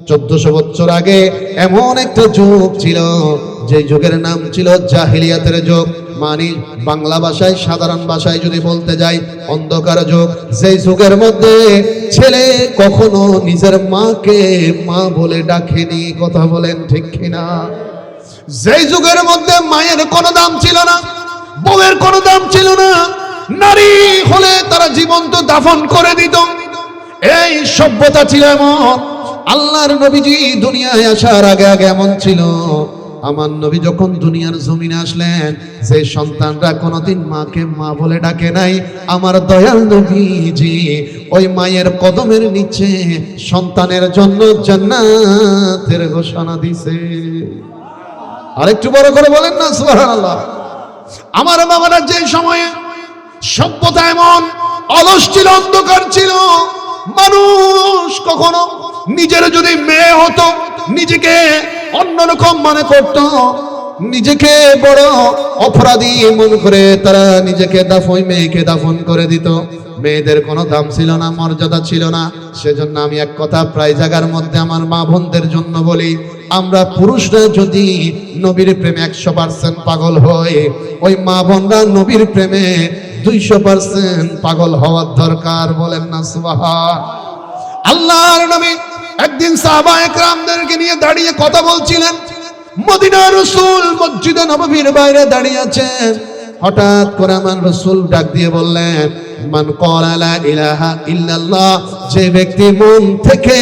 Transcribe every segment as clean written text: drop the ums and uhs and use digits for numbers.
1400 বছর আগে এমন একটা যুগ ছিল, যে যুগের নাম ছিল জাহিলিয়াতের যুগ। মানে বাংলা ভাষায়, সাধারণ ভাষায় যদি বলতে যাই, অন্ধকার যুগ। যেই যুগের মধ্যে ছেলে কখনো নিজের মাকে মা বলে ডাকেনি। কথা বলেন ঠিক কিনা? যেই যুগের মধ্যে মায়ের কোনো দাম ছিল না, বউয়ের কোনো দাম ছিল না, নারী হলে তারা জীবন্ত দাফন করে দিত। এই সভ্যতা ছিল এমন। আল্লাহর নবীজি দুনিয়ায় আসার আগে আগে এমন ছিল। আমার নবী যখন দুনিয়ার জমিনে আসলেন, যে সন্তানরা কোনোদিন মাকে মা বলে ডাকে নাই, আমার দয়াল নবীজি ওই মায়ের কদমের নিচে সন্তানের জন্য জান্নাতের ঘোষণা দিছে। আরেকটু বড় করে বলেন না সুবহানাল্লাহ। আমার বাবারা যে সময়ে সভ্যতা এমন অলস ছিল, অন্ধকার ছিল, মানুষ কখনো নিজের যদি মেয়ে হতো নিজেকে অন্যরকম মনে করত, নিজেকে বড় অপরাধী মনে করে তারা নিজেকে মেয়েকে দাফন করে দিত। মেয়েদের কোনো দাম ছিল না, মর্যাদা ছিল না। সেজন্য আমি এক কথা প্রায় জায়গার মধ্যে আমার মা বোনদের জন্য বলি, আমরা পুরুষরা যদি নবীর প্রেমে 100% পাগল হই, ওই মা বোনরা নবীর প্রেমে 200% পাগল হওয়ার দরকার। বলেন না সুবহান। আল্লাহর নবী একদিন সাহাবায়ে কেরামদেরকে নিয়ে দাঁড়িয়ে কথা বলছিলেন। মদিনার রাসূল মসজিদে নববীর বাইরে দাঁড়িয়ে আছেন। হঠাৎ করে আমার রাসূল ডাক দিয়ে বললেন, মান ক্বালা লা ইলাহা ইল্লাল্লাহ, যে ব্যক্তি মন থেকে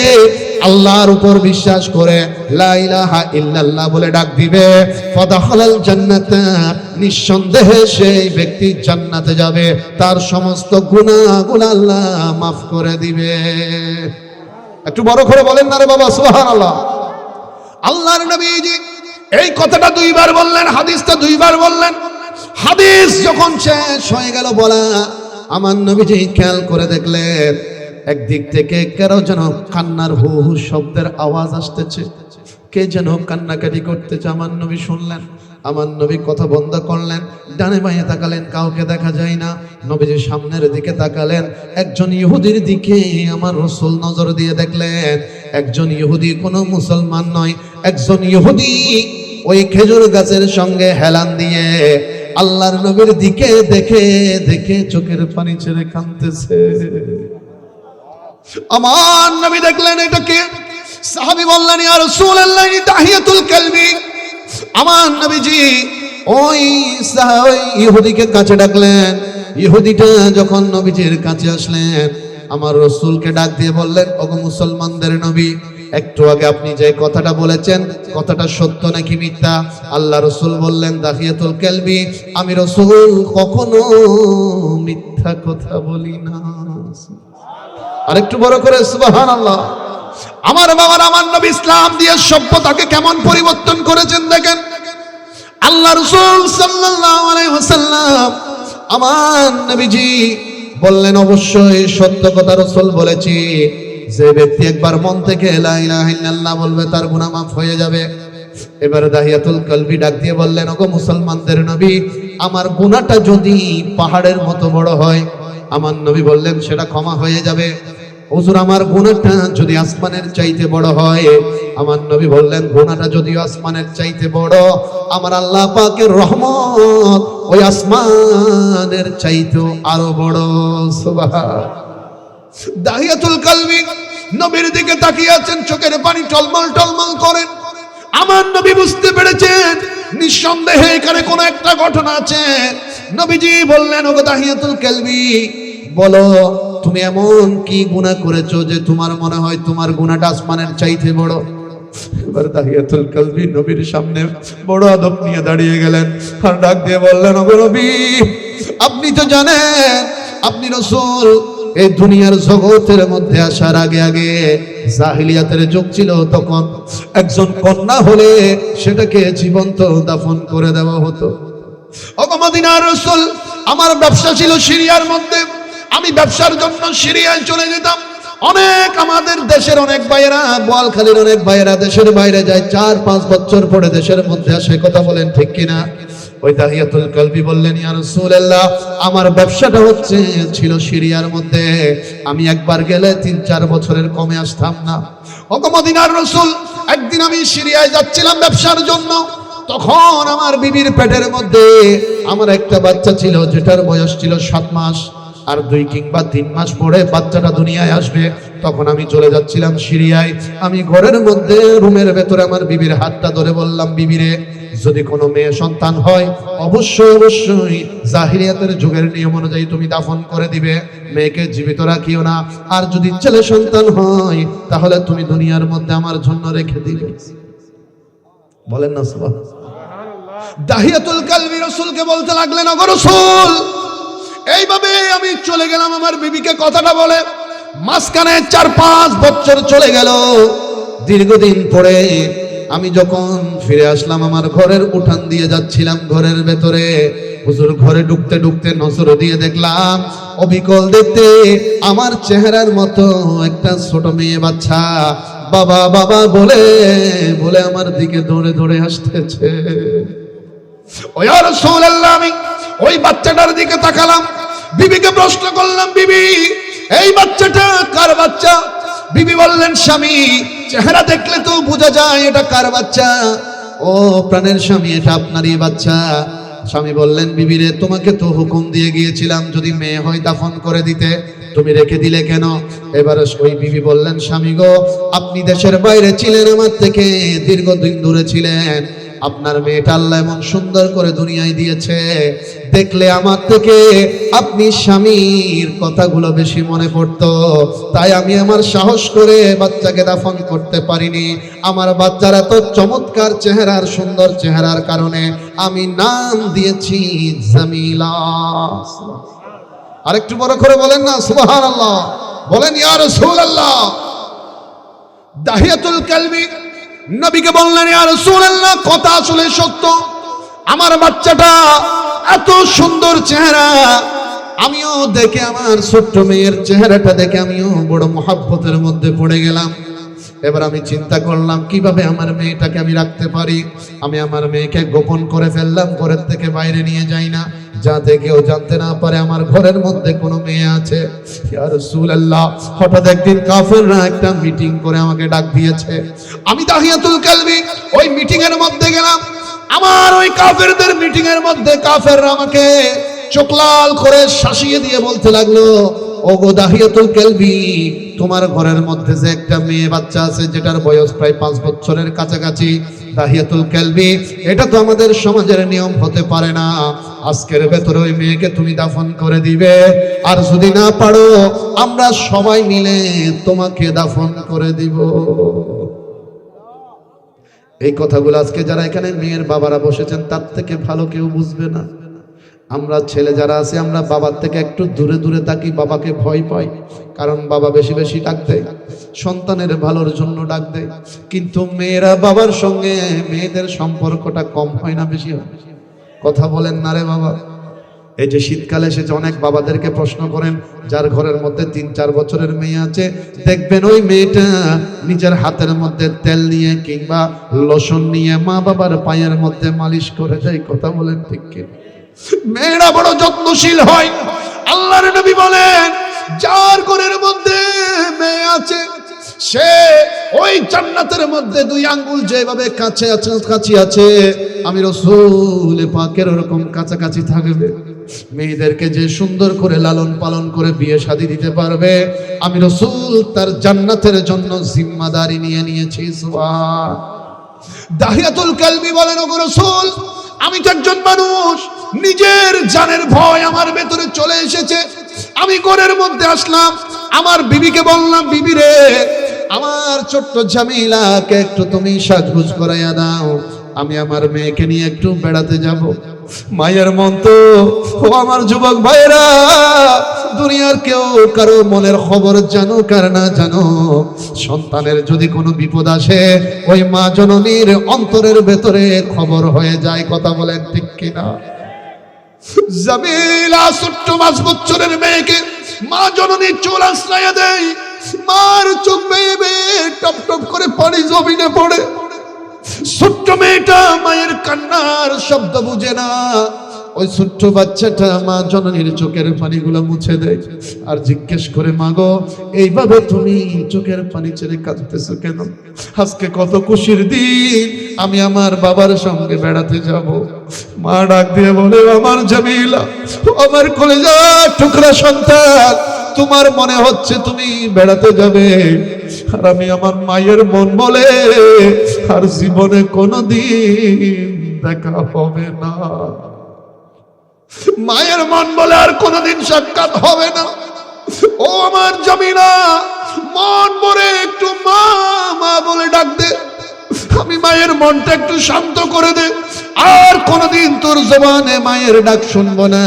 আল্লাহর উপর বিশ্বাস করে লা ইলাহা ইল্লাল্লাহ বলে ডাক দিবে, ফাদাখালাল জান্নাতা, নিঃসন্দেহে সেই ব্যক্তি জান্নাতে যাবে, তার সমস্ত গুনাহগুলো আল্লাহ মাফ করে দিবে। একটু বড় করে বলেন না রে বাবা সুবহানাল্লাহ। আল্লাহর নবীজি এই কথাটা 2 বার বললেন, হাদিসটা 2 বার বললেন। হাদিস যখন শেষ হয়ে গেল বলা, আমার নবীজি খেয়াল করে দেখলেন একদিক থেকে কারো যেন কান্নার হু হু শব্দের আওয়াজ আসতেছে, কে যেন কান্নাকাটি করতেছে। আমার নবী শুনলেন, আমার নবী কথা বন্ধ করলেন, ডানে বাঁয়ে তাকালেন, কাউকে দেখা যায় না। নবীজি সামনের দিকে তাকালেন, একজন ইহুদির দিকে আমার রাসূল নজর দিয়ে দেখলেন একজন ইহুদি, কোনো মুসলমান নয়, একজন ইহুদি ওই খেজুর গাছের সঙ্গে হেলান দিয়ে আল্লাহর নবীর দিকে দেখে দেখে চোখের পানি ছেড়ে কাঁদতেছে। আমার নবী দেখলেন এটা কে? সাহাবী বললেন, ইয়া রাসূলুল্লাহ তাহিয়াতুল কালবি। আমার নবীজি ওই ইহুদিকে কাছে ডাকলেন। ইহুদিটা যখন নবীজির কাছে আসলেন, আমার রাসূলকে ডাক দিয়ে বললেন, ওগো মুসলমানদের নবী, একটু আগে আপনি যে কথাটা বলেছেন, কথাটা সত্য নাকি মিথ্যা? আল্লাহ রাসূল বললেন, দাহিয়াতুল কালবি, আমি রাসূল কখনো মিথ্যা কথা বলি না। আরেকটু বড় করে সুবহানাল্লাহ। আমার বাবার, আমার নবী ইসলাম দিয়ে সভ্যতাকে কেমন পরিবর্তন করেছেন দেখেন। আল্লাহ রাসূল সাল্লাল্লাহু আলাইহি ওয়াসাল্লাম আমার নবীজি বললেন, অবশ্যই সত্য কথা রাসূল বলেছি, যে ব্যক্তি একবার মন থেকে লা ইলাহা ইল্লাল্লাহ বলবে তার গুনাহ মাফ হয়ে যাবে। এবারে দাহিয়াতুল কালবি ডাক দিয়ে বললেন, ওগো মুসলমানদের নবী, আমার গুনাহটা যদি পাহাড়ের মতো বড় হয়, আমার নবী বললেন সেটা ক্ষমা হয়ে যাবে। হুজুর, আমার গুনাহটা যদি আসমানের চাইতে বড় হয়, আমার নবী বললেন গুনাহটা যদিও আসমানের চাইতে বড়, আমার আল্লাহ পাকের রহমত ওই আসমানের চাইতেও আরো বড়। সুবহান। দাহিয়াতুল কালবি নবীর দিকে তাকিয়ে আছেন, চোখের পানি টলমল টলমল করেন। আমার নবী বুঝতে পেরেছেন নিঃসন্দেহে এখানে কোনো একটা ঘটনা আছে। নবীজি বললেন, ওগো দাহিয়াতুল কালবি, বলো তুমি এমন কি গুনাহ করেছো যে তোমার মনে হয় তোমার গুনাহটা আসমানের চাইতে বড়? এবার দাহিয়াতুল কালবি নবীর সামনে বড় আদব নিয়ে দাঁড়িয়ে গেলেন, আর ডাক দিয়ে বললেন, ওগো নবী, আপনি তো জানেন আপনি রাসূল। এই দুনিয়ার জগতের মধ্যে আসার আগে আগে জাহিলিয়াতের যুগ ছিল, তখন একজন কন্যা হলে সেটাকে জীবন্ত দাফন করে দেওয়া হতো। ওগো মদিনার রাসূল, আমার ব্যবসা ছিল সিরিয়ার মধ্যে, আমি ব্যবসার জন্য সিরিয়ায় চলে যেতাম। অনেক আমাদের দেশের অনেক ভাইয়েরা, বোয়ালখালীর অনেক ভাইয়েরা দেশের বাইরে যায়, 4-5 বছর পরে দেশের মধ্যে আসে। কথা বলেন ঠিক কিনা? ওই দাহিয়াতুল কালবি বললেন, ইয়া রাসূলুল্লাহ, আমার ব্যবসাটা ছিল সিরিয়ার মধ্যে, আমি একবার গেলে 3-4 বছরের কমে আসতাম না। ওগো মদিনার রাসূল, একদিন আমি সিরিয়ায় যাচ্ছিলাম ব্যবসার জন্য। তখন আমার বিবির পেটের মধ্যে আমার একটা বাচ্চা ছিল, যেটার বয়স ছিল 7 মাস। আর 2 কিংবা 3 মাস পরে বাচ্চাটা দুনিয়ায় আসবে। তখন আমি চলে যাচ্ছিলাম সিরিয়ায়। আমি ঘরের মধ্যে রুমের ভেতরে আমার বিবির হাতটা ধরে বললাম, বিবিরে, যদি কোনো মেয়ে সন্তান হয় অবশ্যই অবশ্যই জাহিলিয়াতের যুগের নিয়ম অনুযায়ী তুমি দাফন করে দিবে, মেয়েকে জীবিত রাখিও না। আর যদি ছেলে সন্তান হয় তাহলে তুমি দুনিয়ার মধ্যে আমার জন্য রেখে দিবে। বলেন না সুবহানাল্লাহ। দাহিয়াতুল কালবি রাসূলকে বলতে লাগলেন, ওগো রাসূল, এইভাবে আমি চলে গেলাম আমার বিবিকে কথাটা বলে। মাঝখানে 4-5 বছর চলে গেল। দীর্ঘদিন পরে আমি যখন ফিরে আসলাম, আমার ঘরের উঠান দিয়ে যাচ্ছিলাম, ঘরের ভেতরে হুজুর ঘরে ঢুকতে ঢুকতে নজর দিয়ে দেখলাম অবিকল দেখতে আমার চেহারার মতো একটা ছোট মেয়ে বাচ্চা বাবা বাবা বলে বলে আমার দিকে দৌড়ে দৌড়ে আসতেছে। ও ইয়া রাসূলুল্লাহ, আমি ওই বাচ্চাটার দিকে তাকালাম, বিবিকে প্রশ্ন করলাম, বিবি, এই বাচ্চাটা কার বাচ্চা? বিবি বললেন, স্বামী, চেহারা দেখলে তো বোঝা যায় এটা কার বাচ্চা। ও প্রাণের স্বামী, এটা আপনারই বাচ্চা। স্বামী বললেন, বিবি রে, তোমাকে তো হুকুম দিয়ে গিয়েছিলাম যদি মেয়ে হয় দাফন করে দিতে, তুমি রেখে দিলে কেন? এবারে ওই বিবি বললেন, স্বামী গো, আপনি দেশের বাইরে ছিলেন, আমার থেকে দীর্ঘদিন দূরে ছিলেন, আপনার মেয়েটা আল্লাহ এমন সুন্দর করে দুনিয়ায় দিয়েছে, দেখলে আমার থেকে আপনি স্বামীর কথাগুলো বেশি মনে পড়তো, তাই আমি আমার সাহস করে বাচ্চাকে দাফন করতে পারিনি। আমার বাচ্চারা তো চমৎকার চেহারার, সুন্দর চেহারার কারণে আমি নাম দিয়েছি জামিলা। আরেকটু বড় করে বলেন না সুবহানাল্লাহ, বলেন ইয়া রাসূলুল্লাহ। দাহিয়াতুল কালবি নবীকে বললেন, ইয়া রাসূলুল্লাহ, কথা আসলে সত্য, আমার বাচ্চাটা এত সুন্দর চেহারা, আমিও দেখে আমার ছোট্ট মেয়ের চেহারাটা দেখে আমিও বড় মহব্বতের মধ্যে পড়ে গেলাম। এবার আমি চিন্তা করলাম কিভাবে আমার মেয়েটাকে আমি রাখতে পারি। আমি আমার মেয়েকে গোপন করে ফেললাম, ঘরের থেকে বাইরে নিয়ে যাই না, যাতে কেউ জানতে না পারে আমার ঘরের মধ্যে কোনো মেয়ে আছে। ইয়া রাসূলুল্লাহ, হঠাৎ একদিন কাফেররা একটা মিটিং করে আমাকে ডাক দিয়েছে। আমি দাহিয়াতুল কালবি ওই মিটিং এর মধ্যে গেলাম। আমার ওই কাফেরদের মিটিং এর মধ্যে কাফেররা আমাকে চোখ লাল করে শাসিয়ে দিয়ে বলতে লাগলো, ওগো দাহিয়াতুল কালবি, তোমার ঘরের মধ্যে যে একটা মেয়ে বাচ্চা আছে যেটার বয়স প্রায় 5 বছরের কাছাকাছি, দাহিয়াতুল কালবি, এটা তো আমাদের সমাজের নিয়ম হতে পারে না। আজকের ভেতরে ওই মেয়েকে তুমি দাফন করে দিবে, আর যদি না পারো আমরা সবাই মিলে তোমাকে দাফন করে দিব। এই কথাগুলো আজকে যারা এখানে মেয়ের বাবারা বসেছেন তার থেকে ভালো কেউ বুঝবে না। আমরা ছেলে যারা আছি আমরা বাবার থেকে একটু দূরে দূরে থাকি, বাবাকে ভয় পাই, কারণ বাবা বেশি বেশি ডাক দেয়, সন্তানের ভালোর জন্য ডাক দেয়। কিন্তু মেয়েরা বাবার সঙ্গে মেয়েদের সম্পর্কটা কম হয় না, বেশি হয়? কথা বলেন না রে বাবা। এই যে শীতকালে এসেছে, অনেক বাবাদেরকে প্রশ্ন করেন যার ঘরের মধ্যে 3-4 বছরের মেয়ে আছে, দেখবেন ওই মেয়েটা নিজের হাতের মধ্যে তেল নিয়ে কিংবা লোশন নিয়ে মা বাবার পায়ের মধ্যে মালিশ করে দেয়। কথা বলেন ঠিক কি? মেয়েরা বড় যত্নশীল হয়। আল্লাহর নবী বলেন, যার ঘরের মধ্যে মেয়ে আছে সে ওই জান্নাতের মধ্যে 2 আঙ্গুল যেভাবে কাছে আছে আমি রাসূল পাকের ওরকম কাছাকাছি থাকবে। মেয়েদেরকে যে সুন্দর করে লালন পালন করে বিয়ে শাদী দিতে পারবে, আমি রাসূল তার জান্নাতের জন্য জিম্মাদারি নিয়ে নিয়েছি। সুবহান। দাহিয়াতুল কালবি বলেন, ওগো রাসূল, আমি তো একজন মানুষ, নিজের জানের ভয় আমার ভেতরে চলে এসেছে। আমি ঘরের মধ্যে আসলাম, আমার বিবিকে বললাম, বিবি রে, আমার ছোট্ট জামিলাকে একটু তুমি সাজগুজ করাইয়া দাও, আমি আমার মেয়েকে নিয়ে একটু বেড়াতে যাব। মায়ের মন তো, ও আমার যুবক ভাইরা, দুনিয়ার কেউ কারো মনের খবর জানো কার না জানো, সন্তানের যদি কোনো বিপদ আসে ওই মা জননীর অন্তরের ভেতরে খবর হয়ে যায়। কথা বলেন ঠিক কিনা? জামিলা ছোট্ট 5 বছরের মেয়েকে মা জননী চুল আশ্রয় দেয়, মার চোখ বেয়ে বেয়ে টপ টপ করে পানি জমিনে পড়ে। ছোট্ট মেয়েটা মায়ের কান্নার শব্দ বুঝে না, ওই ছোট্ট বাচ্চাটা মা জননীর চোখের পানিগুলো মুছে দেয় আর জিজ্ঞেস করে, মাগো এইভাবে তুমি চোখের পানি ছেড়ে কাঁদতেছো কেন? আজকে কত খুশির দিন, আমি আমার বাবার সঙ্গে বেড়াতে যাব। মা ডাক দিয়ে বলে, আমার জামিলা, আমার কলেজার টুকরা সন্তান, তোমার মনে হচ্ছে তুমি বেড়াতে যাবে, আর আমি আমার মায়ের মন বলে আর জীবনে কোনোদিন দেখা হবে না। মায়ের মন বলে আর কোনোদিন সাক্ষাৎ হবে না। ও আমার জামিলা, মন ভরে একটু মা মা বলে ডাক দে, আমি মায়ের মনটা একটু শান্ত করে দে, আর কোনোদিন তোর জবানে মায়ের ডাক শুনবো না।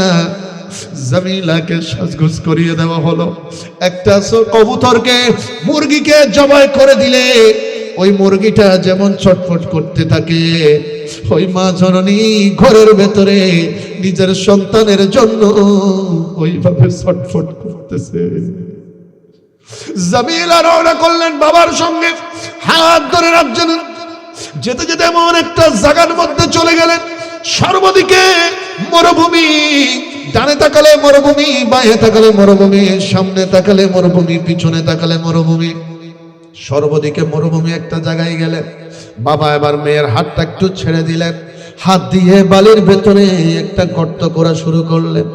জামিলাকে সাজগোজ করিয়ে দেওয়া হলো। একটা কবুতরকে, মুরগিকে জবাই করে দিলে ওই মুরগিটা যেমন ছটফট করতে থাকে, ওই মা জননী ঘরের ভেতরে নিজের সন্তানের জন্য ওইভাবে ছটফট করতেছে। জামিলা রওনা করলেন বাবার সঙ্গে, হাত ধরে রাখছেন। যেতে যেতে এমন একটা জায়গার মধ্যে চলে গেলেন, সর্বদিকে মরুভূমি, ডানে তাকালে মরুভূমি, বাঁয়ে তাকালে মরুভূমি, সামনে তাকালে মরুভূমি, পিছনে তাকালে মরুভূমি, সর্বদিকে মরুভূমি। একটা জায়গায় গেলেন, বাবা এবার মেয়ের হাতটা একটু ছেড়ে দিলেন, হাত দিয়ে বালির ভেতরে একটা গর্ত করা শুরু করলেন।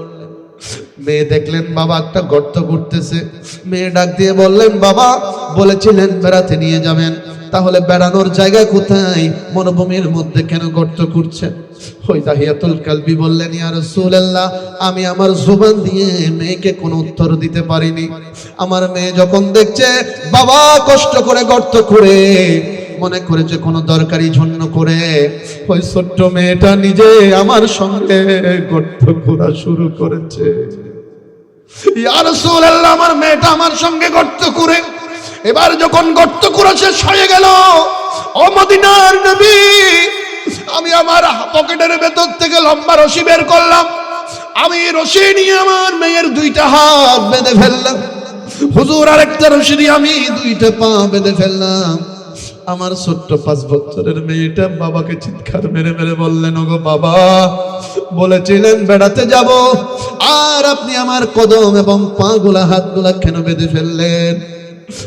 মেয়ে দেখলেন বাবা একটা গর্ত করতেছে। মেয়ে ডাক দিয়ে বললেন, বাবা বলেছিলেন বেড়াতে নিয়ে যাবেন, তাহলে বেড়ানোর জায়গা কোথায়? মরুভূমির মধ্যে কেন গর্ত করছেন? ওই দাহিয়াতুল কালবি বললেন, ইয়া রাসূলুল্লাহ, আমি আমার জুবান দিয়ে মেয়েকে কোনো উত্তর দিতে পারিনি। আমার মেয়ে যখন দেখছে বাবা কষ্ট করে গর্ত করে, মনে করেছে কোনো দরকারি জন্য করে, ওই ছোট্ট মেয়েটা নিজে আমার সঙ্গে গর্ত করা শুরু করেছে। ইয়া রাসূলুল্লাহ, আমার মেয়েটা আমার সঙ্গে গর্ত করে, এবার যখন গর্ত করা শেষ হয়ে গেল, ও মদিনার নবী, আমি আমার পকেটের ভেতর থেকে লম্বা রশি বের করলাম, আমি রশি নিয়ে আমার মেয়ের দুইটা হাত বেঁধে ফেললাম। হুজুর, আরেকটা রশি দিয়ে আমি দুইটা পা বেঁধে ফেললাম। আমার ছোট্ট 5 বছরের মেয়েটা বাবাকে চিৎকার মেরে মেরে বললেন, ওগো বাবা, বলেছিলেন বেড়াতে যাব, আর আপনি আমার কদম এবং পাগুলা হাতগুলা কেন বেঁধে ফেললেন?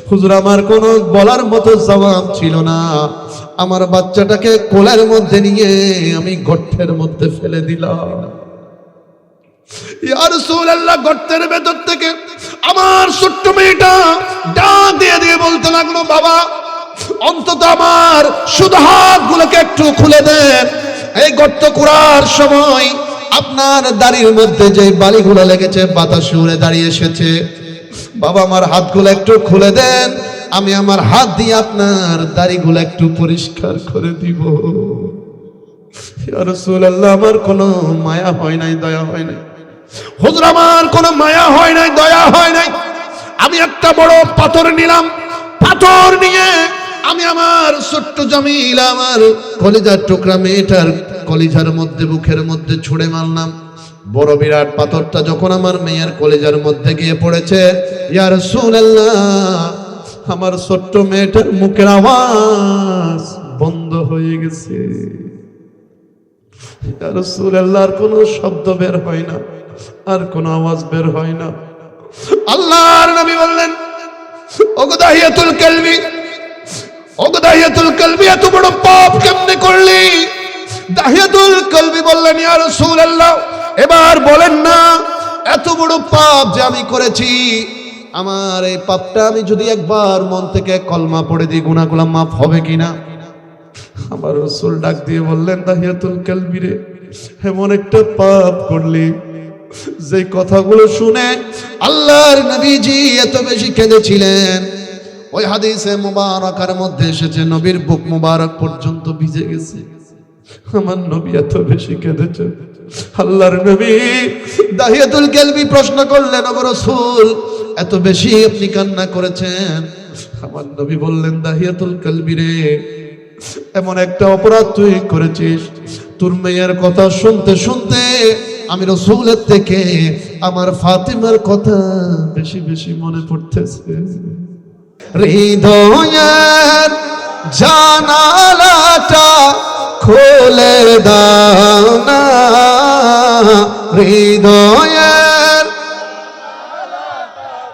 হুজুর, আমার কোনো বলার মতো জবাব ছিল না। আমার বাচ্চাটাকে কোলের মধ্যে নিয়ে আমি গর্তের মধ্যে ফেলে দিলাম। ইয়া রাসূলুল্লাহ, গর্তের ভেতর থেকে আমার ছোট্ট মেয়েটা ডাক দিয়ে দিয়ে বলতে লাগলো, বাবা, অন্তত আমার শুধু হাতগুলোকে একটু খুলে দেন। এই গর্ত করার সময় আপনার দাড়ির মধ্যে যে বালিগুলো লেগেছে বাতাসে উড়ে দাঁড়িয়ে এসেছে। বাবা, আমার হাতগুলো একটু খুলে দেন, আমি আমার হাত দিয়ে আপনার দাড়িগুলো একটু পরিষ্কার করে দিব। ইয়া রাসূলুল্লাহ, আমার কোনো মায়া হয় নাই, দয়া হয় নাই। হুজুর, আমার কোনো মায়া হয় নাই, দয়া হয় নাই। আমি একটা বড় পাথর নিলাম, পাথর নিয়ে আমি আমার ছোট্ট জামিলা, আমার কলিজার টুকরা মেয়েটার কলিজার মধ্যে, বুকের মধ্যে ছুঁড়ে মারলাম। বড় বিরাট পাথরটা যখন আমার মেয়ের কলিজার মধ্যে গিয়ে পড়েছে, ইয়া রাসূলুল্লাহ, আমার ছোট্ট মেয়েটার মুখের আওয়াজ বন্ধ হয়ে গেছে। ইয়া রাসূলুল্লাহ, আর কোনো শব্দ বের হয় না, আর কোনো আওয়াজ বের হয় না। আল্লাহর নবী বললেন, ওগো দাহিয়াতুল কালবি, ওগো দাহিয়াতুল কালবি, এত বড় পাপ কেমনে করলি? দাহিয়াতুল কালবি বললেন, ইয়া রাসূলুল্লাহ, এবার বলেন না, এত বড় পাপ যে আমি করেছি, আমার এই পাপটা আমি যদি একবার মন থেকে কলমা পড়ে দিই, গুনাহগুলো মাফ হবে কিনা? আমার রাসূল ডাক দিয়ে বললেন, দাহিয়াতুল কালবি রে, এমন একটা পাপ করলি যে কথাগুলো শুনে আল্লাহর নবীজি এত বেশি কেঁদেছিলেন। ওই হাদিসে মুবারাকার মধ্যে এসেছে, নবীর বুক মুবারক পর্যন্ত ভিজে গেছে। আমার নবী এত বেশি কেঁদেছেন। আল্লাহর নবী দাহিয়াতুল কালবি প্রশ্ন করলেন, ওগো রাসূল, এত বেশি আপনি কান্না করেছেন? আমার নবী বললেন, দাহিয়াতুল কালবি রে, এমন একটা অপরাধ তুই করেছিস, তোর মেয়ের কথা শুনতে শুনতে আমি রাসূলের থেকে আমার ফাতিমার কথা বেশি বেশি মনে পড়তেছে। হৃদয়ের জানালাটা খুলে দাও না, হৃদয়ের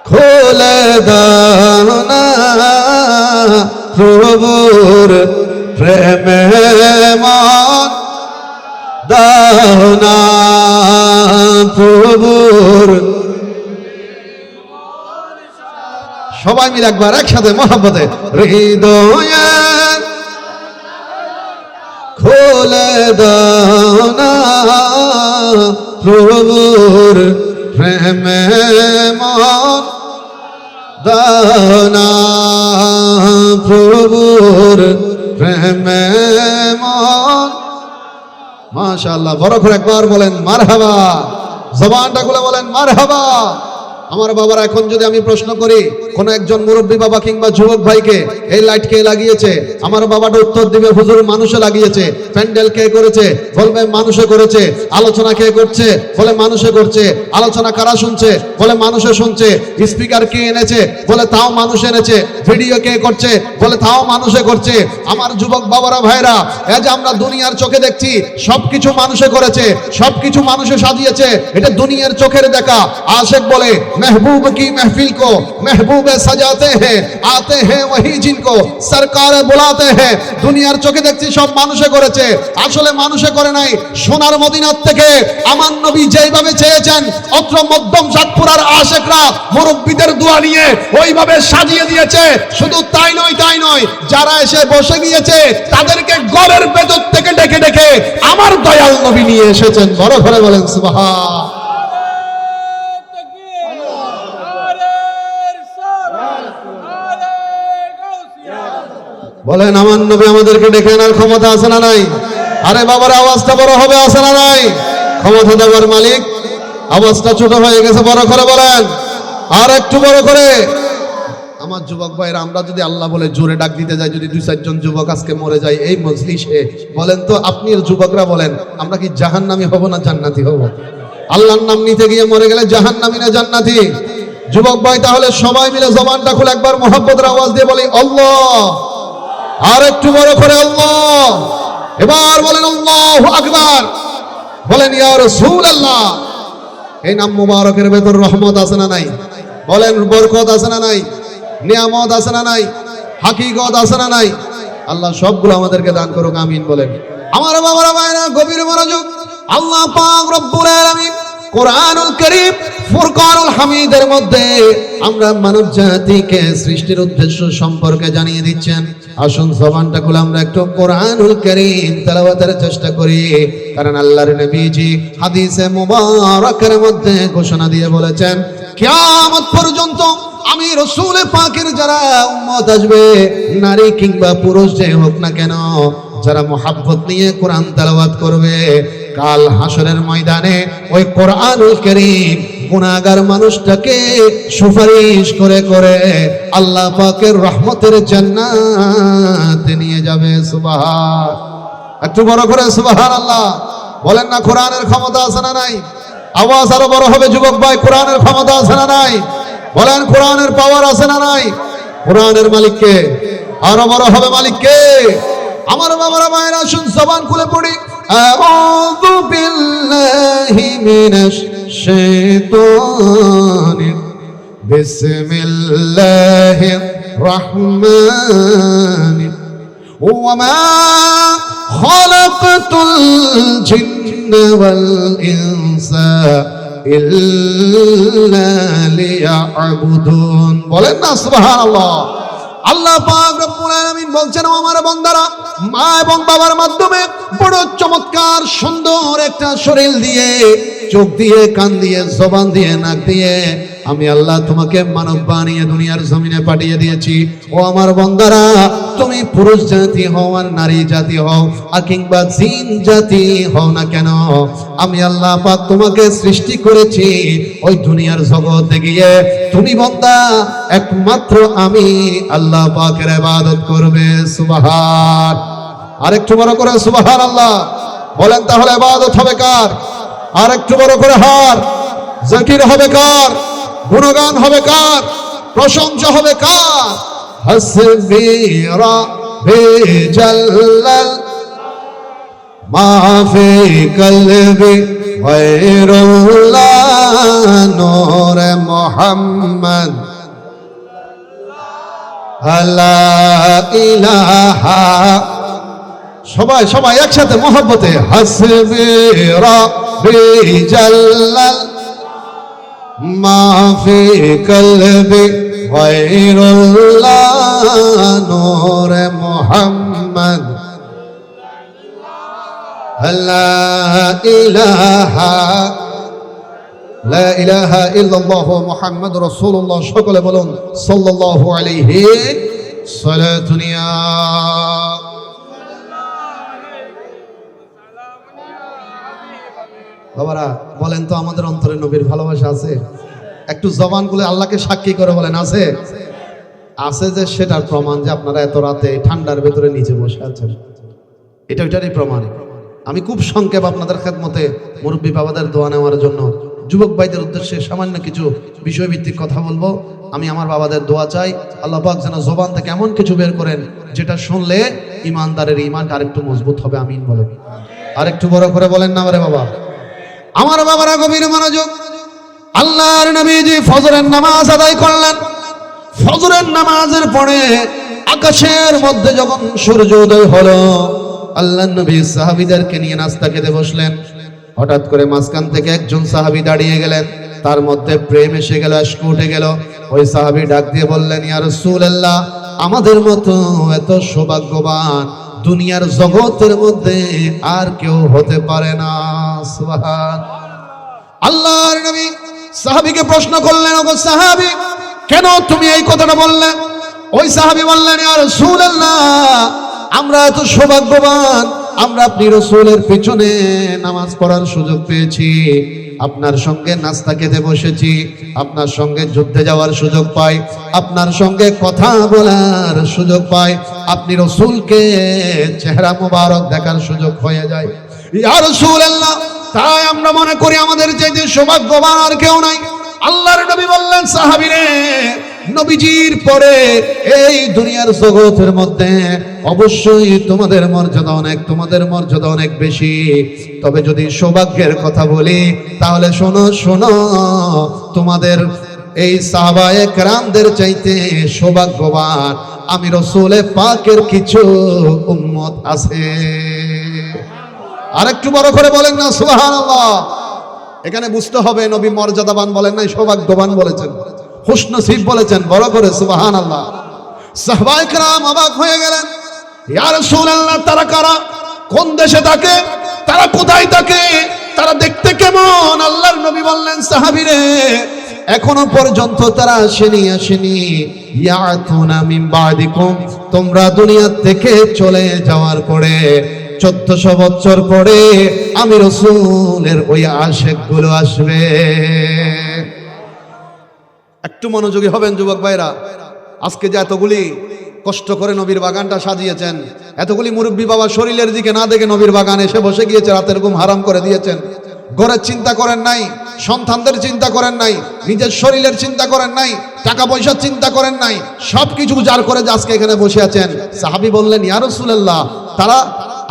খুলে দাও না প্রভুর প্রেমে মন দাও না প্রভুর। সবাই মিলে একবার একসাথে মহব্বতে হৃদয়ের খুলে দাও না প্রভুর প্রেমে মন দাও না প্রভুর প্রেমে মন। মাশাআল্লাহ, বড় করে একবার বলেন মারহাবা, জবানটা খুলে বলেন মারহাবা। আমার বাবারা, এখন যদি আমি প্রশ্ন করি কোন একজন মুরব্বী বাবা কিংবা যুবক ভাইকে এই লাইট কে লাগিয়েছে, আমার বাবাটা উত্তর দিবে হুজুর মানুষে লাগিয়েছে। প্যান্ডেল কে করেছে, বলবে মানুষে করেছে। আলোচনা কে করছে, বলে মানুষে করছে। আলোচনা কারা শুনছে, বলে মানুষে শুনছে। স্পিকার কে এনেছে, বলে তাও মানুষ এনেছে। ভিডিও কে করছে, বলে তাও মানুষে করছে। আমার যুবক বাবারা ভাইরা, এই যে আমরা দুনিয়ার চোখে দেখছি সবকিছু মানুষে করেছে, সবকিছু মানুষে সাজিয়েছে, এটা দুনিয়ার চোখের দেখা। আশেক বলে महबूब की महफिल को महबूब सजाते हैं, आते हैं वही जिनको सरकार बुलाते हैं। দুনিয়ার চোখে দেখছি সব মানুষে করেছে, আসলে মানুষে করে নাই। সোনার মদিনার থেকে আমার নবী যেইভাবে চেয়েছেন, অত্র মধ্যম সাতপুরার আশেকরা মুরব্বিদের দোয়া নিয়ে ওইভাবে সাজিয়ে দিয়েছে। শুধু তাই নয়, যারা এসে বসে গিয়েছে তাদেরকে ঘরের ভেতর থেকে ডেকে ডেকে আমার দয়াল নবী নিয়ে এসেছেন। বড় করে বলেন সুবহান। বলেন আমার নবী আমাদেরকে ডেকে আনার ক্ষমতা আছে না নাই? আরে বাবার আওয়াজটা বড় হবে, আছে না নাই? ক্ষমতা দেওয়ার মালিক। আওয়াজটা ছোট হয়ে গেছে, বড় করে বলেন, আর একটু বড় করে। আমার যুবক ভাইরা, আমরা যদি আল্লাহ বলে জোরে ডাক দিতে যাই, যদি 2-4 জন যুবক আজকে মরে যায় এই মজলিসে, বলেন তো আপনি যুবকরা বলেন, আমরা কি জাহান্নামী হব না জান্নাতি হব? আল্লাহর নাম নিতে গিয়ে মরে গেলে জাহান্নামী না জান্নাতি? যুবক ভাই, তাহলে সবাই মিলে জবানটা খুলে একবার মুহাব্বতের আওয়াজ দিয়ে বলি আল্লাহ। আর একটু বড় করে আল্লাহ। এবার বলেন আল্লাহু আকবার। বলেন ইয়া রাসূলুল্লাহ। এই নাম মুবারকের ভেতর রহমত আছে না নাই? বলেন বরকত আছে না নাই? নিয়ামত আছে না নাই? হাকিকত আছে না নাই? আল্লাহ সবগুলো আমাদেরকে দান করুক, আমিন বলেন। আমার বাবারা ভাইরা, গভীর মনোযোগ। আল্লাহ পাক রব্বুল আলামিন কোরআনুল কারীম ফুরকানুল হামিদের মধ্যে আমরা মানব জাতিকে সৃষ্টির উদ্দেশ্য সম্পর্কে জানিয়ে দিচ্ছেন। আসুন জবানটা খুলে আমরা একটু কোরআনুল কারীম তেলাওয়াতের চেষ্টা করি। কারণ আল্লাহর নবীজি হাদিসে মুবারাকের মধ্যে ঘোষণা দিয়ে বলেছেন, কিয়ামত পর্যন্ত আমি রাসূল পাকের যারা উম্মত আসবে, নারী কিংবা পুরুষ যে হোক না কেন, যারা মুহাব্বত নিয়ে কোরআন তেলাওয়াত করবে, কাল হাসরের ময়দানে ওই কোরআনুল কারীম গুনাহগার মানুষটাকে সুপারিশ করে করে আল্লাহ পাকের রহমতের জান্নাতে নিয়ে যাবে। সুবহান। একটু বড় করে সুবহানাল্লাহ বলেন না। কোরআনের ক্ষমতা আছে না নাই? আওয়াজ আরো বড় হবে যুবক ভাই। কোরআনের ক্ষমতা আছে না নাই? বলেন কোরআনের পাওয়ার আছে না নাই? কোরআনের মালিক কে? আরো বড় হবে মালিক কে? আমার বাবারা মায়েরা, আসুন জবান খুলে পড়ি। আউযু বিল্লাহি মিনাশ শাইতানির বিসমিল্লাহির রাহমানির ওয়া মা খালাকতুল জিন্না ওয়াল ইনসা ইল্লা লিয়াবুদুন। বলেন না সুবহানাল্লাহ। আল্লাহ পাক রব্বুল আলামিন বলছেন, আমার বান্দারা, মা এবং বাবার মাধ্যমে বড় চমৎকার সুন্দর একটা শরীর দিয়ে, চোখ দিয়ে, কান দিয়ে, জবান দিয়ে, নাক দিয়ে আমি আল্লাহ তোমাকে মানব বানিয়ে দুনিয়ার জমিনে পাঠিয়ে দিয়েছি। ও আমার বান্দারা, তুমি পুরুষ জাতি হও আর নারী জাতি হও আর কিংবা জিন জাতি হও না কেন, আমি আল্লাহ পাক তোমাকে সৃষ্টি করেছি ওই দুনিয়ার জগতে গিয়ে তুমি বান্দা একমাত্র আমি আল্লাহ পাকের ইবাদত করবে। সুবহান। আর একটু বড় করে সুবহানাল্লাহ বলেন। তাহলে ইবাদত হবে কার? আর একটু বড় করে হার। জিকির হবে কার? গুণগান হবে কার? প্রশংসা হবে কার? হাসবি রাব্বি জাল্লাল মা ফি কলবি গায়রুল্লাহ নূরে মুহাম্মদ লা ইলাহা সবাই সবাই একসাথে মহব্বতে হাসবি রাব্বি জাল্লাল মা ফি কলবি গায়রুল্লাহ নূরে মুহাম্মদ লা ইলাহা লা ইলাহা ইল্লাল্লাহ মুহাম্মাদুর রাসূলুল্লাহ সকলে বলুন সাল্লাল্লাহু আলাইহি সালাতুন ইয়া বাবারা বলেন তো আমাদের অন্তরে নবীর ভালোবাসা আছে? একটু জবান খুলে আল্লাহকে সাক্ষী করে বলেন আছে? আছে যে সেটার প্রমাণ যে আপনারা এত রাতে ঠান্ডার ভেতরে নিচে বসে আছেন, এটা ওইটারই প্রমাণ। আমি খুব সংক্ষেপ আপনাদের খেদমতে মুরব্বী বাবাদের দোয়া নেওয়ার জন্য যুবক ভাইদের উদ্দেশ্যে সামান্য কিছু বিষয়ভিত্তিক কথা বলবো। আমি আমার বাবাদের দোয়া চাই, আল্লাহ পাক যেন জবান থেকে এমন কিছু বের করেন যেটা শুনলে ইমানদারের ইমানটা আরেকটু মজবুত হবে। আমিন বলেন, আরেকটু বড় করে বলেন না রে বাবা। আমার বাবারা গভীর মনোযোগ। আল্লাহর নবীজি ফজরের নামাজ আদায় করলেন। ফজরের নামাজের পরে আকাশের মধ্যে যখন সূর্য উদয় হলো, আল্লাহর নবী সাহাবীদেরকে নিয়ে নাস্তা খেতে বসলেন। হঠাৎ করে মাঝখান থেকে একজন সাহাবী দাঁড়িয়ে গেলেন, তার মধ্যে প্রেম এসে গেল, আশক উঠে গেল। ওই সাহাবী ডাক দিয়ে বললেন, ইয়া রাসূলুল্লাহ, আমাদের মতো এত সৌভাগ্যবান দুনিয়ার জগতের মধ্যে আর কেউ হতে পারে না। সুবহান আল্লাহর নবী সাহাবীকে প্রশ্ন করলেন, ওগো সাহাবী, কেন তুমি এই কথাটা বললে? ওই সাহাবী বললেন, ইয়া রাসূলুল্লাহ, আমরা এত সৌভাগ্যবান, আমরা আপনি রাসূলের পিছনে নামাজ পড়ার সুযোগ পেয়েছি, আপনার সঙ্গে নাস্তা খেতে বসেছি, আপনার সঙ্গে যুদ্ধে যাওয়ার সুযোগ পাই, আপনার সঙ্গে কথা বলার সুযোগ পাই, আপনি রাসূলকে চেহারা মোবারক দেখার সুযোগ হয়ে যায়। ইয়া রাসূলুল্লাহ, তাই আমরা মনে করি আমাদের চাইতে সৌভাগ্যবান আর কেউ নাই। আল্লাহর নবী বললেন, সাহাবীরে, নবীজির পরে এই দুনিয়ার জগতের মধ্যে অবশ্যই তোমাদের মর্যাদা অনেক বেশি। তবে যদি সৌভাগ্যের কথা বলি তাহলে শোনো শোনো, তোমাদের এই সাহাবায়ে কেরামদের চাইতে সৌভাগ্যবান আমি রাসূলে পাকের কিছু উম্মত আছে। আরেকটু বড় করে বলেন না সুবহানাল্লাহ। এখানে বুঝতে হবে নবী মর্যাদাবান বলেন নাই, সৌভাগ্যবান বলেছেন, খুশনসিব বলেছেন। বড় করে সুবহানাল্লাহ। সাহাবায়ে কেরাম অবাক হয়ে গেলেন, ইয়া রাসূলুল্লাহ, তারা কারা? কোন দেশে থাকে? তারা কোথায় থাকে? তারা দেখতে কেমন? আল্লাহর নবী বললেন, সাহাবীরে, এখনো পর্যন্ত তারা আসেনি। ইয়াতুনা মিন বাদিকুম, তোমরা দুনিয়া থেকে চলে যাওয়ার পরে 1400 বছর পরে আমি রাসূলের ওই আশিকগুলো আসবে। একটু মনোযোগী হবেন যুবক ভাইরা। আজকে যে এতগুলি কষ্ট করে নবীর বাগানটা সাজিয়েছেন, এতগুলি মুরব্বী বাবা শরীরের দিকে না দেখে নবীর বাগানে এসে বসে গিয়েছে, রাতের ঘুম হারাম করে দিয়েছেন। ঘরের চিন্তা করেন নাই, সন্তানদের চিন্তা করেন নাই, নিজের শরীরের চিন্তা করেন নাই, টাকা পয়সার চিন্তা করেন নাই, সবকিছু উজাড় করে যে আজকে এখানে বসে আছেন। সাহাবী বললেন, ইয়া রাসূলুল্লাহ, তারা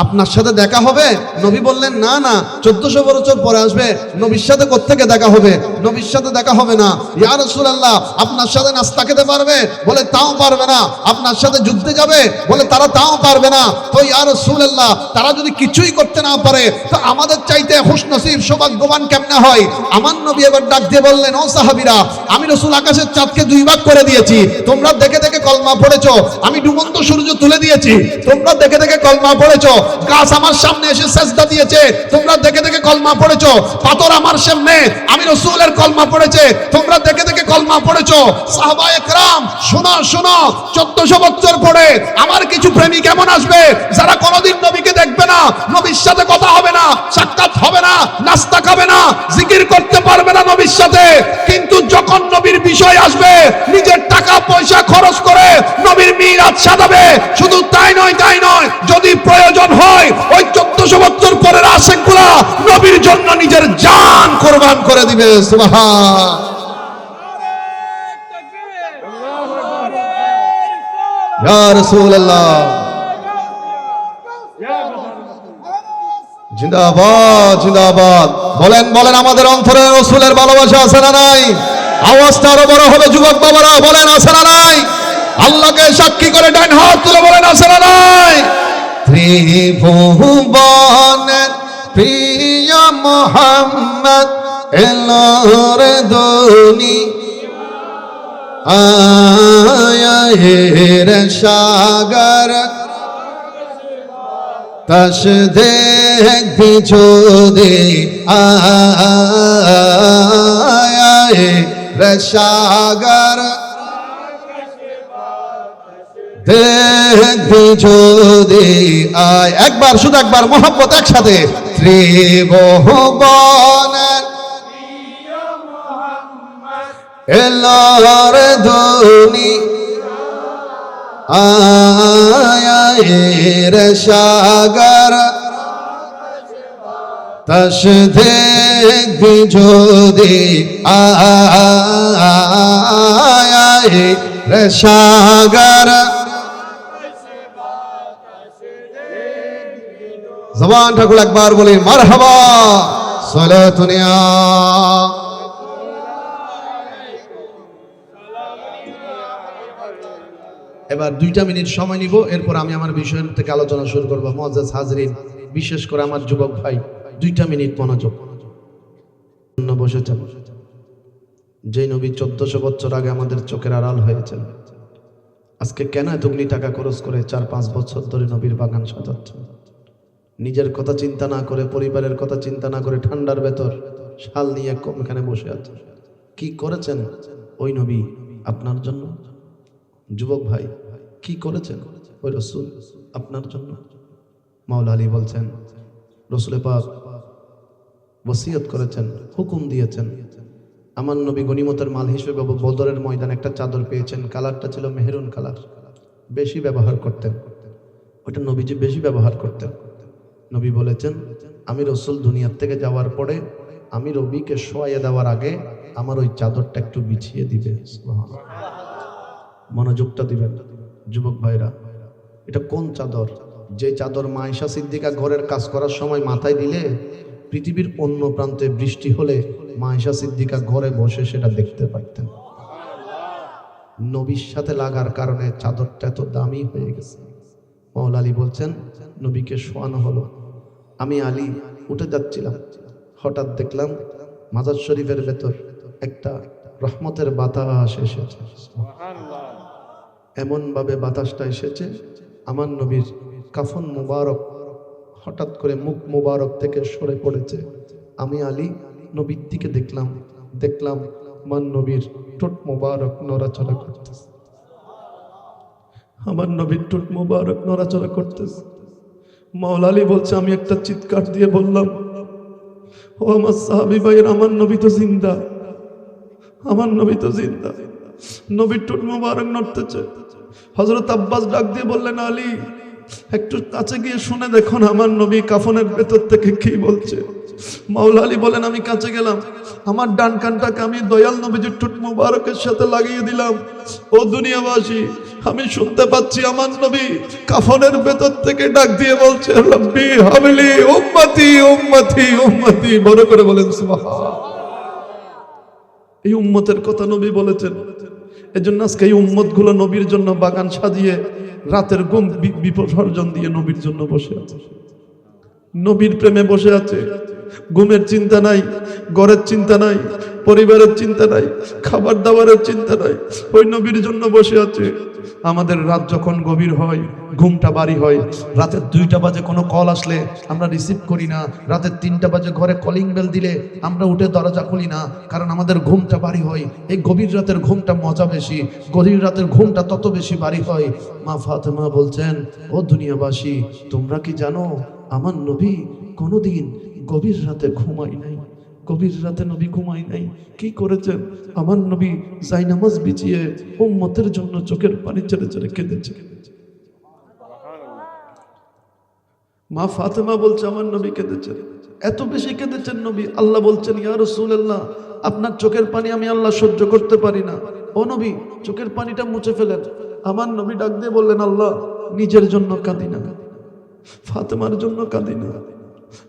আপনার সাথে দেখা হবে? নবী বললেন, না না, 1400 বছর পরে আসবে। নবীর সাথে কোত্থেকে দেখা হবে? নবীর সাথে দেখা হবে না। ইয়া রাসূলুল্লাহ, আপনার সাথে নাস্তা খেতে পারবে? বলে তাও পারবে না। আপনার সাথে যুদ্ধে যাবে? বলে তারা তাও পারবে না। তো ইয়া রাসূলুল্লাহ, তারা যদি কিছুই করতে না পারে তো আমাদের চাইতে খুশনসিব সৌভাগ্যবান কেমনে হয়? আমার নবী এবার ডাক দিয়ে বললেন, ও সাহাবীরা, আমি রাসূল আকাশের চাঁদকে 2 ভাগ করে দিয়েছি, তোমরা দেখে দেখে কলমা পড়েছো। আমি ডুবন্ত সূর্য তুলে দিয়েছি, তোমরা দেখে দেখে কলমা পড়েছো। গাছ আমার সামনে এসে সেজদা দিয়েছে, তোমরা দেখে দেখে কলমা পড়েছো। পাথর আমার সামনে আমি রাসূলের কলমা পড়েছে, তোমরা দেখে দেখে কলমা পড়েছো। সাহাবায়ে কেরাম, শোনো শোনো, 1400 বছর পরে আমার কিছু প্রেমিক এমন আসবে যারা কোনোদিন নবীকে দেখবে না, নবীর সাথে কথা হবে না, সাক্ষাৎ হবে না, নাস্তা খাবে না, জিকির করতে পারবে না নবীর সাথে, কিন্তু যখন নবীর বিষয় আসবে নিজের টাকা পয়সা খরচ করে নবীর মিলাদ সাজাবে। শুধু তাই নয়, যদি প্রয়োজন হয় ওই 1400 বছর পরের আশিকগুলা নবীর জন্য নিজের জান কুরবান করে দিবে। সুবহান। ইয়া রাসূলুল্লাহ, জিন্দাবাদ জিন্দাবাদ। বলেন বলেন, আমাদের অন্তরে রাসূলের ভালোবাসা আছে না নাই? আওয়াজটা আরো বড় হবে যুবক বাবারা, বলেন আছে না নাই? আল্লাহকে সাক্ষী করে ডান হাত তুলে বলেন আছে না নাই? ত্রিভুবনের প্রিয় মুহাম্মদ এলোর দুনি আয়ের সাগর তস দেখবি যদি আয়ের সাগর দেখবি যদি আয়। একবার শুধু একবার মোহাম্মত একসাথে। ত্রিভুবনের এলোর দুনি আয়ের সাগর তস দেখবি যদি আয়ের সাগর। জবান ঠাকুর একবার বলি মারহাবা সালাতুনিয়া। এবার 2টা মিনিট সময় নিব, এরপর আমি আমার বিষয় থেকে আলোচনা শুরু করব। মুআজ্জাজ হাজরিন, বিশেষ করে আমার যুবক ভাই, 2টা মিনিট মনোযোগ বসেছেন। যে নবী 1400 বছর আগে আমাদের চোখের আড়াল হয়েছেন, আজকে কেন এতগুলি টাকা খরচ করে 4-5 বছর ধরে নবীর বাগান সাজাচ্ছেন? নিজের কথা চিন্তা না করে, পরিবারের কথা চিন্তা না করে, ঠান্ডার ভেতর শাল নিয়ে এখানে বসে আছে। কি করেছেন ওই নবী আপনার জন্য? যুবক ভাই, কি করেছেন ওই রসুল আপনার জন্য? মাওলা আলী বলছেন, রসুলে পাক ওসিয়ত করেছেন, হুকুম দিয়েছেন। আমার নবী গনিমতের মাল হিসেবে বদরের ময়দানে একটা চাদর পেয়েছেন, কালারটা ছিল মেহেরুন কালার, বেশি ব্যবহার করতেন ওটা, নবীজি বেশি ব্যবহার করতেন। নবী বলেছেন, আমি রসুল দুনিয়ার থেকে যাওয়ার পরে আমি রবিকে শোয়াইয়ে দেওয়ার আগে আমার ওই চাদরটা একটু বিছিয়ে দিবে। মনোযোগটা দিবেন যুবক ভাইরা। এটা কোন চাদর? যে চাদর মা আয়েশা সিদ্দিকা ঘরের কাজ করার সময় মাথায় দিলে পৃথিবীর অন্য প্রান্তে বৃষ্টি হলে মা আয়েশা সিদ্দিকা ঘরে বসে সেটা দেখতে পারতেন। নবীর সাথে লাগার কারণে চাদরটা এত দামি হয়ে গেছে। মাওলা আলী বলছেন, নবীকে শোয়ানো হলো, আমি আলী উঠে যাচ্ছিলাম, হঠাৎ দেখলাম মাজার শরীফের ভেতর একটা রহমতের বাতাস এসেছে। এমন ভাবে বাতাসটা এসেছে, আমার নবীর কাফন মুবারক হঠাৎ করে মুখ মুবারক থেকে সরে পড়েছে। আমি আলী নবীর দিকে দেখলাম আমার নবীর ঠোঁট মুবারক নড়াচড়া করতেছে। আমার নবীর ঠোঁট মুবারক নড়াচড়া করতেছে। মাওলা আলী বলছে, আমি একটা চিৎকার দিয়ে বললাম, ও আমার সাহাবী ভাইয়ের, আমার নবী তো জিন্দা, আমার নবী তো জিন্দা। নবীর ঠোঁট মুবারক নড়তেছে। হযরত আব্বাস ডাক দিয়ে বললেন, আলী একটু কাছে গিয়ে শুনে দেখুন আমার নবী কাফনের ভেতর থেকে কি বলছে। মাওলা আলী বলেন, আমি কাছে গেলাম, আমার ডান কানটাকে আমি দয়াল নবীজির ঠোঁট মুবারকের সাথে লাগিয়ে দিলাম। ও দুনিয়াবাসী, আমি শুনতে পাচ্ছি আমার নবী কাফনের ভেতর থেকে ডাক দিয়ে বলছে, রব্বি হাবলি উম্মতি উম্মতি উম্মতি। বড় করে বলেন সুবহানাল্লাহ। এই উম্মতের কথা নবী বলেছেন। এজন্য আজকে এই উম্মত গুলো নবীর জন্য বাগান সাজিয়ে রাতের ঘুম বিসর্জন দিয়ে নবীর জন্য বসে আছে, নবীর প্রেমে বসে আছে। ঘুমের চিন্তা নাই, ঘরের চিন্তা নাই, পরিবারের চিন্তা নাই, খাবার দাবারের চিন্তা নাই, ওই নবীর জন্য বসে আছে। আমাদের রাত যখন গভীর হয় ঘুমটা বাড়ি হয়। রাতের 2টা বাজে কোনো কল আসলে আমরা রিসিভ করি না। রাতের 3টা বাজে ঘরে কলিং বেল দিলে আমরা উঠে দরজা খুলি না, কারণ আমাদের ঘুমটা বাড়ি হয়। এই গভীর রাতের ঘুমটা মজা বেশি, গভীর রাতের ঘুমটা তত বেশি বাড়ি হয়। মা ফাতেমা বলছেন, ও দুনিয়াবাসী, তোমরা কি জানো আমার নবী কোনোদিন গভীর রাতে ঘুমাই নাই। গভীর রাতে নবী ঘুমাই নাই। কি করেছেন? আমার নবী জায়নামাজ বিছিয়ে উম্মতের জন্য চোখের পানি ছেড়ে ছেড়ে কেঁদেছে। মা ফাতেমা বলছে, আমার নবী কেঁদেছেন, এত বেশি কেঁদেছেন নবী। আল্লাহ বলছেন, ইয়া রাসূলুল্লাহ, আপনার চোখের পানি আমি আল্লাহ সহ্য করতে পারি না, ও নবী চোখের পানিটা মুছে ফেলেন। আমার নবী ডাক দিয়ে বললেন, আল্লাহ নিজের জন্য কাঁদি না, ফাতেমার জন্য কাঁদি না,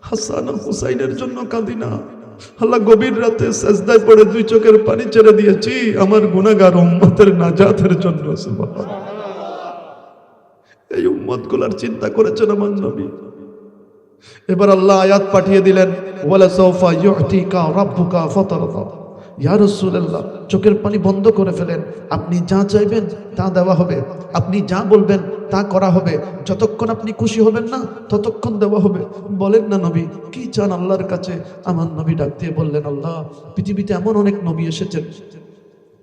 হাসান আর হুসাইনের জন্য কাঁদি না। আল্লাহ গভীর রাতে সেজদায় পড়ে দুই চোখের পানি ছেড়ে দিয়েছি আমার গুনাহগার উম্মতের নাজাতের জন্য। সুবহানাল্লাহ। এই উম্মত গুলার চিন্তা করেছেন আমার নবী। এবার আল্লাহ আয়াত পাঠিয়ে দিলেন, ওয়ালা সাউফা ইউতিকা রাব্বুকা ফাতারদা। ইয়া রাসূলুল্লাহ, চোখের পানি বন্ধ করে ফেলেন। আপনি যা চাইবেন তা দেওয়া হবে, আপনি যা বলবেন তা করা হবে। যতক্ষণ আপনি খুশি হবেন না ততক্ষণ দেওয়া হবে। বলেন না নবী কি চান আল্লাহর কাছে? আমার নবী ডাক দিয়ে বললেন, আল্লাহ, পৃথিবীতে এমন অনেক নবী এসেছেন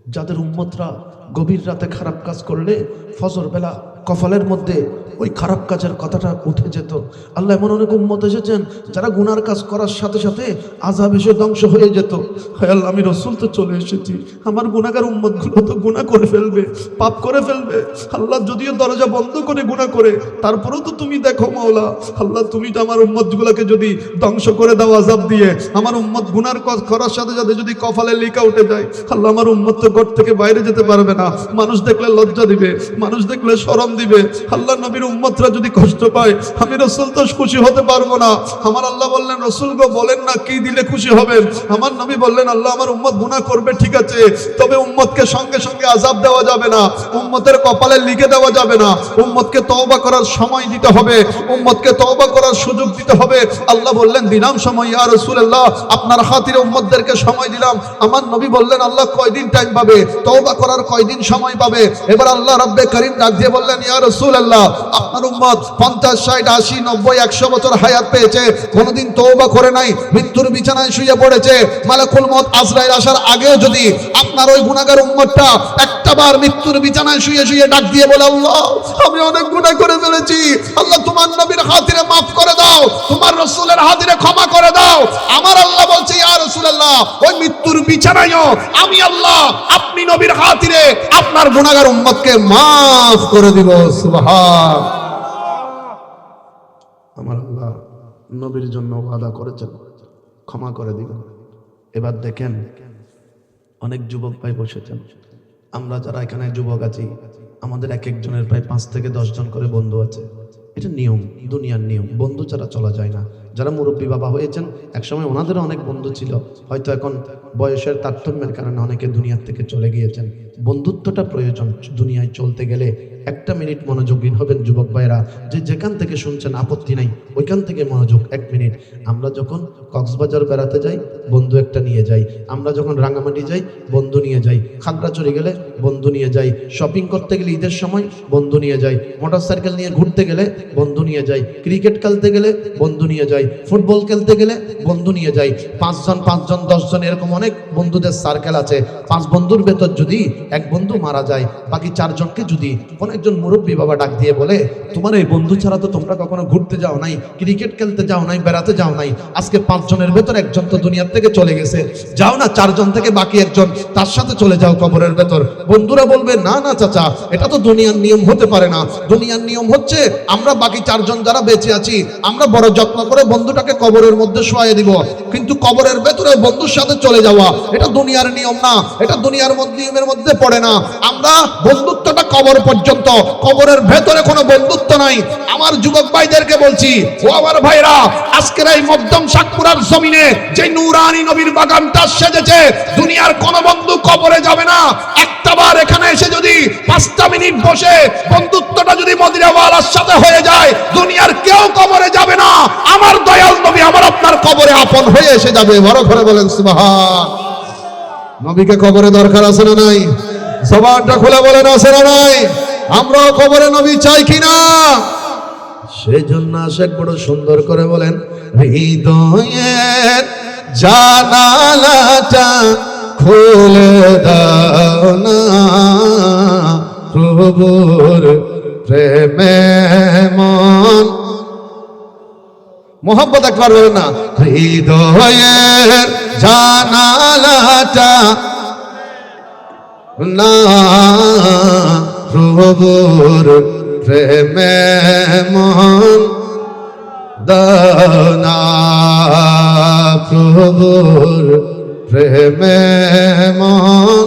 যাদের উম্মতরা গভীর রাতে খারাপ কাজ করলে ফজর বেলা কপালের মধ্যে ওই খারাপ কাজের কথাটা উঠে যেত। আল্লাহ, এমন অনেক উম্মত এসেছেন যারা গুনার কাজ করার সাথে সাথে আযাব এসে ধ্বংস হয়ে যেত। হায় আল্লাহ, আমি রাসূল তো চলে এসেছি, আমার গুনাহগার উম্মতগুলো তো গুনাহ করে ফেলবে, পাপ করে ফেলবে। আল্লাহ, যদিও দরজা বন্ধ করে গুনাহ করে, তারপরেও তো তুমি দেখো মাওলা। আল্লাহ, তুমি তো আমার উম্মতগুলোকে যদি ধ্বংস করে দাও আযাব দিয়ে, আমার উম্মত গুনার কাজ করার সাথে সাথে যদি কপালে লিখা উঠে যায়, আল্লাহ, আমার উম্মত তো ঘর থেকে বাইরে যেতে পারবে না। মানুষ দেখলে লজ্জা দিবে, মানুষ দেখলে শরম দিবে। আল্লাহ, নবীর উম্মতরা যদি কষ্ট পায়, আমি রাসূল তো খুশি হতে পারবো না। আমার আল্লাহ বললেন, রাসূল গো বলেন না কি দিলে খুশি হবেন? আমার নবী বললেন, আল্লাহ, আমার উম্মত গুনাহ করবে ঠিক আছে, তবে উম্মতকে সঙ্গে সঙ্গে আযাব দেওয়া যাবে না, উম্মতের কপালে লিখে দেওয়া যাবে না। উম্মতকে তওবা করার সময় দিতে হবে, উম্মতকে তওবা করার সুযোগ দিতে হবে। আল্লাহ বললেন, দিলাম সময় ইয়া রাসূলুল্লাহ, আপনার খাতিরে উম্মতদেরকে সময় দিলাম। আমার নবী বললেন, আল্লাহ কয়দিন টাইম পাবে? তওবা করার কয়দিন সময় পাবে? এবার আল্লাহ রাব্বে কারীম ডাক দিয়ে বললেন, ইয়া রাসূলুল্লাহ, আপনার উম্মত 50, 60, 80, 90, 100 বছর হায়াত পেয়েছে, কোনোদিন তওবা করে নাই, মৃত্যুর বিছানায় শুয়ে পড়েছে। মালাকুল মউত আজরাইল আসার আগেও যদি আপনার ওই গুনাহগার উম্মতটা একটাবার মৃত্যুর বিছানায় শুয়ে শুয়ে ডাক দিয়ে বলে, আল্লাহ, আমি অনেক গুনাহ করে ফেলেছি, আল্লাহ তোমার নবীর খাতিরে মাফ করে দাও, তোমার রাসূলের খাতিরে ক্ষমা করে দাও। আমার আল্লাহ বলছে, ইয়া রাসূলুল্লাহ, ওই মৃত্যুর বিছানায়ও আমি আল্লাহ আপনি নবীর খাতিরে আপনার গুনাহগার উম্মতকে মাফ করে দিব। সুবহান। আমার আল্লাহ নবীর জন্য ওয়াদা করেছেন, ক্ষমা করে দিবেন। এবার দেখেন, অনেক যুবক ভাই বসেছেন, আমরা যারা এখানে যুবক আছি, আমাদের এক একজনের প্রায় 5 থেকে 10 জন করে বন্ধু আছে। এটা নিয়ম, দুনিয়ার নিয়ম, বন্ধু ছাড়া চলা যায় না। যারা মুরব্বী বাবা হয়েছেন, একসময় ওনাদেরও অনেক বন্ধু ছিল, হয়তো এখন বয়সের তারতম্যের কারণে অনেকে দুনিয়ার থেকে চলে গিয়েছেন। বন্ধুত্বটা প্রয়োজন দুনিয়ায় চলতে গেলে। একটা মিনিট মনোযোগহীন হবেন যুবক ভাইরা, যে যেখান থেকে শুনছেন আপত্তি নাই, ওইখান থেকে মনোযোগ। 1 মিনিট। আমরা যখন কক্সবাজার বেড়াতে যাই, বন্ধু একটা নিয়ে যাই। আমরা যখন রাঙামাটি যাই, বন্ধু নিয়ে যাই। খাগড়াছড়ি গেলে বন্ধু নিয়ে যাই। শপিং করতে গেলে ঈদের সময় বন্ধু নিয়ে যাই। মোটরসাইকেল নিয়ে ঘুরতে গেলে বন্ধু নিয়ে যাই। ক্রিকেট খেলতে গেলে বন্ধু নিয়ে যাই। ফুটবল খেলতে গেলে বন্ধু নিয়ে যাই। 5 জন 5 জন 10 জন এরকম অনেক বন্ধুদের সার্কেল আছে। 5 বন্ধুর ভেতর যদি এক বন্ধু মারা যায়, বাকি 4 জনকে যদি কোন একজন মুরব্বী বাবা ডাক দিয়ে বলে, তোমার এই বন্ধু ছাড়া তো তোমরা কখনো ঘুরতে যাও নাই, ক্রিকেট খেলতে যাও নাই, বেড়াতে যাও নাই, আজকে 5 জনের ভেতর একজন তো দুনিয়ার থেকে চলে গেছে, যাও না 4 জন থেকে বাকি একজন তার সাথে চলে যাও কবরের ভেতর। বন্ধুরা বলবে, না না চাচা, এটা তো দুনিয়ার নিয়ম হতে পারে না। দুনিয়ার নিয়ম হচ্ছে আমরা বাকি 4 জন যারা বেঁচে আছি, আমরা বড় যত্ন করে বন্ধুটাকে কবরের মধ্যে শোয়াই দিব, কিন্তু কবরের ভেতরে বন্ধুর সাথে চলে যাওয়া এটা দুনিয়ার নিয়ম না, এটা দুনিয়ার নিয়মের মধ্যে পড়ে না। আমরা বন্ধুত্বটা কবর পর্যন্ত, কবরের ভেতরে কোনো বন্ধুত্ব নাই। আমার যুবক ভাইদেরকে বলছি, ও আমার ভাইরা, আজকের এই মধ্যম শাকপুরার জমিনে যে নূরানী নবীর বাগানটা সেজেছে, দুনিয়ার কোন বন্ধু কবরে যাবে না। একটাবার এখানে এসে যদি 5টা মিনিট বসে বন্ধুত্বটা যদি মদিনাওয়ালার সাথে হয়ে যায়, দুনিয়ার কেউ কবরে যাবে না। আমার দয়াল নবী আমার আপনার কবরে আপন হয়ে এসে যাবে। বড় করে বলেন সুবহান। নবীকে কবরে দরকার আছে না নাই? জবানটা খুলে বলেন, আছে না নাই? আমরা কবরে নবী চাই কিনা? সেই জন্য আশেক বড় সুন্দর করে বলেন, হৃদয়ের জানালাটা খুলে দাও না, প্রভুর প্রেমে মন। মোহাম্মত একবার বলেন না, হৃদয়ের জানালাটা না, প্রভুর প্রেমে মন দানা, প্রভুর প্রেমে মন।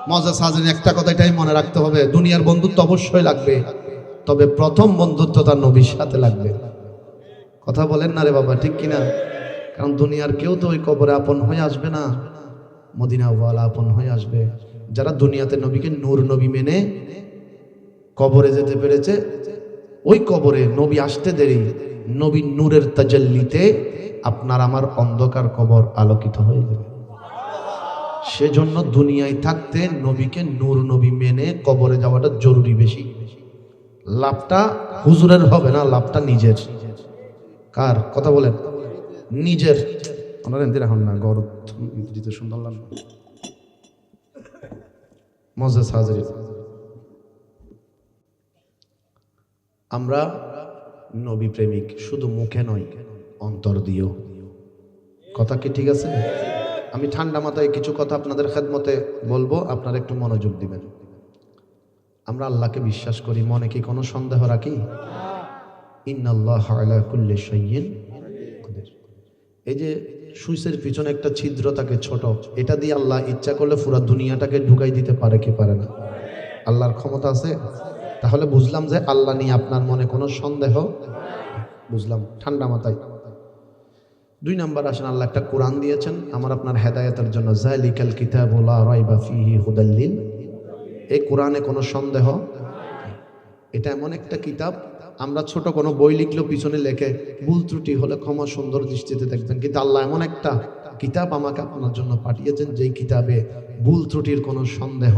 মজা সাজেন, একটা কথা এটাই মনে রাখতে হবে, দুনিয়ার বন্ধুত্ব অবশ্যই লাগবে, তবে প্রথম বন্ধুত্ব তার নবীর সাথে লাগবে। কথা বলেন না রে বাবা, ঠিক কিনা? কারণ দুনিয়ার কেউ তো ওই কবরে আপন হয়ে আসবে না, মদিনাওয়ালা আপন হয়ে আসবে। যারা দুনিয়াতে নবীকে নূর নবী মেনে কবরে যেতে পেরেছে, ওই কবরে নবী আসতে দেরি, নবীর নূরের তাজাল্লিতে আপনার আমার অন্ধকার কবর আলোকিত হয়ে যাবে। সেজন্য দুনিয়ায় থাকতে নবীকে নূর নবী মেনে কবরে যাওয়াটা জরুরি বেশি। লাভটা হুজুরের হবে না, লাভটা নিজের। কার কথা বলেন? নিজের। ওনারা এদিকে হন না, গরম দিতে সুন্দর লাগবে। মজেস হাজরিন, আমরা নবী প্রেমিক, শুধু মুখে নয় অন্তর দিয়েও। কথা কি ঠিক আছে? আমি ঠান্ডা মাথায় কিছু কথা আপনাদের খেদমতে বলবো, আপনারা একটু মনোযোগ দিবেন। আমরা আল্লাহকে বিশ্বাস করি, মনে কি কোনো সন্দেহ রাখি? ইন্নাল্লাহা আলা কুল্লি শাইইন কাদির। এই যে সুইচের পিছনে একটা ছিদ্র থাকে ছোট, এটা দিয়ে আল্লাহ ইচ্ছা করলে পুরো দুনিয়াটাকে ঢুকাই দিতে পারে কি পারে না? আল্লাহর ক্ষমতা আছে। তাহলে বুঝলাম যে আল্লাহ নিয়ে আপনার মনে কোনো সন্দেহ, বুঝলাম ঠান্ডা মাথায়। 2 নাম্বার আসেন, আল্লাহ একটা কোরআন দিয়েছেন আমার আপনার হেদায়েতের জন্য। যালিকাল কিতাবু লা রাইবা ফীহি হুদাল লিল। এই কোরআনে কোনো সন্দেহ, এটা এমন একটা কিতাব, আমরা ছোট কোনো বই লিখলেও পিছনে লেখে ভুল ত্রুটি হলে ক্ষমা সুন্দর দৃষ্টিতে দেখবেন, কিন্তু আল্লাহ এমন একটা কিতাব আমাকে আপনার জন্য পাঠিয়েছেন যেই কিতাবে ভুল ত্রুটির কোনো সন্দেহ।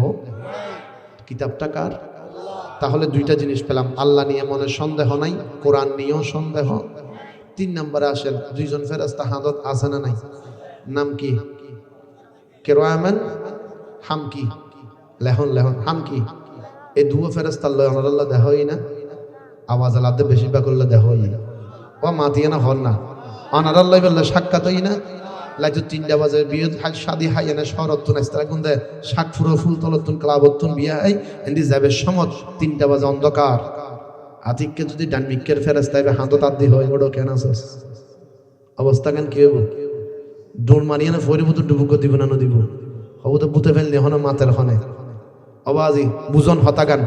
কিতাবটা কার? তাহলে 2টা জিনিস পেলাম, আল্লাহ নিয়ে মনে সন্দেহ নাই, কোরআন নিয়েও সন্দেহ। 3 নম্বরে আসেন, 2 জন ফেরেশতা হাজত আছে না নাই? নাম কি? কিরামান হাম কি লেহন লেহন হাম কি? এই 2 ফেরেশতা আল্লাহ দেহই না, আওয়াজ আলাদা বেশিরভাগ করলে দেহই না, ও মাতিয়ে না হন না, অনার আল্লাহ বললে সাক্ষাৎই না। লাইতো 3টা বাজে বিয়ে শাদি হাই এনে শরতুন ইস্তারা গুন্দে শাক ফুরো ফুল তলতুন ক্লাবতুন বিয়া হাই এন্দি যাবে সমত 3টা বাজে অন্ধকার। আতিককে যদি ডানমিকের ফেরেশতা হবে হাত তার দি হয় ওড়ো কেন আছস? অবস্থা কেন কি হবো? দৌড় মারিয়ে না ফরিব তো ডুবুক দিব না দিব, হবো তো বুতে ফেললি হন মাতের হনে অবাজি বুজন হতাগান।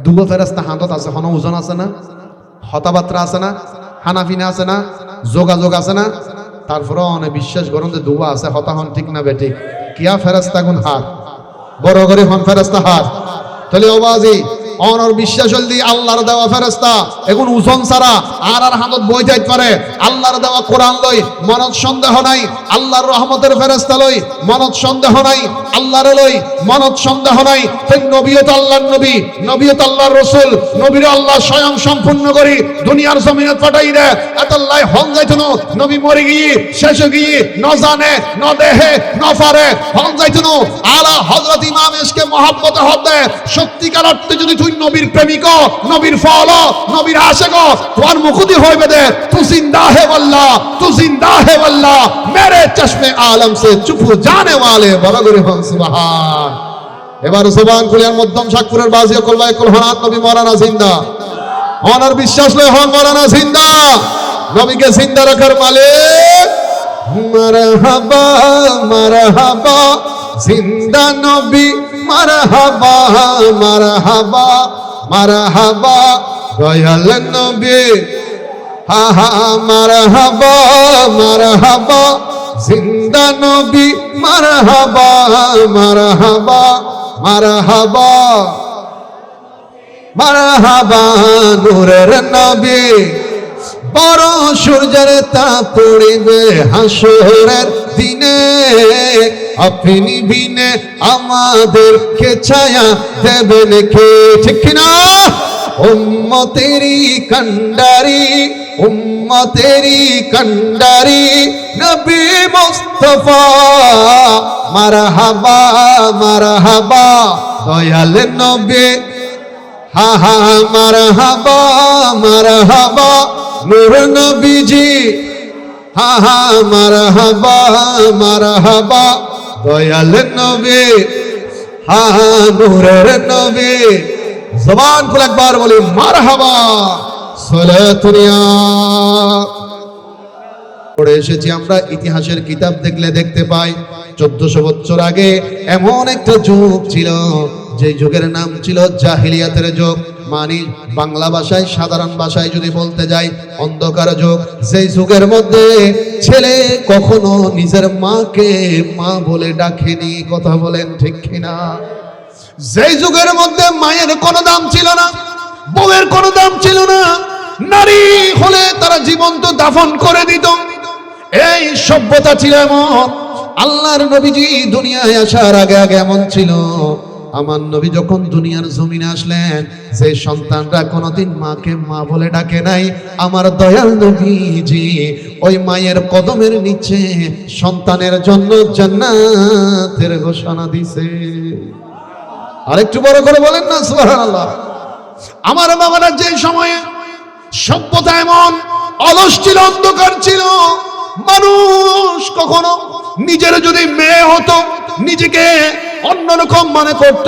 2 ফেরেশতা হাতত আছে, হন ওজন আছে না, হতাবাত্রা আছে না, হানাফিনা আছে না, যোগাযোগ আছে না। তারপরে অনেক বিশ্বাস করুন যে 2 আছে, হতা হন ঠিক না বেঠিক? কিয়া ফেরেশতা গুন হাত বড় করে হন ফেরেশতা হাত। তাহলে অবাজি অনর বিশ্বাস হলদি আল্লাহর দেওয়া ফেরেশতা এখন ওজন ছাড়া আর হাতত বই যাইতে পারে। আল্লাহর দেওয়া কোরআন লই মনত সন্দেহ নাই, আল্লাহর রহমতের ফেরেশতা লই মনত সন্দেহ নাই, আল্লাহর লই মনত সন্দেহ নাই। তাই নবীও তো আল্লাহর নবী, নবীও তো আল্লাহর রাসূল, নবীর আল্লাহ স্বয়ং সম্পূর্ণ করি দুনিয়ার জমিনে পাঠাই দে। এতলাই হন যাইতো না নবী মরে গিয়ে শেষ গিয়ে ন জানে ন দেহে ন পারে হন যাইতো না। আলা হযরত ইমাম ইসকে মহব্বতে হতে সত্যিকার অর্থে যদি নবীর প্রেমিক, নবীর ফল, নবীর আশিক, তোমার মুখদি হইবে দে তু জিন্দা হে আল্লাহ, তু জিন্দা হে আল্লাহ, মেরে চশমে আলম সে চুপ জানে ওয়ালে বলা করে সুবহান। এবার সুবহান খুলিয়ার মধ্যম শাকপুরের বাজিয়া কলবায়ে কুলহানাত নবী মাওলানা জিন্দা। ওনার বিশ্বাস লয় হন মাওলানা জিন্দা, নবীকে জিন্দা রাখার মালিক। মারহাবা মারহাবা জিন্দা নবী, মারহাবা মারহাবা মারহাবা দয়াল নবী, হা হা মারহাবা মারহাবা জিন্দা নবী, মারহাবা মারহাবা মারহাবা মারহাবা নূরের নবী। বড় সূর্যের তাপ পড়িবে হাসরের দিনে, আপনি বিনে আমাদেরকে ছায়া দেবেন কে? ঠিক না? উম্মতেরি কান্ডারি, উম্মতেরি কান্ডারি নবী মুস্তাফা, মারহাবা মারহাবা দয়াল নবী, হা হা মারহাবা মারহাবা নূর নবীজি, হা হা মারহাবা মারহাবা দয়াল নবী, হা হা নূরের নবী। জবান খুলে একবার বলি মারহাবা সালাতুনিয়া। পড়ে এসেছি আমরা, ইতিহাসের কিতাব দেখলে দেখতে পাই 1400 বছর আগে এমন একটা যুগ ছিল যে যুগের নাম ছিল জাহিলিয়াতের যুগ। মানে বাংলা ভাষায় সাধারণ ভাষায় যদি বলতে যাই অন্ধকার যুগ, যেই যুগের মধ্যে ছেলে কখনো নিজের মাকে মা বলে ডাকেনি। কথা বলেন ঠিক কিনা? যেই যুগের মধ্যে মায়ের কোনো দাম ছিল না, বউয়ের কোনো দাম ছিল না, নারী হলে তারা জীবন্ত দাফন করে দিত। এই সভ্যতা ছিল এমন। আল্লাহর নবীজি দুনিয়ায় আসার আগে আগে এমন ছিল। আমার নবী যখন দুনিয়ার জমিনে আসলেন, যে সন্তানরা কোনোদিন মাকে মা বলে ডাকে নাই, আমার দয়াল নবীজি ওই মায়ের কদমের নিচে সন্তানের জন্য জান্নাতের ঘোষণা দিছে। আরেকটু বড় করে বলেন না সুবহানাল্লাহ। আমার বাবারা যে সময়ে সভ্যতা এমন অলস ছিল, অন্ধকার ছিল, মানুষ কখনো নিজের যদি মেয়ে হতো নিজেকে অন্যরকম মনে করত,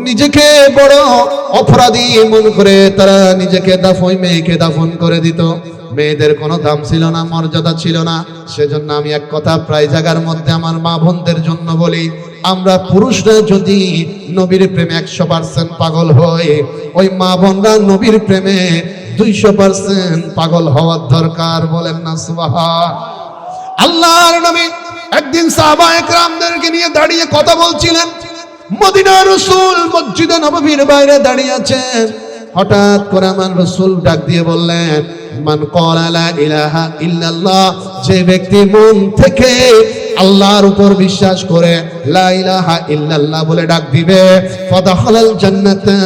নিজেকে বড় অপরাধী মনে করে তারা নিজেকে মেয়েকে দাফন করে দিত। মেয়েদের কোনো দাম ছিল না, মর্যাদা ছিল না। সেজন্য আমি এক কথা প্রায় জায়গার মধ্যে আমার মা বোনদের জন্য বলি, আমরা পুরুষরা যদি নবীর প্রেমে 100% পাগল হই, ওই মা বোনরা নবীর প্রেমে 200% পাগল হওয়ার দরকার। বলেন না সুবহান। আল্লাহর নবী একদিন সাহাবায়ে কেরামদেরকে নিয়ে দাঁড়িয়ে কথা বলছিলেন। মদিনার রাসূল মসজিদে নববীর বাইরে দাঁড়িয়ে আছেন। হঠাৎ করে আমার রাসূল ডাক দিয়ে বললেন, মান ক্বালা লা ইলাহা ইল্লাল্লাহ, যে ব্যক্তি মন থেকে আল্লাহর উপর বিশ্বাস করে লা ইলাহা ইল্লাল্লাহ বলে ডাক দিবে, ফাদাখালাল জান্নাতা,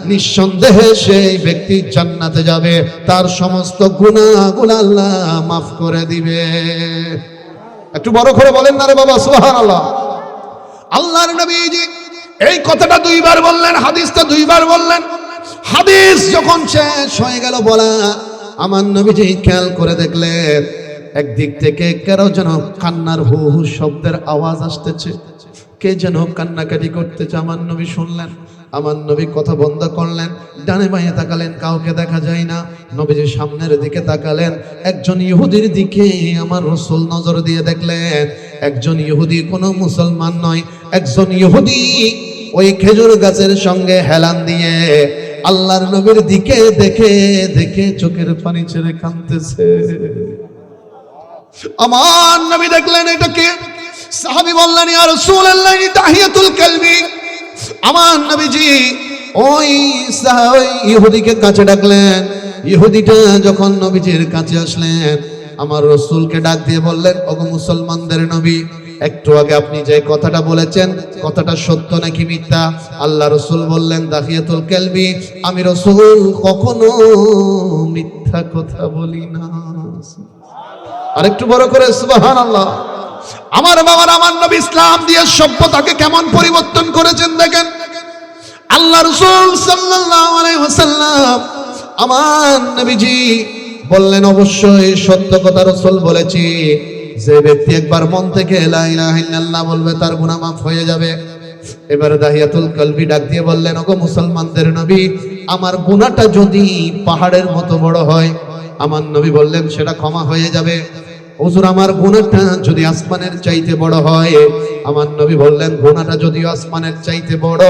নিঃসন্দেহে সেই ব্যক্তি জান্নাতে যাবে, তার সমস্ত গুনাহগুলো আল্লাহ মাফ করে দিবে। একটু বড় করে বলেন না রে বাবা সুবহানাল্লাহ। আল্লাহর নবীজি এই কথাটা 2 বার বললেন, হাদিসটা 2 বার বললেন। হাদিস যখন শেষ হয়ে গেল বলা, আমার নবীজি খেয়াল করে দেখলেন একদিক থেকে কারো যেন কান্নার হু হু শব্দের আওয়াজ আসতেছে, কে যেন কান্নাকাটি করতেছে। আমার নবী শুনলেন, আমার নবী কথা বন্ধ করলেন, ডানে বাঁয়ে তাকালেন, কাউকে দেখা যায় না। নবীজি সামনের দিকে তাকালেন, একজন ইহুদির দিকে আমার রাসূল নজর দিয়ে দেখলেন একজন ইহুদি, কোনো মুসলমান নয়, একজন ইহুদি ওই খেজুর গাছের সঙ্গে হেলান দিয়ে আল্লাহর নবীর দিকে দেখে দেখে চোখের পানি ছেড়ে কাঁদতেছে। আমার নবী দেখলেন এটা কে? সাহাবী বললেন, ইয়া রাসূলুল্লাহ তাহিয়াতুল কালবি। আমার নবীজি ওই ইহুদিকে কাছে ডাকলেন। ইহুদিটা যখন নবীজির কাছে আসলেন, আমার রাসূলকে ডাক দিয়ে বললেন, ওগো মুসলমানদের নবী, একটু আগে আপনি যে কথাটা বলেছেন, কথাটা সত্য নাকি মিথ্যা? আল্লাহ রাসূল বললেন, দাহিয়াতুল কালবি, আমি রাসূল কখনো মিথ্যা কথা বলি না। আরেকটু বড় করে সুবহানাল্লাহ। আমার বাবার, আমার নবী ইসলাম দিয়ে সভ্যতাকে কেমন পরিবর্তন করেছেন দেখেন। আল্লাহ রাসূল সাল্লাল্লাহু আলাইহি ওয়াসাল্লাম আমার নবীজি বললেন, অবশ্যই সত্য কথা রাসূল বলেছি, যে ব্যক্তি একবার মন থেকে লা ইলাহা ইল্লাল্লাহ বলবে তার গুনাহ মাফ হয়ে যাবে। এবারে দাহিয়াতুল কালবি ডাক দিয়ে বললেন, ওগো মুসলমানদের নবী, আমার গুনাহটা যদি পাহাড়ের মতো বড় হয়, আমার নবী বললেন সেটা ক্ষমা হয়ে যাবে। হুজুর, আমার গুনাহটা যদি আসমানের চাইতে বড় হয়, আমার নবী বললেন গুনাহটা যদিও আসমানের চাইতে বড়,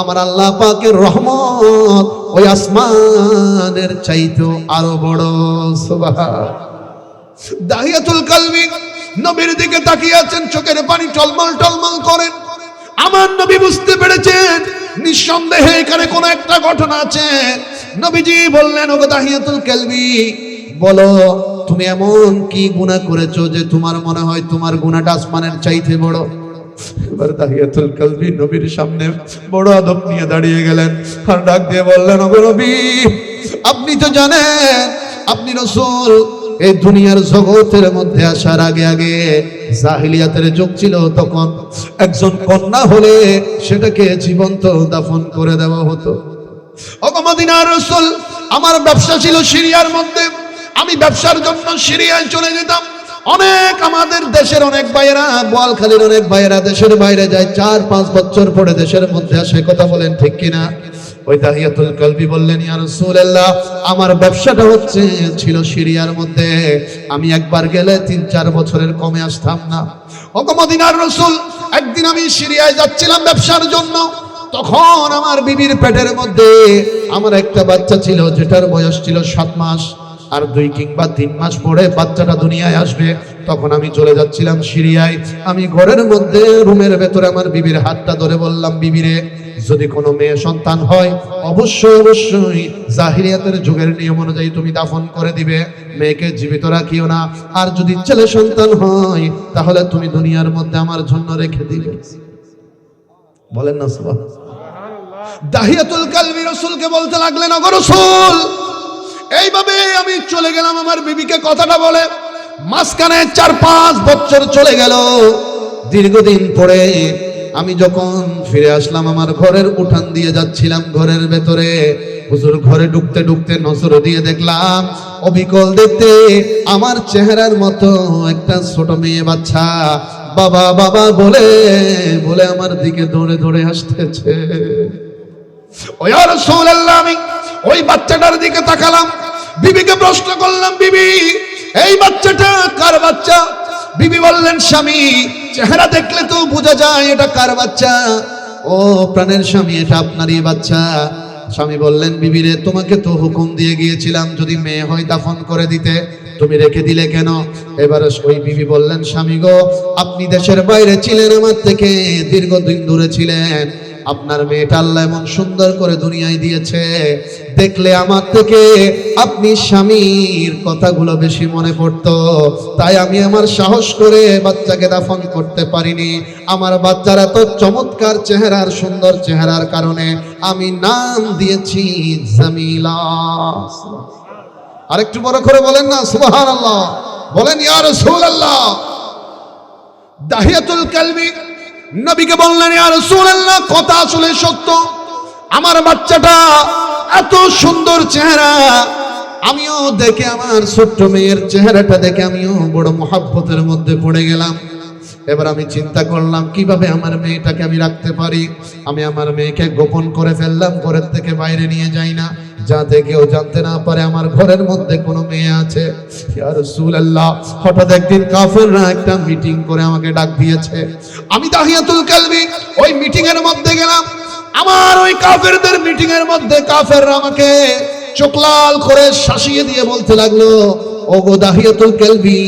আমার আল্লাহ পাকের রহমত ওই আসমানের চাইতেও আরো বড়। সুবহান। দাহিয়াতুল কালবি নবীর দিকে তাকিয়ে আছেন, চোখের পানি টলমল টলমল করেন। আমার নবী বুঝতে পেরেছেন নিঃসন্দেহে এখানে কোন একটা ঘটনা আছে। নবীজি বললেন, ওগো দাহিয়াতুল কালবি, বলো তুমি এমন কি গুনাহ করেছো যে তোমার মনে হয় তোমার গুনাহটা আসমানের চাইতে বড়? এবার দাহিয়াতুল কালবি নবীর সামনে বড় আদব নিয়ে দাঁড়িয়ে গেলেন আর ডাক দিয়ে বললেন, ওগো নবী, আপনি তো জানেন আপনি রাসূল এই দুনিয়ার জগতের মধ্যে আসার আগে আগে জাহিলিয়াতের যুগ ছিল, তখন একজন কন্যা হলে সেটাকে জীবন্ত দাফন করে দেওয়া হতো। ওগো মদিনার রাসূল, আমার ব্যবসা ছিল সিরিয়ার মধ্যে, আমি ব্যবসার জন্য সিরিয়ায় চলে যেতাম। অনেক আমাদের দেশের অনেক ভাইয়েরা, বোয়ালখালীর অনেক ভাইয়েরা দেশের বাইরে যায়, 4-5 বছর পরে দেশের মধ্যে আসে। কথা বলেন ঠিক কিনা? ওই দাহিয়াতুল কালবি বললেন, ইয়া রাসূলুল্লাহ, আমার ব্যবসাটা ছিল সিরিয়ার মধ্যে, আমি একবার গেলে 3-4 বছরের কমে আসতাম না। ওগো মদিনার রাসূল, একদিন আমি সিরিয়ায় যাচ্ছিলাম ব্যবসার জন্য। তখন আমার বিবির পেটের মধ্যে আমার একটা বাচ্চা ছিল, যেটার বয়স ছিল 7 মাস। আর 2 কিংবা 3 মাস পরে বাচ্চাটা দুনিয়ায় আসবে। তখন আমি চলে যাচ্ছিলাম সিরিয়ায়। আমি ঘরের মধ্যে রুমের ভেতরে আমার বিবির হাতটা ধরে বললাম, বিবিরে, যদি কোনো মেয়ে সন্তান হয় অবশ্যই অবশ্যই জাহিলিয়াতের যুগের নিয়ম অনুযায়ী তুমি দাফন করে দিবে, মেয়েকে জীবিত রাখিও না। আর যদি ছেলে সন্তান হয় তাহলে তুমি দুনিয়ার মধ্যে আমার জন্য রেখে দিবে। বলেন না সুবহানাল্লাহ। দাহিয়াতুল কালবি রাসূলকে বলতে লাগলেন, ওগো রাসূল, এইভাবে আমি চলে গেলাম আমার বিবিকে কথাটা বলে। মাঝখানে 4-5 বছর চলে গেল। দীর্ঘদিন পরে আমি যখন ফিরে আসলাম, আমার ঘরের উঠান দিয়ে যাচ্ছিলাম, ঘরের ভেতরে হুজুর ঘরে ঢুকতে ঢুকতে নজর দিয়ে দেখলাম অবিকল দেখতে আমার চেহারার মতো একটা ছোট মেয়ে বাচ্চা বাবা বাবা বলে বলে আমার দিকে দৌড়ে দৌড়ে আসতেছে। ও ইয়া রাসূলুল্লাহ, আমি ওই বাচ্চাটার দিকে তাকালাম, বিবিকে প্রশ্ন করলাম, বিবি, এই বাচ্চাটা কার বাচ্চা? বিবি বললেন, স্বামী, চেহারা দেখলে তো বোঝা যায় এটা কার বাচ্চা। ও প্রাণের স্বামী, এটা আপনারই বাচ্চা। স্বামী বললেন, বিবি রে, তোমাকে তো হুকুম দিয়ে গিয়েছিলাম যদি মেয়ে হয় দাফন করে দিতে, তুমি রেখে দিলে কেন? এবার ওই বিবি বললেন, স্বামী গো, আপনি দেশের বাইরে ছিলেন, আমার থেকে দীর্ঘদিন দূরে ছিলেন, আপনার মেয়েটা আল্লাহ এমন সুন্দর করে দুনিয়ায় দিয়েছে, দেখলে আমার থেকে আপনি স্বামীর কথাগুলো বেশি মনে পড়তো, তাই আমি আমার সাহস করে বাচ্চাকে দাফন করতে পারিনি। আমার বাচ্চার এত চমৎকার চেহারার, সুন্দর চেহারার কারণে আমি নাম দিয়েছি জামিলা। আরেকটু বড় করে বলেন না সুবহানাল্লাহ, বলেন ইয়া রাসূলুল্লাহ। দাহিয়াতুল কালবি নবীকে বললেন, ইয়া রাসূলুল্লাহ, কথা আসলে সত্য, আমার বাচ্চাটা এত সুন্দর চেহারা, আমিও দেখে আমার ছোট্ট মেয়ের চেহারাটা দেখে আমিও বড় মহব্বতের মধ্যে পড়ে গেলাম। এবার আমি চিন্তা করলাম কিভাবে আমার মেয়েটাকে আমি রাখতে পারি। আমি আমার মেয়েকে গোপন করে ফেললাম, ঘরের থেকে বাইরে নিয়ে যাই না, যাতে কেউ জানতে না পারে আমার ঘরের মধ্যে কোনো মেয়ে আছে। ইয়া রাসূলুল্লাহ, হঠাৎ একদিন কাফেররা একটা মিটিং করে আমাকে ডাক দিয়েছে। আমি দাহিয়াতুল কালবি ওই মিটিং এর মধ্যে গেলাম। আমার ওই কাফেরদের মিটিং এর মধ্যে কাফেররা আমাকে চোখ লাল করে শাসিয়ে দিয়ে বলতে লাগলো, ওগো দাহিয়াতুল কালবি,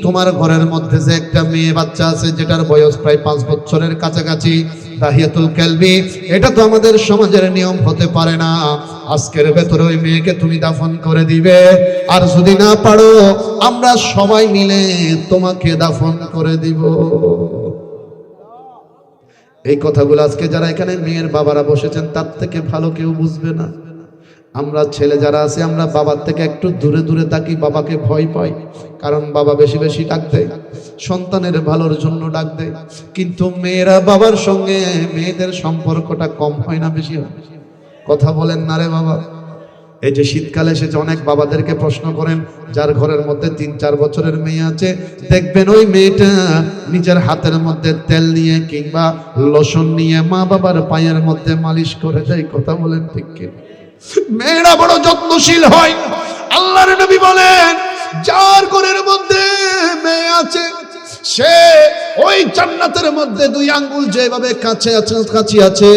তোমার ঘরের মধ্যে যে একটা মেয়ে বাচ্চা আছে যেটার বয়স প্রায় 5 বছরের কাছাকাছি, দাহিয়াতুল কালবি, এটা তো আমাদের সমাজের নিয়ম হতে পারে না। আজকের ভেতরে ওই মেয়েকে তুমি দাফন করে দিবে, আর যদি না পারো আমরা সবাই মিলে তোমাকে দাফন করে দিব। এই কথাগুলো আজকে যারা এখানে মেয়ের বাবারা বসেছেন তার থেকে ভালো কেউ বুঝবে না। আমরা ছেলে যারা আছে আমরা বাবার থেকে একটু দূরে দূরে থাকি, বাবাকে ভয় পাই, কারণ বাবা বেশি বেশি ডাক দেয়, সন্তানের ভালোর জন্য ডাক দেয়। কিন্তু মেয়েরা বাবার সঙ্গে মেয়েদের সম্পর্কটা কম হয় না, বেশি হয়? কথা বলেন না রে বাবা। এই যে শীতকাল এসেছে, অনেক বাবাদেরকে প্রশ্ন করেন যার ঘরের মধ্যে 3-4 বছরের মেয়ে আছে, দেখবেন ওই মেয়েটা নিজের হাতের মধ্যে তেল নিয়ে কিংবা লোশন নিয়ে মা বাবার পায়ের মধ্যে মালিশ করে দেয়। কথা বলেন ঠিক কি? মেয়েরা বড় যত্নশীল হয়। আল্লাহর নবী বলেন, যার ঘরের মধ্যে মেয়ে আছে সে ওই জান্নাতের মধ্যে 2 আঙ্গুল যেভাবে কাছে আছে,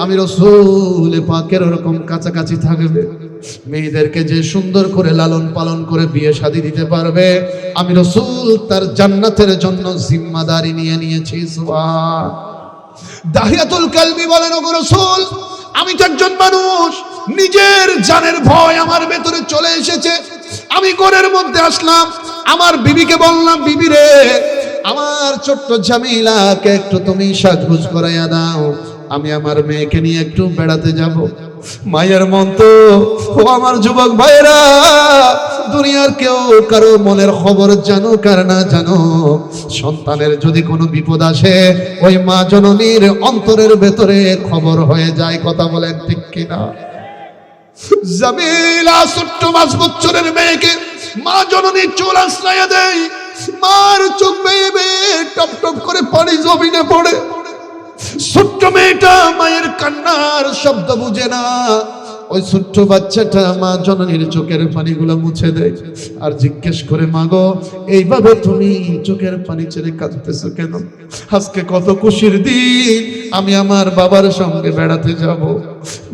আমি রাসূল পাকের ওরকম কাছাকাছি থাকবে। মেয়েদেরকে যে সুন্দর করে লালন পালন করে বিয়ে শাদী দিতে পারবে, আমি রাসূল তার জান্নাতের জন্য জিম্মাদারি নিয়ে নিয়েছি। সুবহান। দাহিয়াতুল কালবি বলেন, ওগো রাসূল, আমি তো একজন মানুষ, নিজের জানের ভয় আমার ভেতরে চলে এসেছে। আমি ঘরের মধ্যে আসলাম, আমার বিবিকে বললাম, বিবি রে, আমার ছোট্ট জামিলাকে একটু তুমি সাজগুজ করাইয়া দাও, আমি আমার মেয়েকে নিয়ে একটু বেড়াতে যাব। মায়ের মন তো, ও আমার যুবক ভাইরা, দুনিয়ার কেউ কারো মনের খবর জানো কার না জানো, সন্তানের যদি কোনো বিপদ আসে ওই মা জননীর অন্তরের ভেতরে খবর হয়ে যায়। কথা বলেন ঠিক কিনা? জামিলা ছোট্ট 5 বছরের মেয়েকে মা জননী চুল আশ্রয় দেয়, মার চোখ বেয়ে বেয়ে টপ টপ করে পানি জমিনে পড়ে। ছোট্ট মেয়েটা মায়ের কান্নার শব্দ বুঝে না, ওই ছোট্ট বাচ্চাটা মা জননীর চোখের পানিগুলো মুছে দেয় আর জিজ্ঞেস করে, মাগো এইভাবে তুমি চোখের পানি ছেড়ে কাঁদতেছো কেন? আজকে কত খুশির দিন, আমি আমার বাবার সঙ্গে বেড়াতে যাব।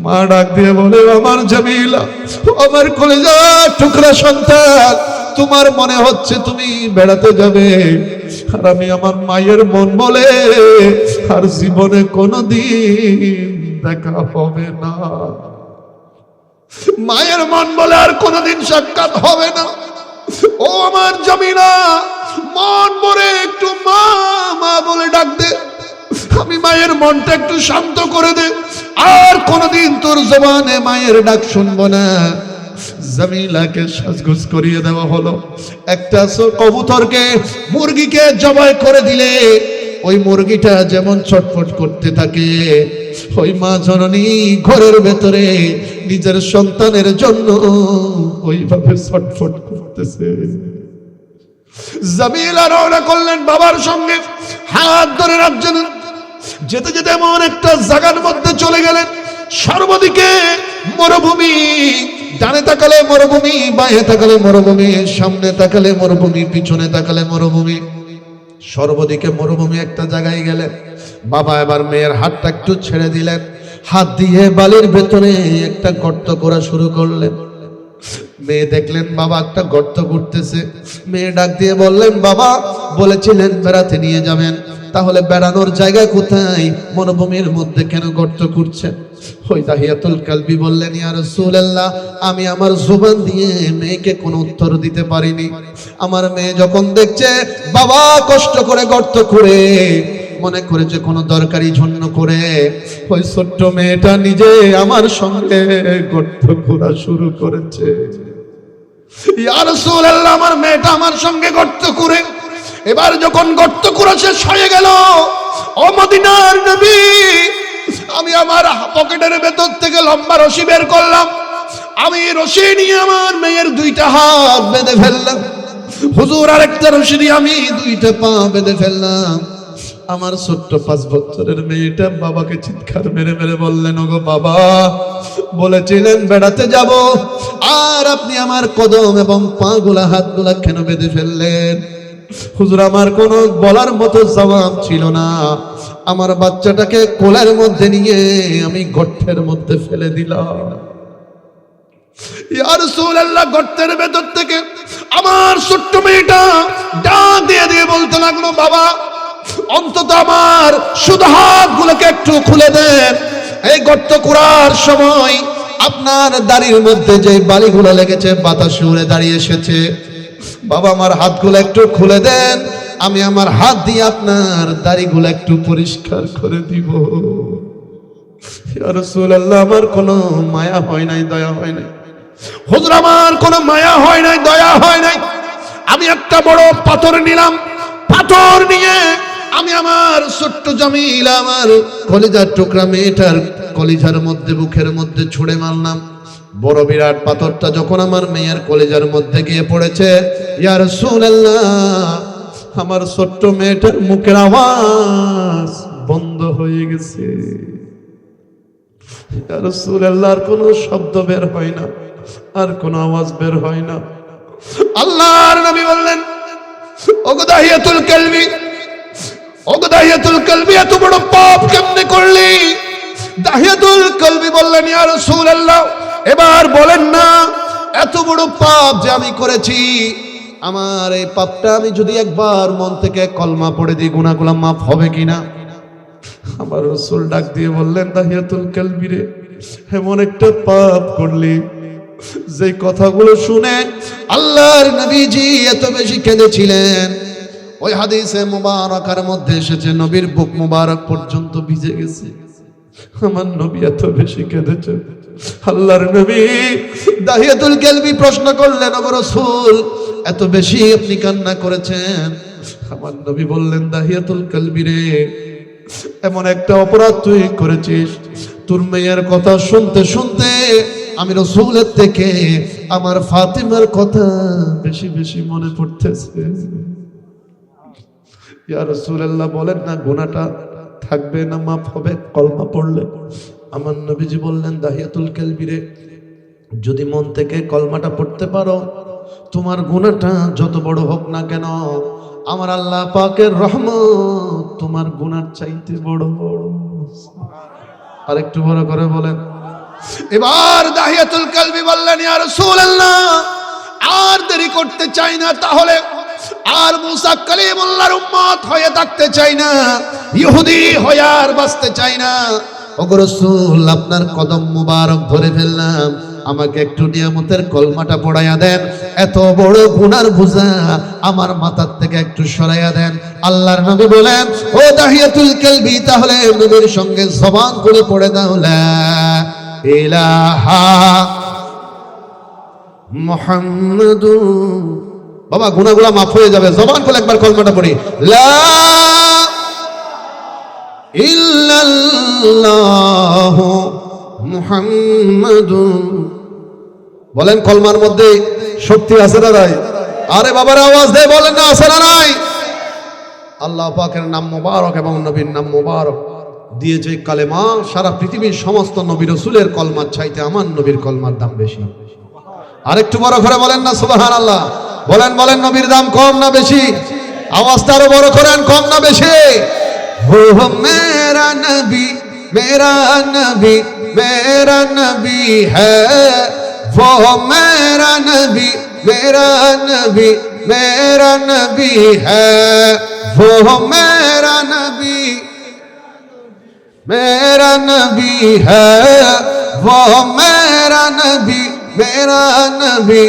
মা ডাক দিয়ে বলে, আমার জামিলা, আমার কলেজার টুকরা সন্তান, তোমার মনে হচ্ছে তুমি বেড়াতে যাবে, আর আমি আমার মায়ের মন বলে আর জীবনে কোনোদিন দেখা হবে না। মায়ের মন বলে আর কোনোদিন সাক্ষাৎ হবে না। ও আমার জামিলা, মন ভরে একটু মা মা বলে ডাক দে, আমি মায়ের মনটা একটু শান্ত করে দে, আর কোনোদিন তোর জবানে মায়ের ডাক শুনবো না। জামিলাকে সাজগোজ করিয়ে দেওয়া হলো। একটা কবুতরকে, মুরগিকে জবাই করে দিলে ওই মুরগিটা যেমন ছটফট করতে থাকে, ওই মা জননী ঘরের ভেতরে নিজের সন্তানের জন্য ওইভাবে ছটফট করতেছে। জামিলা রওনা করলেন বাবার সঙ্গে, হাত ধরে রাখছেন। যেতে যেতে এমন একটা জায়গার মধ্যে চলে গেলেন, সর্বদিকে মরুভূমি, ডানে তাকালে মরুভূমি, বাঁয়ে তাকালে মরুভূমি, সামনে তাকালে মরুভূমি, পিছনে তাকালে মরুভূমি, সর্বদিকে মরুভূমি। একটা জায়গায় গেলেন, বাবা এবার মেয়ের হাতটা একটু ছেড়ে দিলেন, হাত দিয়ে বালির ভেতরে একটা গর্ত করা শুরু করলেন। মেয়ে দেখলেন বাবা একটা গর্ত করতেছে। মেয়ে ডাক দিয়ে বললেন, বাবা বলেছিলেন বেড়াতে নিয়ে যাবেন, তাহলে বেড়ানোর জায়গা কোথায়? মরুভূমির মধ্যে কেন গর্ত করছেন? ওই দাহিয়াতুল কালবি বললেন, ইয়া রাসূলুল্লাহ, আমি আমার জবান দিয়ে মেয়েকে কোনো উত্তর দিতে পারিনি। আমার মেয়ে যখন দেখছে বাবা কষ্ট করে গর্ত করে, মনে করেছে কোনো দরকারি জন্য করে, ওই ছোট্ট মেয়েটা নিজে আমার সঙ্গে গর্ত করা শুরু করেছে। ইয়া রাসূলুল্লাহ, আমার মেয়েটা আমার সঙ্গে গর্ত করে, এবার যখন গর্ত করা শেষ হয়ে গেল, ও মদিনার নবী, আমি আমার পকেটের ভেতর থেকে লম্বা রশি বের করলাম। আমি রশি নিয়ে আমার মেয়ের দুইটা হাত বেঁধে ফেললাম। হুজুর আরেকটা রশি দিয়ে আমি দুইটা পা বেঁধে ফেললাম। আমার ছোট্ট 5 বছরের মেয়েটা বাবাকে চিৎকার মেরে মেরে বললেন, ওগো বাবা, বলেছিলেন বেড়াতে যাব, আর আপনি আমার কদম এবং পাগুলা হাতগুলা কেন বেঁধে ফেললেন? হুজুর আমার কোনো বলার মতো জবাব ছিল না। আমার বাচ্চাটাকে কোলের মধ্যে নিয়ে আমি গর্তের মধ্যে ফেলে দিলাম। ইয়া রাসূলুল্লাহ, গর্তের ভেতর থেকে আমার ছোট্ট মেয়েটা ডাক দিয়ে দিয়ে বলতে লাগলো, বাবা অন্তত আমার শুধু হাতগুলোকে একটু খুলে দেন। এই গর্ত করার সময় আপনার দাড়ির মধ্যে যে বালিগুলো লেগেছে বাতাসে উড়ে দাঁড়িয়ে এসেছে। বাবা আমার হাতগুলো একটু খুলে দেন, আমি আমার হাত দিয়ে আপনার দাড়িগুলো একটু পরিষ্কার করে দিব। ইয়া রাসূলুল্লাহ, আমার কোনো মায়া হয় নাই, দয়া হয় নাই। হুজুর আমার কোনো মায়া হয় নাই, দয়া হয় নাই। আমি একটা বড় পাথর নিলাম, পাথর নিয়ে আমি আমার ছোট্ট জামিলা, আমার কলিজার টুকরা মেয়েটার কলিজার মধ্যে, বুকের মধ্যে ছুঁড়ে মারলাম। বড় বিরাট পাথরটা যখন আমার মেয়ের কলিজার মধ্যে গিয়ে পড়েছে, ইয়া রাসূলুল্লাহ, আমার ছোট্ট মেয়েটার মুখের আওয়াজ বন্ধ হয়ে গেছে। ইয়া রাসূলুল্লাহ, আর কোনো শব্দ বের হয় না, আর কোনো আওয়াজ বের হয় না। আল্লাহর নবী বললেন, ওগো দাহিয়াতুল কালবি, ওগো দাহিয়াতুল কালবি, এত বড় পাপ কেমনে করলি? দাহিয়াতুল কালবি বললেন, ইয়া রাসূলুল্লাহ, এবার বলেন না এত বড় পাপ যে আমি করেছি, আমার এই পাপটা আমি যদি একবার মন থেকে কলমা পড়ে দিই, গুনাহগুলো মাফ হবে কিনা? আমার রাসূল ডাক দিয়ে বললেন, দাহিয়াতুল কালবি রে, এমন একটা পাপ করলি যে কথাগুলো শুনে আল্লাহর নবীজি এত বেশি কেঁদেছিলেন। ওই হাদিসে মুবারাকার মধ্যে এসেছে, নবীর বুক মুবারক পর্যন্ত ভিজে গেছে। আমার নবী এত বেশি কেঁদেছে। আল্লাহর নবী দাহিয়াতুল কালবি প্রশ্ন করলেন, ওগো রাসূল, এত বেশি আপনি কান্না করেছেন? আমার নবী বললেন, দাহিয়াতুল কালবি রে, এমন একটা অপরাধ তুই করেছিস, তোর মেয়ের কথা শুনতে শুনতে আমি রাসূলের থেকে আমার ফাতিমার কথা বেশি বেশি মনে পড়তেছে। ইয়া রাসূলুল্লাহ, বলেন না গুনাহটা থাকবে না মাফ হবে কলমা পড়লে? আমার নবীজি বললেন, দাহিয়াতুল কালবি রে, যদি মন থেকে কলমাটা পড়তে পারো, তোমার গুনাহটা যত বড় হোক না কেন, আমার আল্লাহ পাকের রহমত তোমার গুনার চাইতে বড় বড়। আর একটু বড় করে বলেন। এবার দাহিয়াতুল কালবি বললেন, ইয়া রাসূলুল্লাহ, আর দেরি করতে চাই না, তাহলে আর মুসা কালিমুল্লাহর উম্মত হয়ে থাকতে চাই না, ইহুদি হয়ে আর বাঁচতে চাই না। ওগো রাসূল, আপনার কদম মুবারক ধরে ফেললাম, আমাকে একটু নিয়ামতের কলমাটা পড়াইয়া দেন, এত বড় গুনার বোঝা আমার মাথার থেকে একটু সরাইয়া দেন। আল্লাহর নবী বলেন, ও দাহিয়াতুল কালবি, তাহলে নবীর সঙ্গে জবান করে পড়ে দাও, লা ইলাহা মুহাম্মাদুর। বাবা, গুনাহগুলো মাফ হয়ে যাবে, জবান খুলে একবার কলমাটা পড়ি, লা ইল্লাল্লাহু মুহাম্মাদুর। বলেন, কলমার মধ্যে শক্তি আছে না নাই? আরে বাবার আওয়াজ দেয়, বলেন না আছে না নাই? আল্লাহ পাকের নাম মোবারক এবং নবীর নাম মোবারক দিয়েছে কালেমা, সারা পৃথিবীর সমস্ত নবী রাসূলের কলমার চাইতে আমার নবীর কলমার দাম বেশি। আরেকটু বড় করে বলেন না সুবহানাল্লাহ। বলেন বলেন, নবীর দাম কম না বেশি? আওয়াজটা আরো বড় করেন, কম না বেশি? ও মেরা নবী, মেরা নবী, मेरा नबी है वो, मेरा नबी, मेरा नबी, मेरा नबी है वो, मेरा नबी, मेरा नबी है वो, मेरा नबी, मेरा नबी,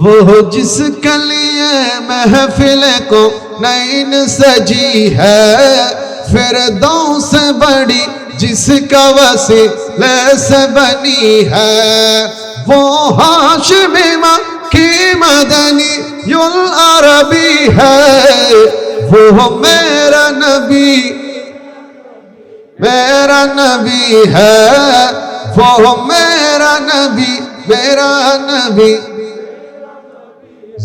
वो जिसके लिए महफिल को नैन सजी है, फिरदौस बड़ी जिसका वसीले से बनी है, वो हाशिमी की मदनी युल अरबी है, वो मेरा नबी, मेरा नबी है वो, मेरा नबी, मेरा नबी।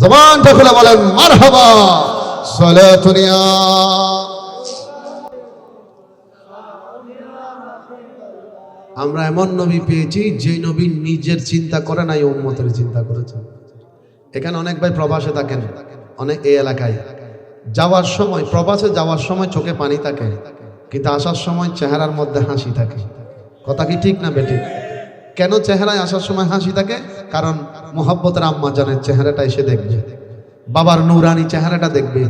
ज़बान खुले बोलें मरहबा सलातुनिया। আমরা এমন নবী পেয়েছি যে নবী নিজের চিন্তা করে নাই, উম্মতের চিন্তা করেছেন। এখানে অনেক ভাই প্রবাসে থাকেন, অনেক এই এলাকায় যাওয়ার সময়, প্রবাসে যাওয়ার সময় চোখে পানি থাকে, কিন্তু আসার সময় চেহারার মধ্যে হাসি থাকে। কথা কি ঠিক না বেটি? কেন চেহারায় আসার সময় হাসি থাকে? কারণ মুহাব্বতের আম্মা জানের চেহারাটা এসে দেখবে, বাবার নূরানি চেহারাটা দেখবে,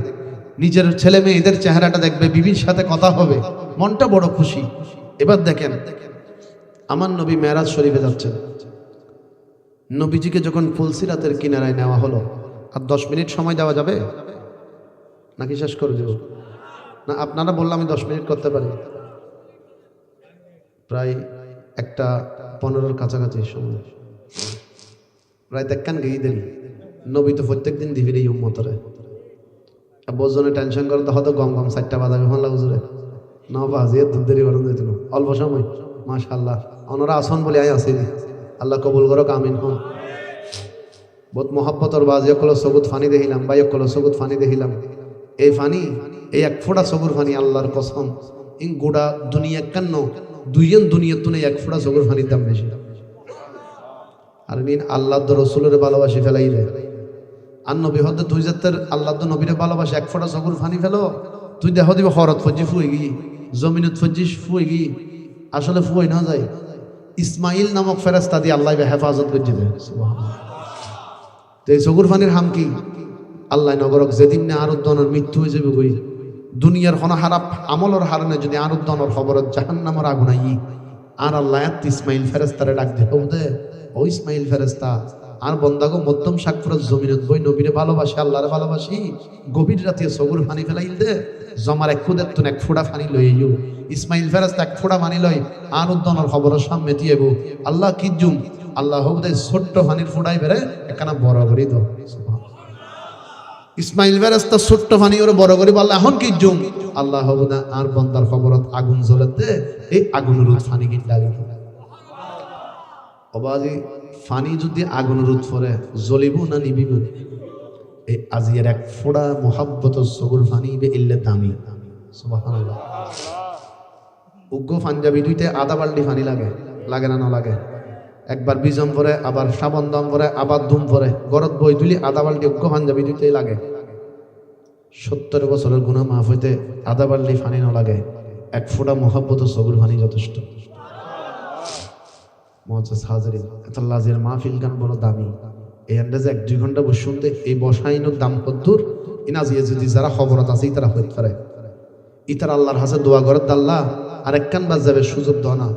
নিজের ছেলে মেয়েদের চেহারাটা দেখবে, বিবির সাথে কথা হবে, মনটা বড় খুশি। এবার দেখেন, আমার নবী মেরাজ শরীফে যাচ্ছেন, নবীজিকে যখন ফুলসিরাতের কিনারায় নেওয়া হলো, আর 10 মিনিট সময় দেওয়া যাবে নাকি শেষ করে দেব? না, আপনারা বললাম আমি 10 মিনিট করতে পারি, প্রায় 1:15 কাছাকাছি সময়, প্রায় দেখেন গিয়ে দেরি। নবী তো প্রত্যেক দিন দিবি এই উম্মতরে, বোঝনে টেনশন করে তো হয়তো গম গম 4টা বাজাবে হন লাগুজরে না বাজিয়ে দুধ দেরি করেন যেত অল্প সময়। মাশাআল্লাহ, ওনারা আসন বলে আই আসি, আল্লাহ কবুল করো, আমিন হন। বহুত মহাব্বতর বাজ একলো সবুত ফানি দেখিলাম, বা একলো সবুত ফানি দেখিলাম। এই ফানি, এই 1 ফোঁটা সবুর ফানি, আল্লাহর কসম ইন গোটা দুনিয়া কেন দুইজন দুনিয়ার তুনে 1 ফোঁটা সবুর ফানির দাম বেশি। আর নিন আল্লাহ রসুলের ভালোবাসি ফেলাই রে, আর নবী হতে তুই যাতে আল্লাহ নবীরে ভালোবাসি 1 ফোঁটা সবুর ফানি ফেলো, তুই দেহ দিবে হরত ফজি ফুয়ে গিয়ে, জমিনত ফজি ফুয়ে গিয়ে, আসলে ফুয়ে না যায়। ইসমাইল নামক ফেরেশতা দিয়ে আল্লাহ হেফাজত করছে দেয়। তো এই সগুর ফানির হাম কি? আল্লাহ নগরক যেদিন না আরুদ্দনের মৃত্যু হয়ে যাবে গই, দুনিয়ার হন হারাপ আমলের হারণে যদি আরুদ্দনের খবরত জাহান্নামের আগুন আই, আর আল্লাহ ইসমাইল ফেরেশতারে ডাক দে, দে ও ইসমাইল ফেরেশতা, আর বন্দাগো মধ্যম সাক্ষরত জমিনত বই নবীরে ভালোবাসি, আল্লাহরে ভালোবাসি, গভীর রাতে সগুর ফানি ফেলাইল দে, জমার 1 খুদের তুন 1 ফোঁটা ফানি লইও। ইসমাইল ফেরেশতা 1 ফোঁটা ফানি লই আরুদ্দনের খবরের সামনে দিয়েব। আল্লাহ কি জুম, আল্লাহ হবদে ছোট্ট ফানির ফোঁটাই বেড়ে একখানা বড় করি দাও। ইসমাইল ফেরেশতা ছোট্ট ফানি ওরে বড় করি বললে এখন কি জুম, আল্লাহ হবদে আর বন্দার খবরত আগুন জ্বলতে, এই আগুনের রোদ ফানি কি লাগে অবাজি। ফানি যদি আগুনের রোদ পরে জ্বলিব না নিবিব? এই আজিয়ার 1 ফোঁটা মোহাব্বত সগুর ফানি বে ইল্লে দামি। সুবহানাল্লাহ। উগ্র পাঞ্জাবি দুইতে আধা বাল্টি পানি লাগে, লাগে না না লাগে? একবার বিজম পরে, আবার সাবন দাম পরে, আবার ধুম পরে, গরত বই তুলি আধা বাল্টি উগ্র পাঞ্জাবি দুইতেই লাগে। 70 বছরের গুনাহ মাফ হইতে আধা বাল্টি পানি না লাগে, এক ফোঁটা মহাব্বত সবুর পানি যথেষ্ট। মুআজ্জাজ হাজিরিন, এত লাজের মাহফিল গান বড় দামি। এই আন্দাজে 1-2 ঘন্টা বসে শুনতে এই বসাইনোর দাম কদ্দুর ইনাজিয়ে যদি যারা খবরত আছে তারা হইতে পারে। ইতার আল্লাহর হাতে দোয়া করে আল্লাহ আরেক কান বাজ যাবে সুযোগ দাও না।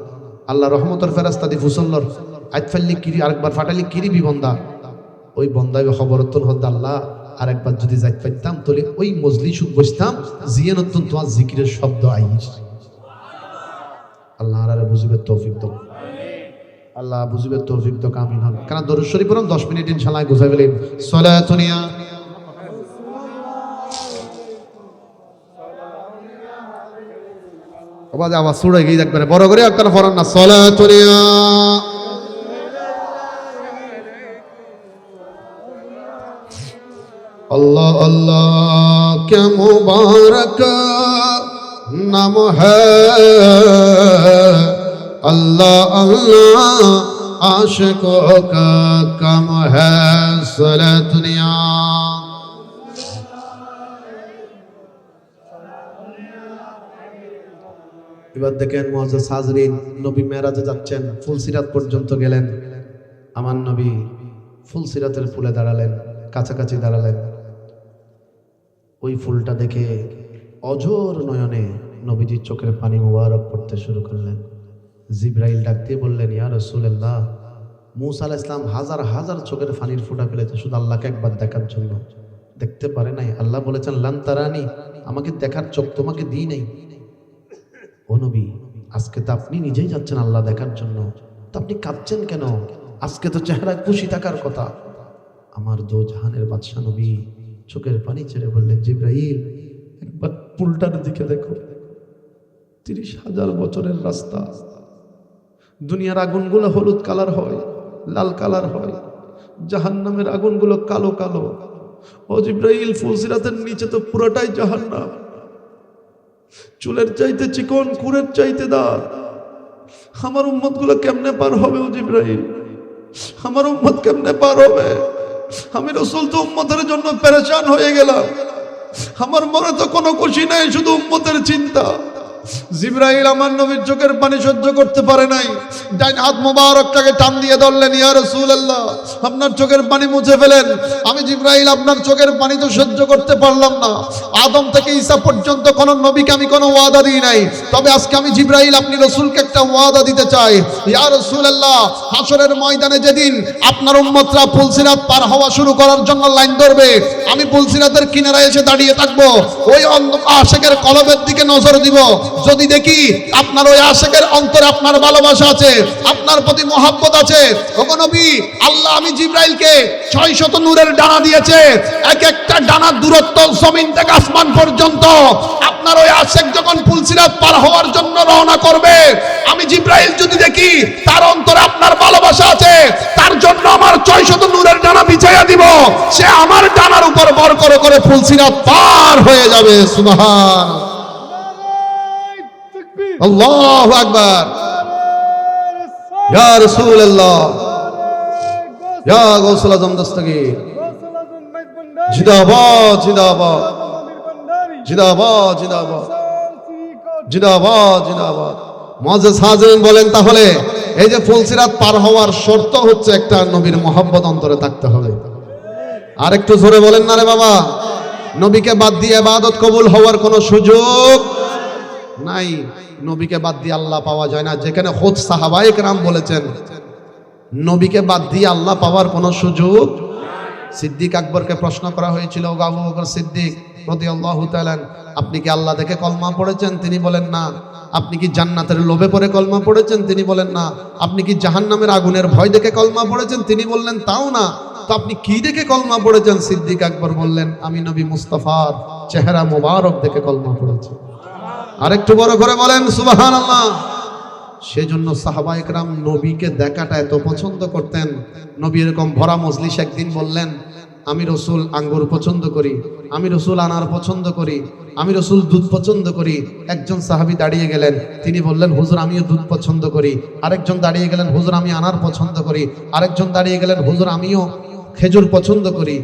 আল্লাহ রহমতের ফেরেশতা দি ফুসল্লর আজ ফাইলি কিরি আরেকবার ফাটালি কিরি বিবন্দা ওই বন্দায় খবরত হদ আল্লাহ আরেকবার যদি যাইতে পারতাম তাহলে ওই মজলিসুত বসতাম জিয়ে নতুন তোমার জিকিরের শব্দ আইস। আল্লাহ আরে বুঝিবে তৌফিক দাও, আল্লাহ বুঝিবে তৌফিক দাও, আমিন। হন কারণ দরুদ শরীফ পড়ুন 10 মিনিট ইনশাআল্লাহ গুছাই ফেলেন। সলাতুনিয়া আওয়াজ আওয়াজ ছুড়ে গিয়ে একবারে বড় করে আপনারা পড়ান না। সলাতুনিয়া अल्लाह अल्लाह क्या मुबारक नाम है, अल्लाह अल्लाह आशिकों का काम है। सारा दुनिया এবার দেখেন মুআজ্জাজ হাজরিন, নবী মেরাজে যাচ্ছেন, ফুলসিরাত পর্যন্ত গেলেন। আমার নবী ফুলসিরাতের ফুলে দাঁড়ালেন, কাছাকাছি দাঁড়ালেন। ওই ফুলটা দেখে অঝোর নয়নে নবীজির চোখের পানি মোবারক পড়তে শুরু করলেন। জিবরাইল ডাক দিয়ে বললেন, ইয়া রাসূলুল্লাহ, মূসা আলাইহিস সালাম হাজার হাজার চোখের পানির ফোঁটা ফেলেছে শুধু আল্লাহকে একবার দেখার জন্য, দেখতে পারে নাই। আল্লাহ বলেছেন লান তারানি, আমাকে দেখার চোখ তোমাকে দিই নাই। ও নবী, আজকে তো আপনি নিজেই যাচ্ছেন আল্লাহ দেখার জন্য, তো আপনি কাঁদছেন কেন? আজকে তো চেহারা খুশি থাকার কথা। আমার দো জাহানের বাদশা নবী চোখের পানি ছেড়ে বললেন, জিবরাইল একবার পুলটার দিকে দেখো, 30,000 বছরের রাস্তা। দুনিয়ার আগুনগুলো হলুদ কালার হয়, লাল কালার হয়, জাহান্নামের আগুনগুলো কালো কালো। ও জিবরাইল, ফুলসিরাতের নিচে তো পুরোটাই জাহান্নাম, চুলের চাইতে চিকন, কুরের চাইতে দাঁত। আমার উম্মত গুলো কেমনে পার হবে? ও জিবরাইল, আমার উম্মত কেমনে পার হবে? আমি রাসূল তো উম্মতের জন্য পেরেশান হয়ে গেলাম, আমার মনে তো কোনো খুশি নাই, শুধু উম্মতের চিন্তা। জিবরাইল আমার নবীর চোখের পানি সহ্য করতে পারে নাই, ডান হাত মোবারকটাকে টান দিয়ে ধরলেন, ইয়া রাসূলুল্লাহ আপনার চোখের পানি মুছে ফেলেন। আমি জিবরাইল আপনার চোখের পানি তো সহ্য করতে পারলাম না, আদম থেকে ঈসা পর্যন্ত কোন নবীকে আমি কোনো ওয়াদা দিই নাই, তবে আজকে আমি জিবরাইল আপনি রাসূলকে একটা ওয়াদা দিতে চাই। ইয়া রাসূলুল্লাহ, হাসরের ময়দানে যেদিন আপনার উম্মতরা ফুলসিরাত পার হওয়া শুরু করার জন্য লাইন ধরবে, আমি ফুলসিরাতের কিনারায় এসে দাঁড়িয়ে থাকবো, ওই আশিকের কলবের দিকে নজর দিব। যদি দেখি আপনার ওই আশিকের অন্তরে আপনার ভালোবাসা আছে, আপনার প্রতি মহব্বত আছে, ওগো নবী, আল্লাহ আমি জিবরাইলকে 600 নূরের ডানা দিয়েছে, এক একটা ডানার দূরত্ব জমিন থেকে আসমান পর্যন্ত। আপনার ওই আশিক যখন ফুলসিরাত পার হওয়ার জন্য রওনা করবে, আমি জিবরাইল যদি দেখি তার অন্তরে আপনার ভালোবাসা আছে, তার জন্য আমার 600 নূরের ডানা বিছাইয়া দিব, সে আমার ডানার উপর ভর করে করে ফুলসিরাত পার হয়ে যাবে। সুবহানাল্লাহ, আল্লাহু আকবার, ইয়া রাসূলুল্লাহ, ইয়া গাউসুল আজম দস্তগীর, জিন্দাবাদ জিন্দাবাদ জিন্দাবাদ জিন্দাবাদ জিন্দাবাদ জিন্দাবাদ। মুআজ্জাজ হাজিরিন বলেন, তাহলে এই যে ফুলসিরাত পার হওয়ার শর্ত হচ্ছে একটা নবীর মহব্বত অন্তরে থাকতে হবে। আর একটু জোরে বলেন না রে বাবা, নবীকে বাদ দিয়ে ইবাদত কবুল হওয়ার কোনো সুযোগ নাই। নবীকে বাদ দিয়ে আল্লাহ পাওয়া যায় না, যেখানে খুদ সাহাবায়ে কেরাম বলেছেন নবীকে বাদ দিয়ে আল্লাহ পাওয়ার কোনো সুযোগ। সিদ্দিক আকবরকে প্রশ্ন করা হয়েছিল, আবু বকর সিদ্দিক রাদিয়াল্লাহু তাআলা, আপনি কি আল্লাহ দেখে কলমা পড়েছেন? তিনি বলেন না। আপনি কি জান্নাতের লোভে পড়ে কলমা পড়েছেন? তিনি বলেন না। আপনি কি জাহান্নামের আগুনের ভয় দেখে কলমা পড়েছেন? তিনি বললেন তাও না। তো আপনি কি দেখে কলমা পড়েছেন? সিদ্দিক আকবর বললেন, আমি নবী মুস্তাফার চেহারা মোবারক দেখে কলমা পড়েছি। আরেকটু বড় করে বলেন সুবহানাল্লাহ। সেজন্য সাহাবায়ে কেরাম নবীকে দেখাটা এত পছন্দ করতেন। নবী এরকম ভরা মজলিস একদিন বললেন, আমি রসুল আঙ্গুর পছন্দ করি, আমি রসুল আনার পছন্দ করি, আমি রসুল দুধ পছন্দ করি। একজন সাহাবী দাঁড়িয়ে গেলেন, তিনি বললেন হুজুর আমিও দুধ পছন্দ করি। আরেকজন দাঁড়িয়ে গেলেন, হুজুর আমি আনার পছন্দ করি। আরেকজন দাঁড়িয়ে গেলেন, হুজুর আমিও খেজুর পছন্দ করি।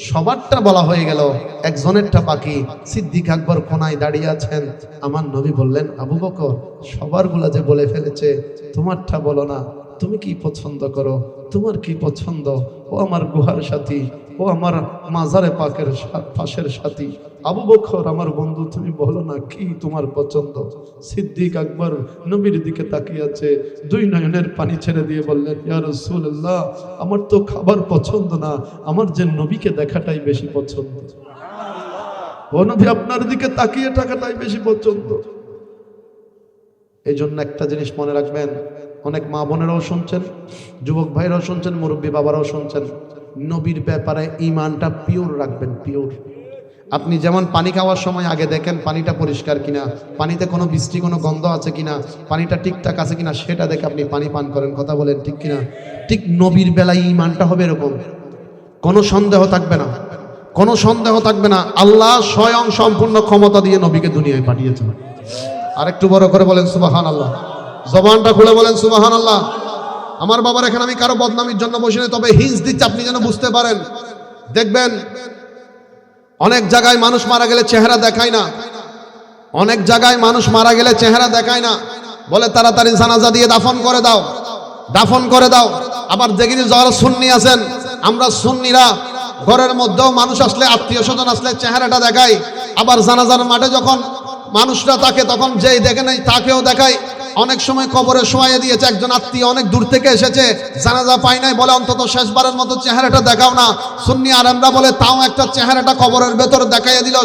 সবারটা বলা হয়ে গেল, একজনেরটা বাকি। সিদ্দিক আকবর কোনায় দাঁড়িয়ে আছেন। আমার নবী বললেন, আবু বকর সবারগুলা যে বলে ফেলেছে, তোমারটা বলো না, তুমি কি পছন্দ করো, তোমার কি পছন্দ? ও আমার গুহার সাথী, ও আমার মাজারে পাকের পাশের সাথী, আবু বকর আমার বন্ধু, তুমি বলো না কি তোমার পছন্দ? সিদ্দিক আকবর নবীর দিকে তাকিয়ে আছে, দুই নয়নের পানি ছেড়ে দিয়ে বললেন, ইয়া রাসূলুল্লাহ, আমার তো খাবার পছন্দ না, আমার যে নবীকে দেখাটাই বেশি পছন্দ। ও নবী, আপনার দিকে তাকিয়ে থাকাটাই বেশি পছন্দ। এই জন্য একটা জিনিস মনে রাখবেন, অনেক মা বোনেরাও শুনছেন, যুবক ভাইরাও শুনছেন, মুরব্বী বাবারাও শুনছেন, নবীর ব্যাপারে ঈমানটা পিওর রাখবেন, পিওর। আপনি যেমন পানি খাওয়ার সময় আগে দেখেন পানিটা পরিষ্কার কিনা, পানিতে কোনো বৃষ্টি কোনো গন্ধ আছে কিনা, পানিটা ঠিকঠাক আছে কিনা, সেটা দেখে আপনি পানি পান করেন। কথা বলেন ঠিক কিনা? ঠিক নবীর বেলায় ঈমানটা হবে এরকম, কোনো সন্দেহ থাকবে না, কোনো সন্দেহ থাকবে না। আল্লাহ স্বয়ং সম্পূর্ণ ক্ষমতা দিয়ে নবীকে দুনিয়ায় পাঠিয়েছেন। আরেকটু বড় করে বলেন সুবহানাল্লাহ, জবানটা খুলে বলেন সুবহানাল্লাহ। আমার বাবার এখানে আমি কারো বদনামির জন্য বসে নেই, তবে হিন্স দিচ্ছি আপনি যেন বুঝতে পারেন। দেখবেন অনেক জায়গায় মানুষ মারা গেলে চেহারা দেখায় না, অনেক জায়গায় মানুষ মারা গেলে চেহারা দেখায় না, বলে তাড়াতাড়ি জানাজা দিয়ে দাফন করে দাও, দাফন করে দাও। আবার যেখানে যারা সুন্নি আছেন, আমরা সুন্নিরা ঘরের মধ্যেও মানুষ আসলে, আত্মীয় স্বজন আসলে চেহারাটা দেখাই। আবার জানাজার মাঠে যখন মানুষরা থাকে তখন যেই দেখে নাই তাকেও দেখায়। অনেক সময় কবরে শোয়াইয়ে দিয়েছে, একজন আত্মীয় অনেক দূর থেকে এসেছে, জানাজা পাই নাই, বলে অন্তত শেষবারের মতো চেহারাটা দেখাও না। সুন্নি আলেমরা বলে তাও একটা চেহারাটা কবরের ভেতর দেখাইয়ে দিল,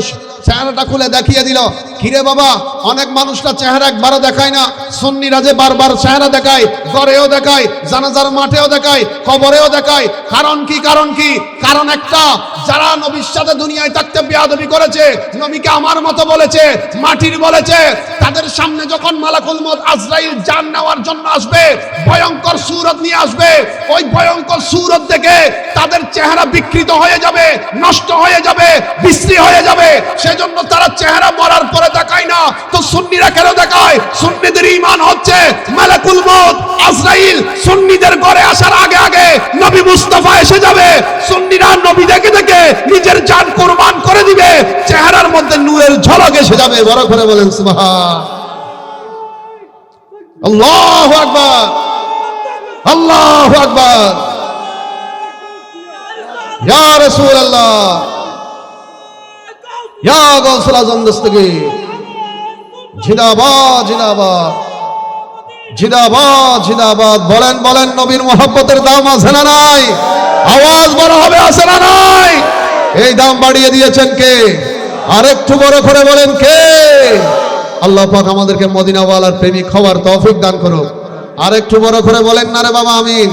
চেহারাটা খুলে দেখিয়ে দিল। কিরে বাবা, অনেক মানুষরা চেহারা একবারও দেখায় না, সুন্নিরা যে বারবার চেহারা দেখায়, ঘরেও দেখায়, জানাজার মাঠেও দেখায়, কবরেও দেখায়। কারণ কি? কারণ কি? কারণ একটা, যারা নবীর সাথে দুনিয়ায় থাকতে বেয়াদবি করেছে, নবীকে আমার মতো বলেছে, মাটির বলেছে, তাদের সামনে যখন মালাকুল মউত আজরাইল জান নেওয়ার জন্য আসবে, ভয়ঙ্কর সূরত নিয়ে আসবে, ওই ভয়ঙ্কর সূরত দেখে তাদের চেহারা বিকৃত হয়ে যাবে, নষ্ট হয়ে যাবে, বিশ্রী হয়ে যাবে। সেজন্য তারা চেহারা মরার পরে দেখায় না। তো সুন্নিরা কেন দেখায়? সুন্নিদের ঈমান হচ্ছে মালাকুল মউত আজরাইল সুন্নিদের ঘরে আসার আগে আগে নবী মুস্তাফা এসে যাবে। সুন্নিরা নবী দেখে দেখে নিজের জান কুরবান করে দিবে, চেহারার মধ্যে নূরের ঝলক এসে যাবে। বড় করে বলেন সুবহান আল্লাহু আকবার, আল্লাহু আকবার, ইয়া রাসূলুল্লাহ, ইয়া গাউসুল আজম দস্তগীর, জিন্দাবাদ জিন্দাবাদ জিন্দাবাদ জিন্দাবাদ। বলেন বলেন, নবীর মুহাব্বতের দাম আছে না নাই? আওয়াজ বড় হবে, আছে না নাই? এই দাম বাড়িয়ে দিয়েছেন কে? আরেকটু বড় করে বলেন কে? আল্লাহ পাক আমাদেরকে মদিনাওয়ালার প্রেমিক হওয়ার তৌফিক দান করুক। আরেকটু বড় করে বলেন না রে বাবা, আমিন।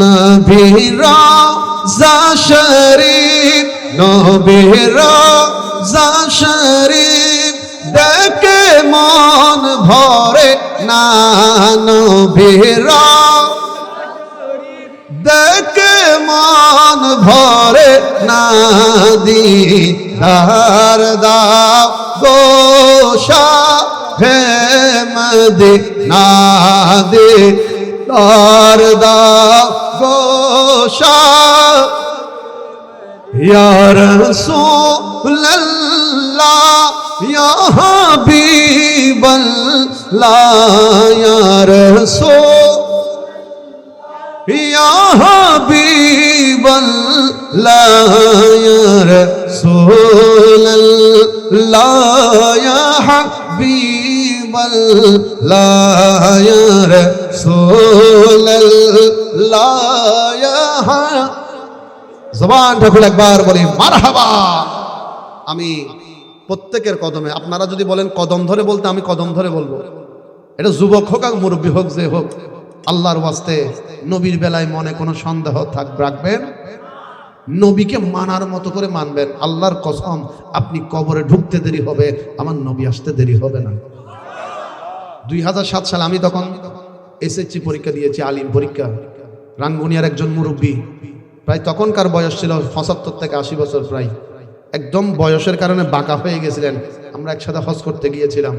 নবীর রওজা শরীফ, নবীর রওজা শরীফ দেখে মন ভরে না, নবীর দেখে মন ভরে না, দিদার দাও গো শাহে মদিনা, দিদার দাও গো শাহ, ইয়া রাসূলুল্লাহ, ইয়া হাবিবাল্লাহ, ইয়া রাসূল, ইয়া হাবিবাল্লাহ, ইয়া রাসূলুল্লাহ, ইয়া হাবিবাল্লাহ, ইয়া রাসূলুল্লাহ, ইয়া জবানটা খুলে একবার বলি মারহাবা। আমি প্রত্যেকের কদমে, আপনারা যদি বলেন কদম ধরে বলতে, আমি কদম ধরে বলবো। এটা যুবক হোক আর মুরব্বী হোক, যে হোক, আল্লাহর ওয়াস্তে নবীর বেলায় মনে কোনো সন্দেহ রাখবেন, নবীকে মানার মতো করে মানবেন। আল্লাহর কসম, আপনি কবরে ঢুকতে দেরি হবে, আমার নবী আসতে দেরি হবে না। 2007 সালে আমি তখন এসএসসি পরীক্ষা দিয়েছি, আলিম পরীক্ষা। রাঙ্গুনিয়ার একজন মুরব্বী প্রায় তখনকার বয়স ছিল 75 থেকে 80 বছর প্রায়, একদম বয়সের কারণে বাঁকা হয়ে গেছিলেন। আমরা একসাথে হজ করতে গিয়েছিলাম।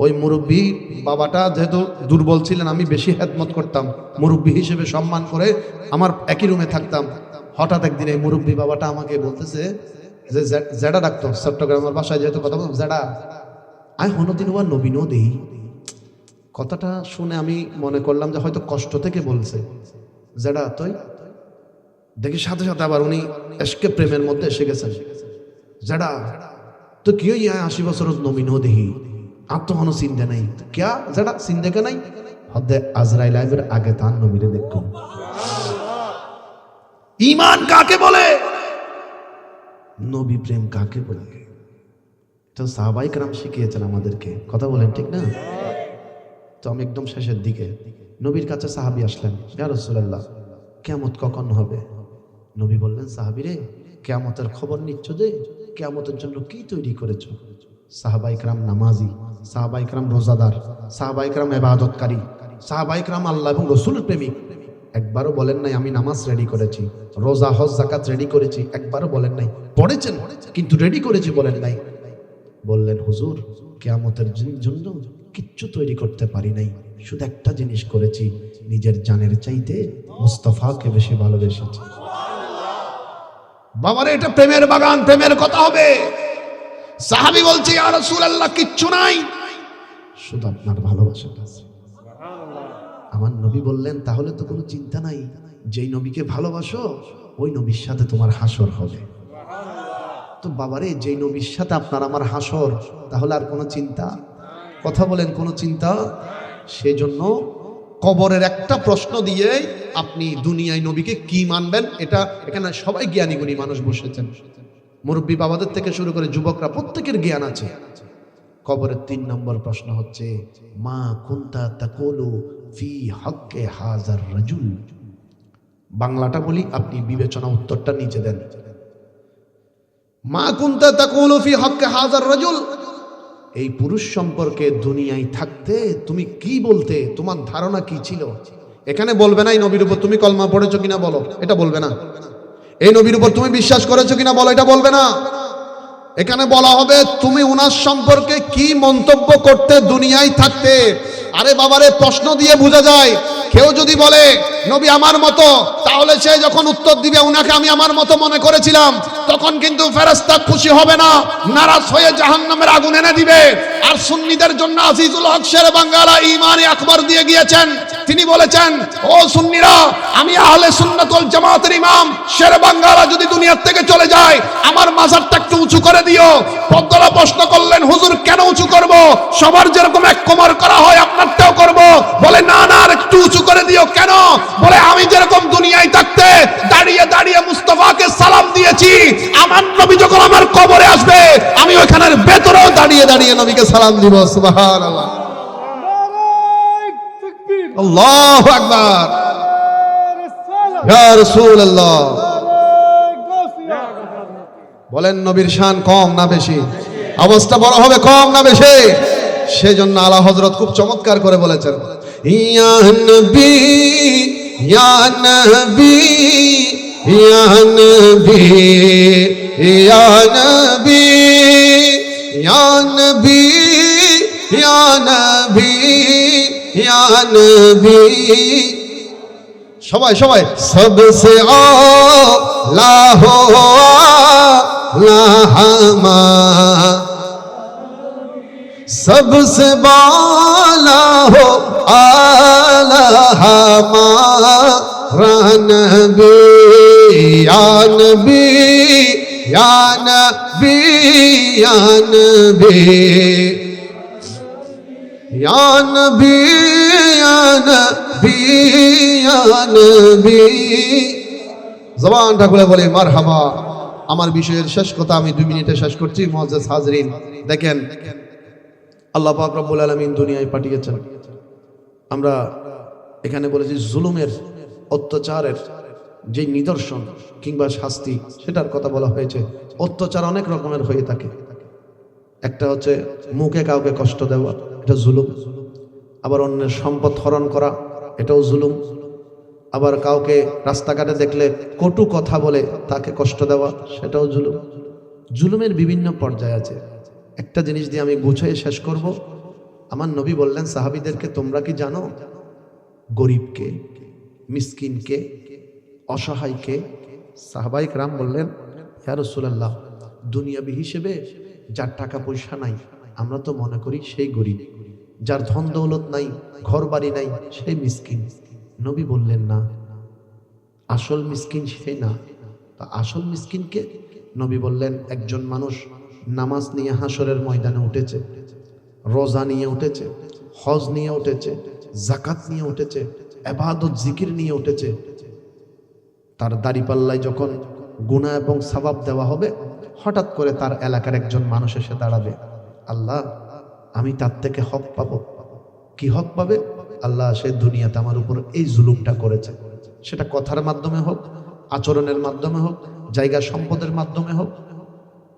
ওই মুরব্বী বাবাটা যেহেতু দুর্বল ছিলেন, আমি বেশি হেদমত করতাম, মুরব্বী হিসেবে সম্মান করে আমার একই রুমে থাকতাম। হঠাৎ একদিন এই মুরব্বী বাবাটা আমাকে বলতেছে যে জেডা ডাকতো, চট্টগ্রামের বাসায় যেহেতু কথা বলতাম, জেডা আয় হনদিন ওয়া নবীনও দেই। কথাটা শুনে আমি মনে করলাম যে হয়তো কষ্ট থেকে বলছে, জেডা তুই দেখি সাথে সাথে আবার উনি এসকে প্রেমের মধ্যে এসে গেছেন। জেডা তো কি হই 80 বছর নবীনও দেহি, আর তো কোনো চিন্তা নাই। ক্যা জেডা চিন্তা কে নাই? হদে আজরাইল আইবের আগে তার নবীরে দেখো। ঈমান কাকে বলে? নবী প্রেম কাকে বলে? তো সাহাবায়ে কেরাম শিখিয়েছেন আমাদেরকে, কথা বলেন ঠিক না? তো আমি একদম শেষের দিকে নবীর কাছে সাহাবী আসলেন, ইয়া রাসূলুল্লাহ কিয়ামত কখন হবে? নবী বললেন, সাহাবী রে, কিয়ামতের খবর নিচ্ছ যে কিয়ামতের জন্য কি তৈরি করেছো? সাহাবায়ে কেরাম নামাজি, সাহাবায়ে কেরাম রোজাদার, সাহাবায়ে কেরাম ইবাদতকারী, সাহাবায়ে কেরাম আল্লাহ এবং রাসূলের প্রেমিক। একবারও বলেন নাই আমি নামাজ রেডি করেছি, রোজা হজ যাকাত রেডি করেছি, একবারও বলেন নাই। পড়েছেন কিন্তু রেডি করেছি বলেন নাই। বললেন, হুজুর কিয়ামতের জন্য কিচ্ছু তৈরি করতে পারি নাই, শুধু একটা জিনিস করেছি, নিজের জানের চাইতে মুস্তাফাকে বেশি ভালোবেসেছি। বাবারে, এটা প্রেমের বাগান, প্রেমের কথা হবে। সাহাবী বলছে, ইয়া রাসূলুল্লাহ কিচ্ছু নাই, শুধু আপনার ভালোবাসাটা আছে। আমার নবী বললেন, তাহলে তো কোনো চিন্তা নাই, যেই নবীকে ভালোবাসো ওই নবীর সাথে তোমার হাসর হবে। তো বাবারে, যেই নবীর সাথে আপনার আমার হাসর, তাহলে আর কোনো চিন্তা? কথা বলেন, কোনো চিন্তা? সেজন্য কবরের একটা প্রশ্ন দিয়ে আপনি দুনিয়ায় নবীকে কি মানবেন, এটা এখানে সবাই জ্ঞানী গুণী মানুষ বসেছেন, মুরব্বী বাবাদের থেকে শুরু করে যুবকরা, প্রত্যেকের জ্ঞান আছে। কবরের 3 নম্বর প্রশ্ন হচ্ছে, মা কুনতা তাকুলু ফি হক্কে হাজার রাজুল। বাংলাটা বলি, আপনি বিবেচনা উত্তরটা নিচে দেন। মা কুনতা তাকুলু ফি হক্কে হাজার রাজুল, এই পুরুষ সম্পর্কে দুনিয়ায় থাকতে তুমি কি বলতে, তোমার ধারণা কি ছিল? এখানে বলবে না এই নবীর উপর তুমি কলমা পড়েছো কিনা বলো, এটা বলবে না। এই নবীর উপর তুমি বিশ্বাস করেছো কিনা বলো, এটা বলবে না। এখানে বলা হবে তুমি উনার সম্পর্কে কি মন্তব্য করতে দুনিয়ায় থাকতে। আরে বাবারে, প্রশ্ন দিয়ে বোঝা যায়, কেউ যদি বলে নবী আমার মতো, তাহলে সে যখন উত্তর দিবে উনাকে আমি আমার মতো মনে করেছিলাম, তখন কিন্তু ফেরেশতা খুশি হবে না, নারাজ হয়ে জাহান্নামের আগুন এনে দিবে। আর সুন্নিদের জন্য আজিজুল হক শেরে বাঙ্গালা ঈমানে আকবর দিয়ে গিয়েছেন। তিনি বলেছেন, ও সুন্নিরা, আমি আহলে সুন্নাত ওয়াল জামাতের ইমাম শেরে বাঙ্গালা যদি দুনিয়ার থেকে চলে যায়, আমার মাজারটা একটু উঁচু করে দিও। বদলা প্রশ্ন করলেন, হুজুর কেন উঁচু করব? সবার যেরকম এক কোমর করা হয় আপনারটাও করব। বলে, না না, আর একটু উঁচু করে দিও। কেন? বলে, আমি যেরকম দুনিয়ায় থাকতে দাঁড়িয়ে দাঁড়িয়ে মুস্তাফাকে সালাম দিয়েছি, আমার নবী যখন আমার কবরে আসবে, আমি ওখানের ভেতরেও দাঁড়িয়ে দাঁড়িয়ে নবীকে সালাম দিব। সুবহানাল্লাহ, আল্লাহু আকবার, ইয়া রাসূলুল্লাহ। বলেন, নবীর শান কম না বেশি? অবস্থা বড় হবে কম না বেশি? সেজন্য আলা হযরত খুব চমৎকার করে বলেছেন, ইয়া নবী ইয়া নবী ইয়া নবী ইয়া নবী ইয়া নবী ইয়া নবী ইয়া নবী। সবাই সবাই, সবসে আলা হো আলা হামা, सबसे बाला हो आला हमारा नबी, या नबी या नबी या नबी या नबी या नबी या नबी। জবানটা খুলে বলি মারহাবা। আমার বিষয়ের শেষ কথা আমি 2 মিনিটে শেষ করছি। মুআজ্জাজ হাজরিন, দেখেন আল্লাহ পাক রব্বুল আলামিন দুনিয়ায় পাঠিয়েছেন। আমরা এখানে বলেছি জুলুমের, অত্যাচারের যে নিদর্শন কিংবা শাস্তি, সেটার কথা বলা হয়েছে। অত্যাচার অনেক রকমের হয়ে থাকে। একটা হচ্ছে মুখে কাউকে কষ্ট দেওয়া, এটা জুলুম। আবার অন্যের সম্পদ হরণ করা, এটাও জুলুম। আবার কাউকে রাস্তাঘাটে দেখলে কটু কথা বলে তাকে কষ্ট দেওয়া, সেটাও জুলুম। জুলুমের বিভিন্ন পর্যায় আছে। একটা জিনিস দিয়ে আমি গুছিয়ে শেষ করব। আমার নবী বললেন সাহাবীদেরকে, তোমরা কি জানো গরিবকে, মিসকিনকে, অসহায়কে? সাহাবায়ে কেরাম বললেন, ইয়া রাসূলুল্লাহ, দুনিয়াবি হিসেবে যার টাকা পয়সা নাই আমরা তো মনে করি সেই গরিব, যার ধন দৌলত নাই, ঘর বাড়ি নাই, সেই মিসকিন। নবী বললেন না, আসল মিসকিন সে না। তা আসল মিসকিনকে? নবী বললেন, একজন মানুষ নামাজ নিয়ে হাসরের ময়দানে উঠেছে, রোজা নিয়ে উঠেছে, হজ নিয়ে উঠেছে, যাকাত নিয়ে উঠেছে, ইবাদত জিকির নিয়ে উঠেছে। তার দাড়িপাল্লায় যখন গুনাহ এবং সওয়াব দেওয়া হবে, হঠাৎ করে তার এলাকার একজন মানুষ এসে দাঁড়াবে, আল্লাহ আমি তার থেকে হক পাবো। কি হক পাবে? আল্লাহ সে দুনিয়াতে আমার উপর এই জুলুমটা করেছে, সেটা কথার মাধ্যমে হোক, আচরণের মাধ্যমে হোক, জায়গা সম্পদের মাধ্যমে হোক।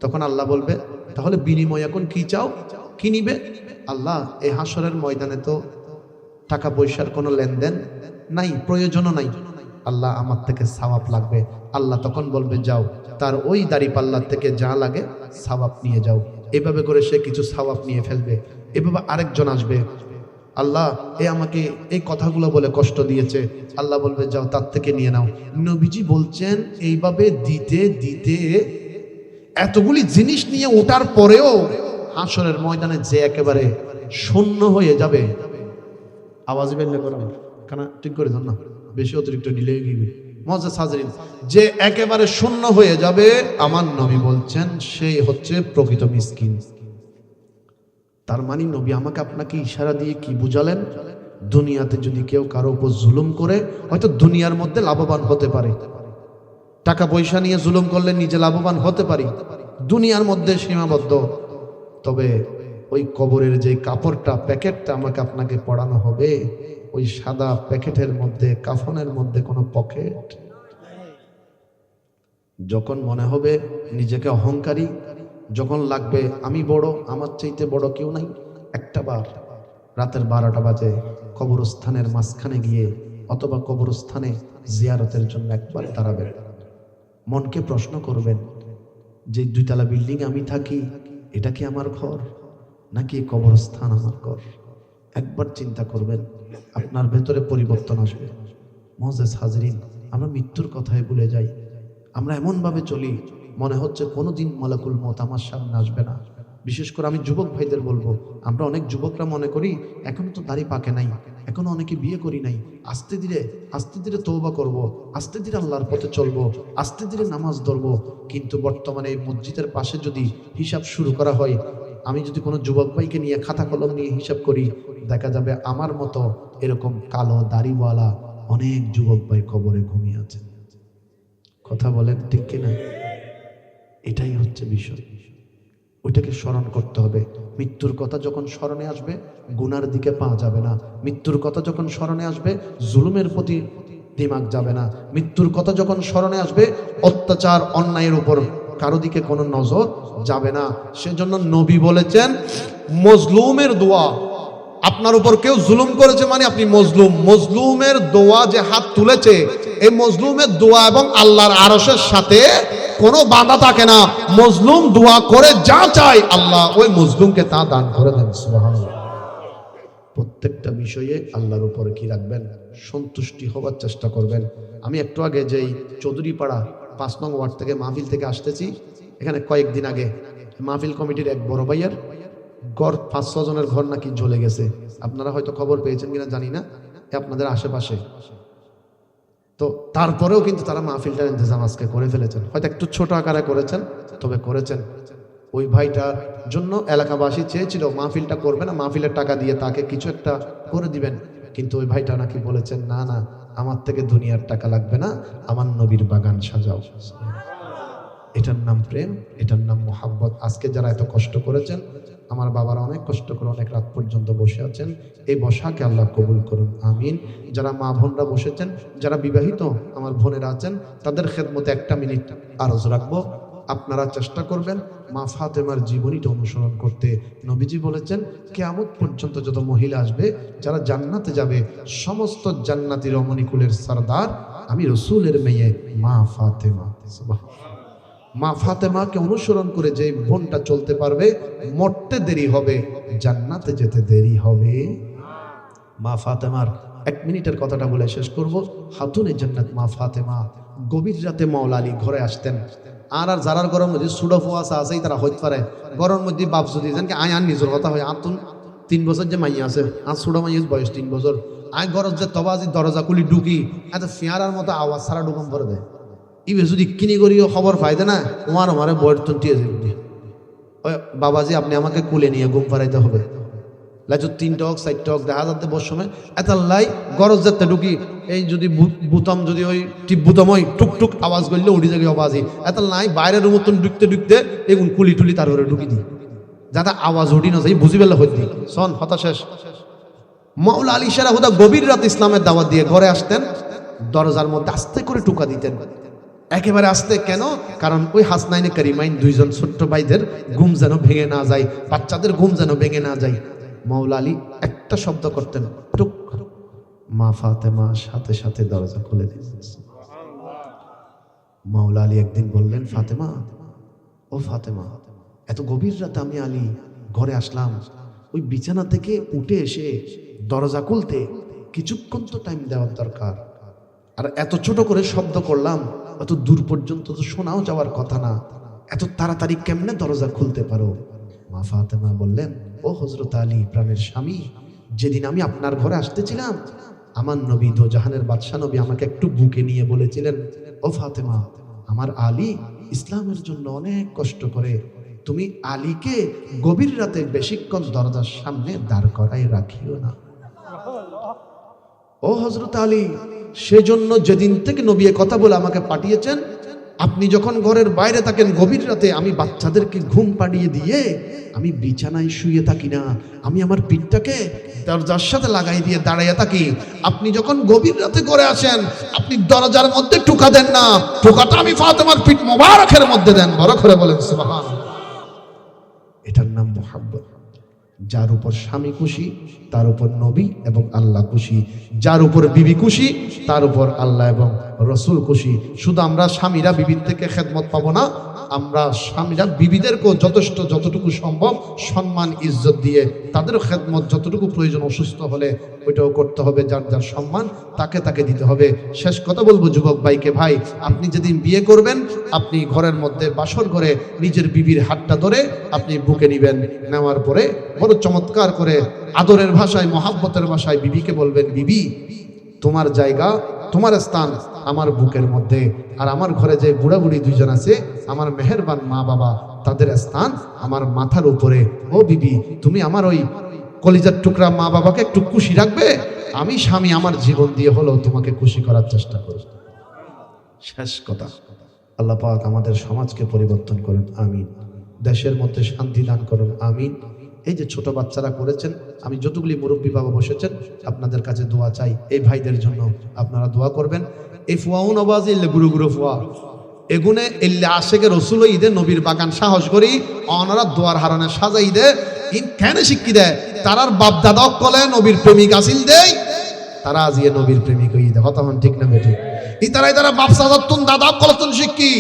তখন আল্লাহ বলবে, তাহলে বিনিময় এখন কি চাও, কি নিবে? আল্লাহ এই হাসরের ময়দানে তো টাকা পয়সার কোনো লেনদেন নাই, প্রয়োজনও নাই। আল্লাহ আমার থেকে সওয়াব লাগবে। আল্লাহ তখন বলবে, যাও তার ওই দাড়িপাল্লার থেকে যা লাগে সওয়াব নিয়ে যাও। এভাবে করে সে কিছু সওয়াব নিয়ে ফেলবে। এভাবে আরেকজন আসবে, আল্লাহ এ আমাকে এই কথাগুলো বলে কষ্ট দিয়েছে। আল্লাহ বলবে, যাও তার থেকে নিয়ে নাও। নবীজি বলছেন, এইভাবে দিতে দিতে এতগুলি জিনিস নিয়ে ওঠার পরেও হাসরের ময়দানে যে একেবারে শূন্য হয়ে যাবে। আওয়াজ বের করে আমার কানা ঠিক করে দেন না, বেশি অতিরিক্ত নিলে গিয়ে মজা সাজরিন, যে একেবারে শূন্য হয়ে যাবে, আমার নবী বলছেন সেই হচ্ছে প্রকৃত মিসকিন। তার মানে নবী আমাকে আপনাকে ইশারা দিয়ে কি বুঝালেন? দুনিয়াতে যদি কেউ কারো উপর জুলুম করে, হয়তো দুনিয়ার মধ্যে লাভবান হতে পারে। টাকা পয়সা নিয়ে জুলুম করলে নিজে লাভবান হতে পারি, দুনিয়ার মধ্যে সীমাবদ্ধ। তবে ওই কবরের যে কাপড়টা, প্যাকেটটা আমাকে আপনাকে পড়ানো হবে, ওই সাদা প্যাকেটের মধ্যে, কাফনের মধ্যে কোনো পকেট। যখন মনে হবে নিজেকে অহংকারী, যখন লাগবে আমি বড়, আমার চাইতে বড় কেউ নাই, একটা বার রাতের 12টা বাজে কবরস্থানের মাঝখানে গিয়ে অথবা কবরস্থানে জিয়ারতের জন্য একবার দাঁড়াবেন। মনকে প্রশ্ন করবেন, যে 2তলা বিল্ডিং আমি থাকি, এটা কি আমার ঘর, নাকি কবরস্থান আমার ঘর? একবার চিন্তা করবেন, আপনার ভেতরে পরিবর্তন আসবে। মুআজ্জাজ হাজরিন, আমরা মৃত্যুর কথাই ভুলে যাই। আমরা এমনভাবে চলি, মনে হচ্ছে কোনোদিন মালাকুল মউত আমার সামনে আসবে না। বিশেষ করে আমি যুবক ভাইদের বলবো, আমরা অনেক যুবকরা মনে করি এখনো তো দাড়ি পাকে নাই, এখনো অনেকে বিয়ে করি নাই, আস্তে ধীরে তওবা করব, আস্তে ধীরে আল্লাহর পথে চলবো, আস্তে ধীরে নামাজ ধরবো। কিন্তু বর্তমানে এই মসজিদের পাশে যদি হিসাব শুরু করা হয়, আমি যদি কোনো যুবক ভাইকে নিয়ে খাতা কলম নিয়ে হিসাব করি, দেখা যাবে আমার মতো এরকম কালো দাড়িওয়ালা অনেক যুবক ভাই কবরে ঘুমিয়ে আছেন। কথা বলেন ঠিক কিনা? এটাই হচ্ছে বিষয়, ওইটাকে স্মরণ করতে হবে। মৃত্যুর কথা যখন স্মরণে আসবে, গুনার দিকে পা যাবে না। মৃত্যুর কথা যখন স্মরণে আসবে, জুলুমের প্রতি দিমাগ যাবে না। মৃত্যুর কথা যখন স্মরণে আসবে, অত্যাচার অন্যায়ের উপর কারো দিকে কোনো নজর যাবে না। সেজন্য নবী বলেছেন, মজলুমের দোয়া, আপনার উপর কেউ জুলুম করেছে মানে আপনি মজলুম, মজলুমের দোয়া যে হাত তুলেছে, এই মজলুমের দোয়া এবং আল্লাহর আরশের সাথে কোনো বাধা থাকে না। মজলুম দোয়া করে যা চায়, আল্লাহ ওই মজলুমকে তা দান করে দেন। সুবহানাল্লাহ। প্রত্যেকটা বিষয়ে আল্লাহর উপরে কি রাখবেন? সন্তুষ্টি হওয়ার চেষ্টা করবেন। আমি একটু আগে যেই চৌধুরীপাড়া 5 নং ওয়ার্ড থেকে মাহফিল থেকে আসতেছি, এখানে কয়েকদিন আগে মাহফিল কমিটির এক বড় ভাইয়ের ঘর, 5-6 জনের ঘর নাকি জ্বলে গেছে। আপনারা হয়তো খবর পেয়েছেন কিনা জানি না, আপনাদের আশেপাশে। তো তারপরেও কিন্তু তারা মাহফিলটার ইন্তজাম আজকে করে ফেলেছেন। হয়তো একটু ছোট আকারে করেছেন, তবে করেছেন। ওই ভাইটার জন্য এলাকাবাসী চেয়েছিল মাহফিলটা করবে না, মাহফিলের টাকা দিয়ে তাকে কিছু একটা করে দিবেন। কিন্তু ওই ভাইটা নাকি বলেছেন, না না, আমার থেকে দুনিয়ার টাকা লাগবে না, আমার নবীর বাগান সাজাও। এটার নাম প্রেম, এটার নাম মোহাব্বত। আজকে যারা এত কষ্ট করেছেন, আমার বাবারা অনেক কষ্ট করে অনেক রাত পর্যন্ত বসে আছেন, এই বসাকে আল্লাহ কবুল করুন, আমিন। যারা মা বোনরা বসেছেন, যারা বিবাহিত আমার বোনেরা আছেন, তাদের খেদমতে 1 মিনিট আরজ রাখবো। আপনারা চেষ্টা করবেন মা ফাতেমার জীবনীটা অনুসরণ করতে। নবীজি বলেছেন কিয়ামত পর্যন্ত যত মহিলা আসবে যারা জান্নাতে যাবে, সমস্ত জান্নাতি রমণীকুলের সরদার আমি রসুলের মেয়ে মা ফাতেমা। মা ফাতেমাকে অনুসরণ করে যে বোনটা চলতে পারবে, মরতে দেরি হবে, জান্নাতে যেতে দেরি হবে। মা ফাতেমার 1 মিনিটের কথাটা বলে শেষ করব। হাতুনে জান্নাত মা ফাতেমা গভীর রাতে মাওলা আলী ঘরে আসতেন। আর যারার গরম মধ্যে সুডো ফুয়াশা আছেই তারা হইতে পারে গরম মধ্যে বাপ যদি জানকে আয় আর নিজের কথা হয় আতুন 3 বছর যে মাইয়া আছে আর সুডো মাইয়ের বয়স 3 বছর আয় গরজ যে তবাজি দরজা খুলি ঢুকি এত ফিয়ারার মতো আওয়াজ সারা ঢুকম করে দেয়। ইবে যদি কিনি করিও খবর পাইতে না তোমার আমারে বয়স তো টিয়ে যাবে। ওই বাবাজি আপনি আমাকে কুলে নিয়ে ঘুম পাড়াইতে হবে। লাইজ 3 টক 4 টক দেখা যাতে বস সময় এত লাই গরজ যাতে ঢুকি এই যদি বুতাম যদি ওই টিপ বুতাম ওই টুক টুক আওয়াজ করলে উড়ি যাবে আওয়াজই এত লাই বাইরের মতন ঢুকতে ঢুকতে এগুন কুলি টুলি তার ঘরে ঢুকি দিই যাতে আওয়াজ উঠি না যাই বুঝি পেলে হইতি শোন হতা শেষ। মাওলা আলী সেরা হুদা গভীর রাত ইসলামের দাওয়াত দিয়ে ঘরে আসতেন, দরজার মধ্যে আস্তে করে টুকা দিতেন, একেবারে আস্তে। কেন? কারণ ওই হাসনাইনে কারিমাইন 2 জন ছোট্ট ভাইদের ঘুম যেন ভেঙে না যায়, বাচ্চাদের ঘুম যেন ভেঙে না যায়। মাওলা আলী একটা শব্দ করতেন টুক, মা ফাতেমা সাথে সাথে দরজা খুলে দিতেন। মাওলা আলী একদিন বললেন ফাতেমা, ও ফাতেমা, এত গভীর রাতে আমি আলী ঘরে আসলাম, ওই বিছানা থেকে উঠে এসে দরজা খুলতে কিছুক্ষণ তো টাইম দেওয়ার দরকার, আর এত ছোট করে শব্দ করলাম, অত দূর পর্যন্ত তো শোনাও যাওয়ার কথা না, এত তাড়াতাড়ি কেমনে দরজা খুলতে পারো? মা ফাতেমা বললেন, ও হযরত আলী প্রাণের স্বামী, যেদিন আমি আপনার ঘরে আসতেছিলাম আমার নবী দো জাহানের বাদশা নবী আমাকে একটু বুকে নিয়ে বলেছিলেন, ও ফাতেমা, আমার আলী ইসলামের জন্য অনেক কষ্ট করে, তুমি আলীকে গভীর রাতে বেশিক্ষণ দরজার সামনে দাঁড় করাই রাখিও না। ও হযরত আলী, সেজন্য যেদিন থেকে নবী কথা বলে আমাকে পাঠিয়েছেন, আপনি যখন ঘরের বাইরে থাকেন গভীর রাতে, আমি বাচ্চাদেরকে ঘুম পাড়িয়ে দিয়ে আমি বিছানায় শুয়ে থাকি না, আমি আমার পিঠটাকে দরজার সাথে লাগাই দিয়ে দাঁড়াইয়া থাকি। আপনি যখন গভীর রাতে ঘরে আসেন, আপনি দরজার মধ্যে ঠুকা দেন না, ঠুকাটা আমি ফাতেমার পিঠ মোবারকের মধ্যে দেন। বড় করে বলেন সুবহানাল্লাহ। এটার নাম মুহাব্বত। যার উপর স্বামী খুশি তার উপর নবী এবং আল্লাহ খুশি, যার উপর বিবি খুশি তার উপর আল্লাহ এবং রসুল খুশি। শুধু আমরা স্বামীরা বিবির থেকে খেদমত পাবো না, আমরা স্বামীরা বিবিদেরকেও যথেষ্ট যতটুকু সম্ভব সম্মান ইজ্জত দিয়ে তাদের খেদমত যতটুকু প্রয়োজন, অসুস্থ হলে ওইটাও করতে হবে, যার যার সম্মান তাকে তাকে দিতে হবে। শেষ কথা বলবো যুবক ভাইকে, ভাই আপনি যেদিন বিয়ে করবেন, আপনি ঘরের মধ্যে বাসর ঘরে নিজের বিবির হাতটা ধরে আপনি বুকে নিবেন, নেওয়ার পরে বড় চমৎকার করে আদরের ভাষায় মহাব্বতের ভাষায় বিবিকে বলবেন, বিবি তোমার জায়গা তোমার স্থান আমার বুকের মধ্যে, আর আমার ঘরে যে বুড়া বুড়ি 2 জন আছে আমার মেহেরবান মা বাবা, তাদের স্থান আমার মাথার উপরে। ও বিবি, তুমি আমার ওই কলিজার টুকরা মা বাবাকে একটু খুশি রাখবে, আমি স্বামী আমার জীবন দিয়ে হলেও তোমাকে খুশি করার চেষ্টা করব। শেষ কথা, আল্লাহ পাক আমাদের সমাজকে পরিবর্তন করুন, আমিন। দেশের মধ্যে শান্তি দান করুন, আমিন। এই যে ছোট বাচ্চারা করেছেন, আমি যতগুলি মুরব্বী বাবা বসেছেন আপনাদের কাছে দোয়া চাই, এই ভাইদের জন্য আপনারা দোয়া করবেন। এই ফুয়াউন আওয়াজ ইল্লে গুরু গুরু ফুয়া এগুনে ইল্লে আশেকে রসুল ঈদে নবীর বাগান সাহস করি অনারা দোয়ার হারানে সাজাই দে ইন কেন শিক্ষি দেয়, তারার বাপ দাদা কলে নবীর প্রেমিক আসিল দেয়, তারা আজিয়ে নবীর প্রেমিক হই দে। হতা হন ঠিক না বেঠিক? ই তারাই তারা বাপ সাজাতুন দাদা কলতুন শিক্ষি,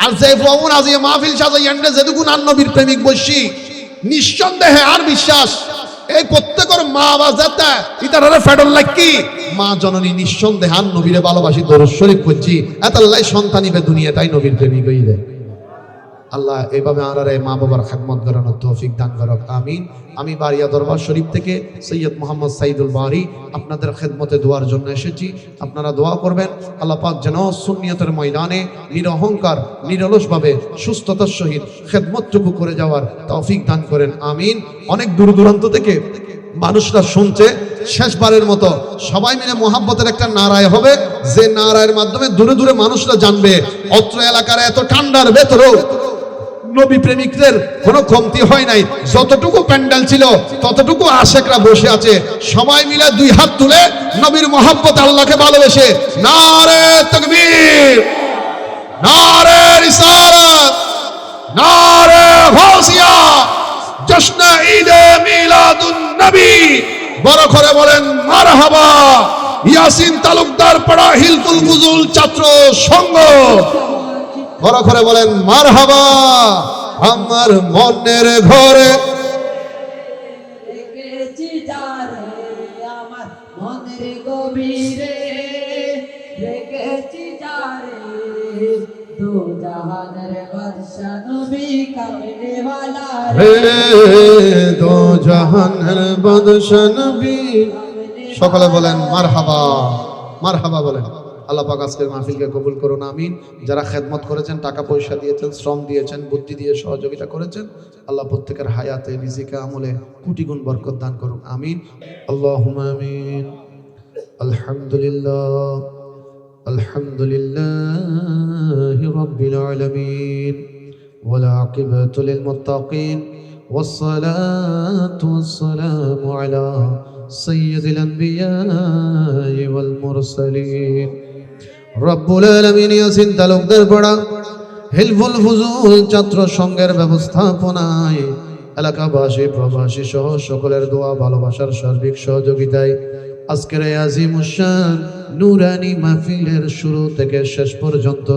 আর যে ফুয়াউন আজিয়ে মাহফিল সাজাই এন্ডে যেদুকুন আর নবীর প্রেমিক বসি, নিঃসন্দেহে আর বিশ্বাস এই প্রত্যেকের মা বাজাতে ইতারে ফেডল লাকি মা জননী নিঃসন্দেহে আর নবীরে ভালোবাসি, দরুদ শরীফ পড়ছি, এতাল্লাই সন্তানিবে দুনিয়া তাই নবীর প্রেমিক হই দে। আল্লাহ এভাবে আনারে মা বাবার খেদমত করানোর তৌফিক দান করুক, আমিন। আমি বারিয়া দরবার শরীফ থেকে সৈয়দ মোহাম্মদ সাইদুল বারি আপনাদের খেদমতে দোয়ার জন্য এসেছি, আপনারা দোয়া করবেন আল্লাহ পাক যেন সুন্নিয়তের ময়দানে নিরহংকার নিরলসভাবে সুস্থতার সহিত খেদমতটুকু করে যাওয়ার তৌফিক দান করেন, আমিন। অনেক দূর দূরান্ত থেকে মানুষরা শুনছে, শেষবারের মতো সবাই মিলে মোহাব্বতের একটা নারায় হবে, যে নারায়ের মাধ্যমে দূরে দূরে মানুষরা জানবে অত্র এলাকার এত ঠান্ডার ভেতরেও নবী প্রেমিকদের কোনো কমতি হয় নাই, যতটুকু প্যান্ডেল ছিল ততটুকু আশেকরা বসে আছে, সবাই মিলে 2 হাত তুলে নবীর মোহাব্বত আল্লাহকে ভালোবেসে নারে তাকবীর, নারে রিসালাত, নবী। বড় করে বলেন মারহাবা। ইয়াসিন তালুকদার পাড়া হিলফুল ফুজুল ছাত্র সংঘ, বড় করে বলেন মারহাবা। আমার মনের ঘরে রেখেছি যারে, আমার মনের গভীরে রেখেছি যারে, দু জাহানের বাদশা নবী কামলিওয়ালা রে দো জাহানের বাদশা নবী। সকলে বলেন মারহাবা, মারহাবা বলেন। আল্লাহ পাক আজকের মাহফিলকে কবুল করুন, আমিন। যারা খেদমত করেছেন, টাকা পয়সা দিয়েছেন, শ্রম দিয়েছেন, বুদ্ধি দিয়ে সহযোগিতা করেছেন, আল্লাহ প্রত্যেকের হায়াতে, রিজিকে, আমলে কোটি গুণ বরকত দান করুন, আমিন। আল্লাহুম্মা আমিন। আলহামদুলিল্লাহ, আলহামদুলিল্লাহি রাব্বিল আলামিন, ওয়াল আকিবাতু লিল মুত্তাকিন, ওয়াসসালাতু ওয়াসসালামু আলা সাইয়্যিদিল আনবিয়া'i ওয়াল মুরসালিন। রব্বুল আলামিন ইয়াসিন তালুকদার পাড়া হিলফুল ফুজুল ছাত্র সংঘের ব্যবস্থাপনায় এলাকাবাসী প্রবাসী সহ সকলের দোয়া ভালোবাসার সার্বিক সহযোগিতায় আজকের এই আজিমুশান নুরানি মাহফিলের শুরু থেকে শেষ পর্যন্ত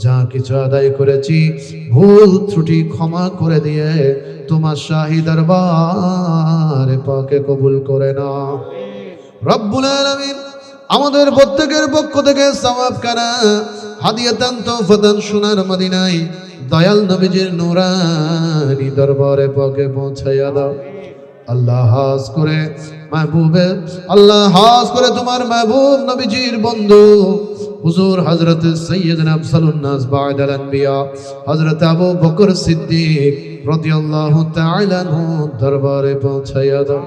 যা কিছু আদায় করেছি, ভুল ত্রুটি ক্ষমা করে দিয়ে তোমার শাহী দরবারে পাকে কবুল করে নাও রব্বুল আলামিন। আমাদের প্রত্যেকের পক্ষ থেকে সওয়াব কানা হাদিয়াতান তোফাতান সোনার মদিনায় দয়াল নবীজির নূরানি দরবারে পাকে পৌঁছাইয়া দাও। আল্লাহ হাজ করে মাহবুবে, আল্লাহ হাজ করে তোমার মাহবুব নবীজির বন্ধু হুজুর হযরত সাইয়্যিদনা আফসালুন নাস বা'দাল আনবিয়া হযরত আবু বকর সিদ্দিক রাদিয়াল্লাহু তাআলা আনহু দরবারে পৌঁছাইয়া দাও।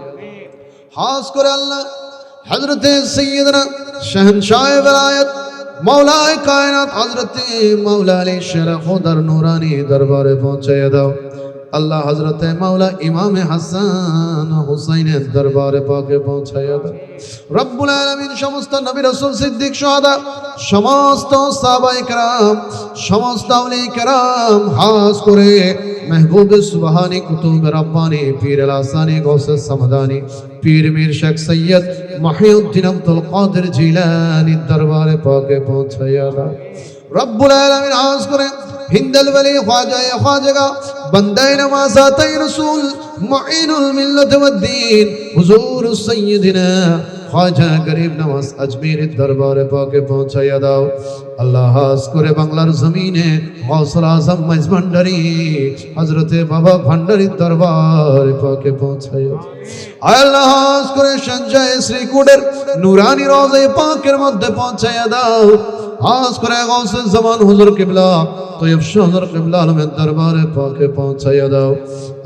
হাজ করে আল্লাহ হযরত সাইয়্যিদনা শাহনশাহ ওয়ালায়াত মাওলায়ে কায়নাত হযরত মাওলা আলী শের খুদার নূরানি দরবারে পৌঁছাইয়া দাও। আল্লাহ হযরত মাওলা ইমাম হাসান হুসাইনের দরবারে পাকে পৌঁছাইয়া দাও। রব্বুল আলামিন সমস্ত নবী রাসূল সিদ্দিক শুহাদা সমস্ত সাহাবায়ে কেরাম সমস্ত আউলিয়া কেরাম হাজ করে महबूब सुबहानी कुतुब रब्बानी पीर अलासानी गौसे समदानी पीर मीर शेख सैयद महिउद्दीन अब्दुल कादिर जिलानी दरबारे पाके पहुंचाया रब्बुल आलमीन आज करे हिंदल वली ख्वाजा ख्वाजगा बंदे नवाज़ाते रसूल मुईनुल मिल्लत वद्दीन हुजूर सय्यदिना ख्वाजा गरीब नवाज अजमेर दरबारे पाके पहुंचाया दाओ। अल्लाह हास करे बांग्लार जमीने गौसुल आजम मइज भांडारी हजरते बाबा भांडारी दरबारे पाके पहुंचाया। अल्लाह हास करे संजय श्रीकुडेर नूरानी रोज़े पाकेर मध्य पहुंचाया दाओ। हास करे गौसुल जमान हुजूर किबला तय्यब शाह हुजूर किबला आलमेर दरबारे पाके पहुंचाया दाओ।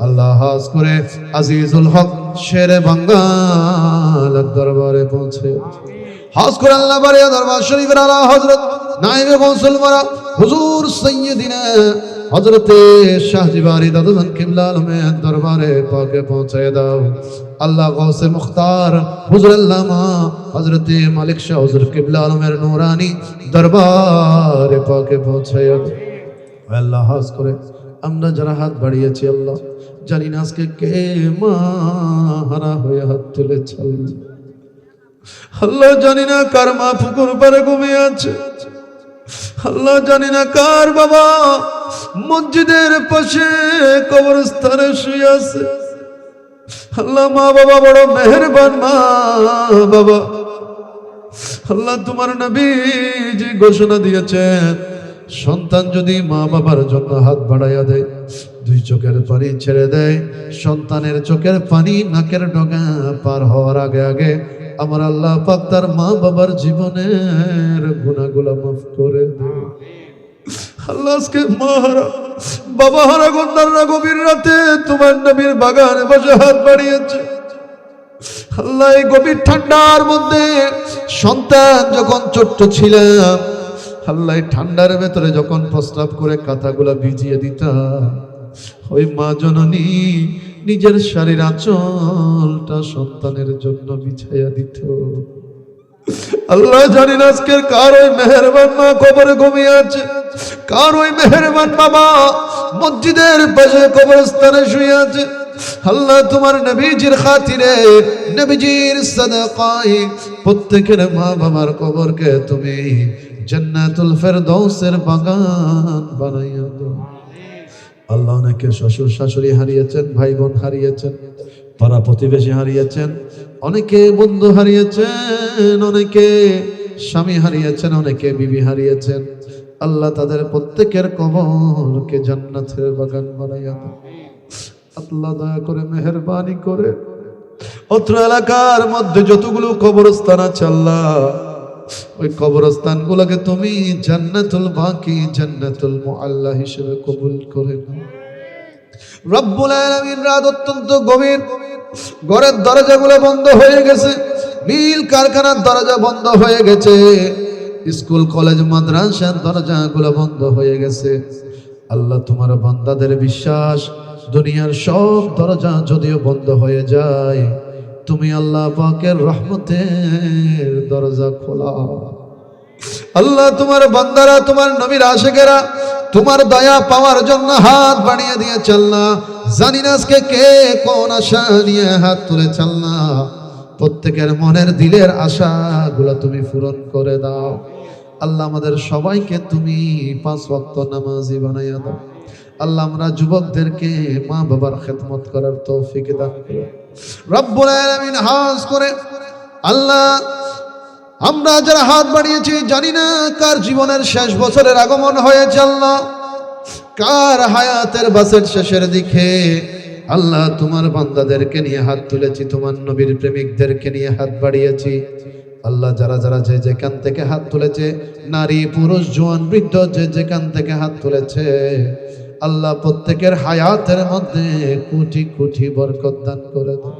अल्लाह हास करे अजीजुल हक शेरे बंगाल दरबारे पहुंचे। हास करे अल्लाह बारिया दरबार शरीफ आला हजरत नाइब गौसुल वरा हुजूर सय्यदिना हजरत शाह जिबारी दादुजान किबला आलमेर दरबारे पाके पहुंचाया दाओ। अल्लाह गौसे मुख्तार हुजूर अल्लामा हजरत मालिक शाह हुजूर किबला आलमेर नूरानी दरबारे पाके पहुंचाया दाओ। अल्लाह हास करे আমরা যারা হাত বাড়িয়েছি আল্লাহ জানি না আজকে কে মা হারা হয়ে হাত তুলেছে আল্লাহ, জানি না কার মা পুকুর পাড়ে ঘুমিয়ে আছে আল্লাহ, জানি না কার বাবা মসজিদের পাশে কবরস্থানে শুয়ে আছে আল্লাহ। মা বাবা বড় মেহেরবান মা বাবা আল্লাহ, তোমার নবী যে ঘোষণা দিয়েছেন সন্তান যদি মা বাবার জন্য হাত বাড়াইয়া দেয়, দুই চোখের পানি ছেড়ে দেয়, সন্তানের চোখের পানি নাকের ডগা পার হওয়ার আগে আগে আমার আল্লাহ পাক তার মা বাবার জীবনের গুনাহগুলো মাফ করে দেয়। আল্লাহ আজকে মা হারা বাবা হারা গন্ডাররা গভীর রাতে তোমার নবীর বাগানে বসে হাত বাড়িয়েছে আল্লাহ। এই গভীর ঠান্ডার মধ্যে সন্তান যখন ছোট্ট ছিলাম আল্লাহ, ঠান্ডার ভেতরে যখন প্রস্রাব করে কাঁথাগুলা ভিজিয়ে দিতাম, ওই মা জননী নিজের শাড়ির আঁচলটা সন্তানের জন্য বিছাইয়া দিত। আল্লাহ, জানি না আজকের কার ওই মেহেরবান মা কবরে ঘুমিয়ে আছে, কার ওই মেহেরবান বাবা মসজিদের পাশে কবরস্থানে শুয়ে আছে। আল্লাহ তোমার নবীজির খাতিরে নবীজির সাদাকায় প্রত্যেকের মা বাবার কবরকে তুমি জান্নাতুল ফেরদৌসের বাগান বানাইয়া দাও। আল্লাহ অনেকে শ্বশুর শাশুড়ি হারিয়েছেন, ভাই বোন হারিয়েছেন, পাড়া প্রতিবেশী হারিয়েছেন, অনেকে বন্ধু হারিয়েছেন, অনেকে স্বামী হারিয়েছেন, অনেকে বিবি হারিয়েছেন। আল্লাহ তাদের প্রত্যেকের কবরকে জান্নাতের বাগান বানাইয়া দাও। আল্লাহ দয়া করে মেহেরবানি করে অত্র এলাকার মধ্যে যতগুলো কবরস্থান আছে আল্লাহ ওই কবরস্থান গুলোকে তুমি জান্নাতুল বাকি জান্নাতুল মুআল্লা হিসেবে কবুল করে নাও। রব্বুল আলামিন রাত অত্যন্ত গভীর, ঘরের দরজাগুলো বন্ধ হয়ে গেছে, মিল কারখানার দরজা বন্ধ হয়ে গেছে, স্কুল কলেজ মাদ্রাসার দরজাগুলো বন্ধ হয়ে গেছে। আল্লাহ তোমার বান্দাদের বিশ্বাস দুনিয়ার সব দরজা যদিও বন্ধ হয়ে যায়, তুমি আল্লাহ পাকের রহমতের দরজা খোলা। আল্লাহ তোমার বান্দারা, তোমার নবীর আশিকেরা তোমার দয়া পাওয়ার জন্য হাত বাড়িয়ে দিয়েছে আল্লাহ। জানি না আজকে কে কোন আশা নিয়ে হাত তুলেছে আল্লাহ, প্রত্যেকের মনের দিলের আশাগুলো তুমি পূরণ করে দাও। আল্লাহ আমাদের সবাইকে তুমি 5 ওয়াক্ত নামাজি বানাইয়া দাও। আল্লাহ আমরা যুবকদেরকে মা বাবার খেদমত করার তৌফিক দান করো রব্বুল আলামিন। হাজ করে আল্লাহ আমরা যারা হাত বাড়িয়েছি জানি না কার জীবনের শেষ বছরের আগমন হয়েছে আল্লাহ, কার হায়াতের বাসের শেষের দিকে। আল্লাহ তোমার বান্দাদেরকে নিয়ে হাত তুলেছি, তোমার নবীর প্রেমিকদেরকে নিয়ে হাত বাড়িয়েছি আল্লাহ। যারা যারা যে যেখান থেকে হাত তুলেছে, নারী পুরুষ জওয়ান বৃদ্ধ যে যেখান থেকে হাত তুলেছে আল্লাহ প্রত্যেকের হায়াতের মধ্যে কোটি কোটি বরকত দান করে দাও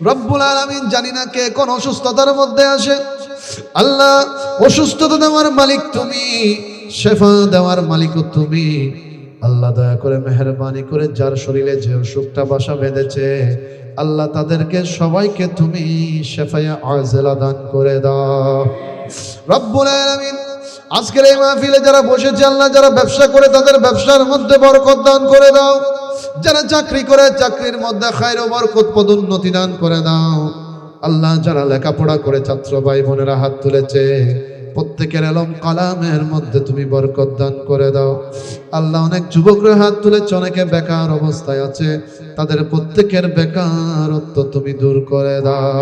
রব্বুল আলামিন। জানি না কে কোন অসুস্থতার মধ্যে আসে আল্লাহ, অসুস্থতা দেওয়ার মালিক তুমি, শেফা দেওয়ার মালিকও তুমি আল্লাহ। দয়া করে মেহেরবানি করে যার শরীরে যে অসুখটা বাসা বেঁধেছে আল্লাহ তাদেরকে সবাইকে তুমি শেফায়ে আজেলা দান করে দাও রব্বুল আলামিন। আজকের এই মাহফিলে যারা বসেছে আল্লাহ, যারা ব্যবসা করে তাদের ব্যবসার মধ্যে বরকত দান করে দাও, যারা চাকরি করে চাকরির মধ্যে খায়র ও বরকত পদোন্নতি দান করে দাও আল্লাহ। যারা লেখাপড়া করে ছাত্র ভাই বোনেরা হাত তুলেছে প্রত্যেকের ইলম কালামের মধ্যে তুমি বরকত দান করে দাও আল্লাহ। অনেক যুবকরা হাত তুলেছে, অনেকে বেকার অবস্থায় আছে, তাদের প্রত্যেকের বেকারত্ব তুমি দূর করে দাও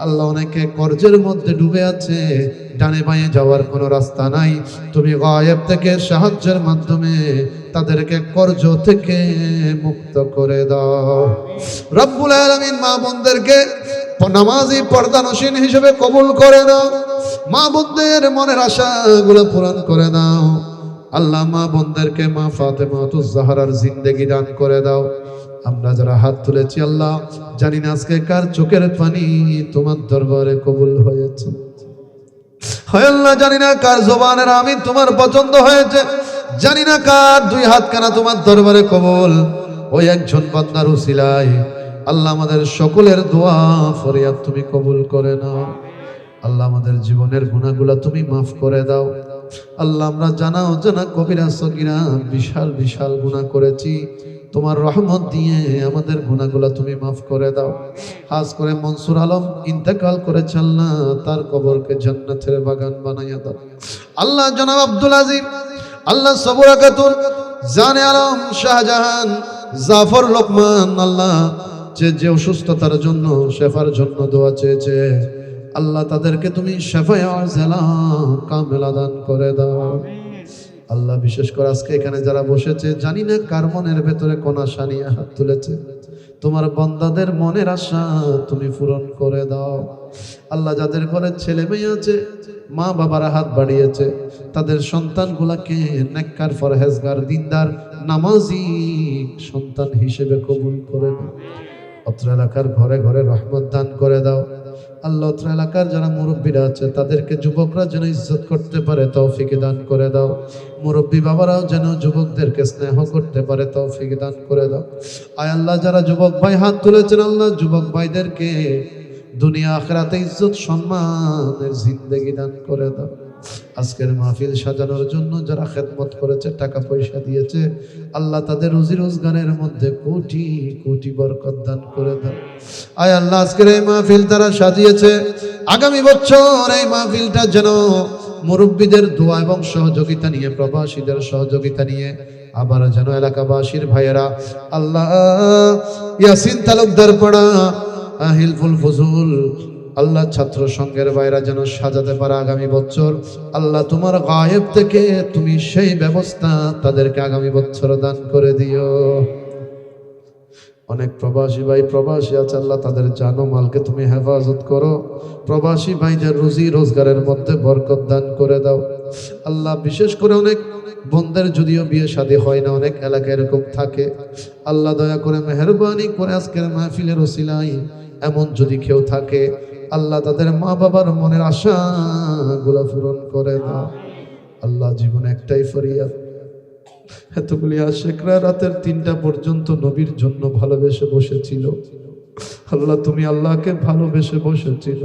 আল্লাহ। অনেকে কর্জের মধ্যে ডুবে আছে, ডানে বাঁয়ে যাওয়ার কোনো রাস্তা নাই, তুমি গায়েব থেকে সাহায্যের মাধ্যমে তাদেরকে কর্জ থেকে মুক্ত করে দাও রব্বুল আলামিন। মা বোনদেরকে নামাজি পর্দানসীন হিসেবে কবুল করে দাও, মা বোনদের মনের আশাগুলো পূরণ করে দাও আল্লাহ। মা বোনদেরকে মা ফাতেমাতুজ জাহরার জিন্দেগি দান করে দাও। আমরা যারা হাত তুলেছি আল্লাহ, জানি না আজকে কার চোখের পানি তোমার দরবারে কবুল হয়েছে, হয় আল্লাহ জানি না কার জবানের আমিন তোমার পছন্দ হয়েছে, জানি না কার 2 হাত কানা তোমার দরবারে কবুল। ওই একজন বান্দার উসিলায় আল্লাহ আমাদের সকলের দোয়া ফরিয়াদ তুমি কবুল করে নাও আল্লাহ। আমাদের জীবনের গুনাহগুলো তুমি মাফ করে দাও আল্লাহ। আমরা জানা অজানা কবিরা সগীরা বিশাল বিশাল গুনাহ করেছি, তোমার রহমত দিয়ে আমাদের গুনাহগুলো তুমি মাফ করে দাও। খাস করে মনসুর আলম ইন্তেকাল করেছে আল্লাহ, তার কবরকে জান্নাতের বাগান বানাইয়া দাও আল্লাহ। জনাব আব্দুল আজিম আল্লাহ, সবুরা খাতুন, জানে আলম, শাহজাহান, জাফর, লোকমান আল্লাহ, যে অসুস্থতার জন্য শেফার জন্য দোয়া চেয়েছে আল্লাহ, তাদেরকে তুমি শেফায়ে আজেলা কামেলা দান করে দাও আল্লাহ। বিশেষ করে আজকে এখানে যারা বসেছে জানি না কার মনের ভেতরে কোন আশা নিয়ে হাত তুলেছে, তোমার বান্দাদের মনের আশা তুমি পূরণ করে দাও আল্লাহ। যাদের ঘরে ছেলে মেয়ে আছে, মা বাবারা হাত বাড়িয়েছে, তাদের সন্তানগুলাকে নেককার, ফরহেজগার, দিনদার, নামাজি সন্তান হিসেবে কবুল করে দাও। অত্র এলাকার ঘরে ঘরে রহমত দান করে দাও আল্লাহ। অত্র এলাকার যারা মুরব্বীরা আছে তাদেরকে যুবকরা যেন ইজ্জত করতে পারে তৌফিক দান করে দাও। মুরব্বী বাবারাও যেন যুবকদেরকে স্নেহ করতে পারে তৌফিক দান করে দাও। আয় আল্লাহ, যারা যুবক ভাই হাত তুলেছেন আল্লাহ, যুবক ভাইদেরকে দুনিয়া আখিরাতে ইজ্জত সম্মানের জিন্দেগি দান করে দাও। আজকের মাহফিল সাজানোর জন্য যারা খেদমত করেছে, টাকা পয়সা দিয়েছে, আল্লাহ তাদের রুজি রোজগারের মধ্যে কোটি কোটি বরকত দান করে দাও। আয় আল্লাহ, আজকের এই মাহফিল তারা সাজিয়েছে, আগামী বছর এই মাহফিলটা যেন মুরব্বীদের দোয়া এবং সহযোগিতা নিয়ে, প্রবাসীদের সহযোগিতা নিয়ে আবার যেন এলাকাবাসীর ভাইয়েরা, আল্লাহ ইয়াসিন তালুকদার পাড়া, হিলফুল ফজুল, আল্লাহ ছাত্র সংঘের ভাইরা যেন সাজাতে পারে আগামী বছর। আল্লাহ তোমার গায়েব থেকে তুমি সেই ব্যবস্থা তাদেরকে আগামী বছর দান করে দিও। অনেক প্রবাসী ভাই প্রবাসী আছে, আল্লাহ তাদের জানো মালকে তুমি হেফাজত করো, প্রবাসী ভাইদের রুজি রোজগারের মধ্যে বরকত দান করে দাও। আল্লাহ বিশেষ করে অনেক বোনদের যদিও বিয়ে শাদী হয় না, অনেক এলাকায় এরকম থাকে, আল্লাহ দয়া করে মেহেরবানি করে আজকের মাহফিলের ওসিলায় এমন যদি কেউ থাকে, আল্লাহ তাদের মা বাবার মনের আশাগুলো পূরণ করে দাও। আল্লাহ জীবনে একটাই ফরিয়াদ, এতগুলি আশিকরা রাতের 3টা পর্যন্ত নবীর জন্য ভালোবেসে বসেছিল। আল্লাহ তুমি আল্লাহকে ভালোবেসে বসেছিল,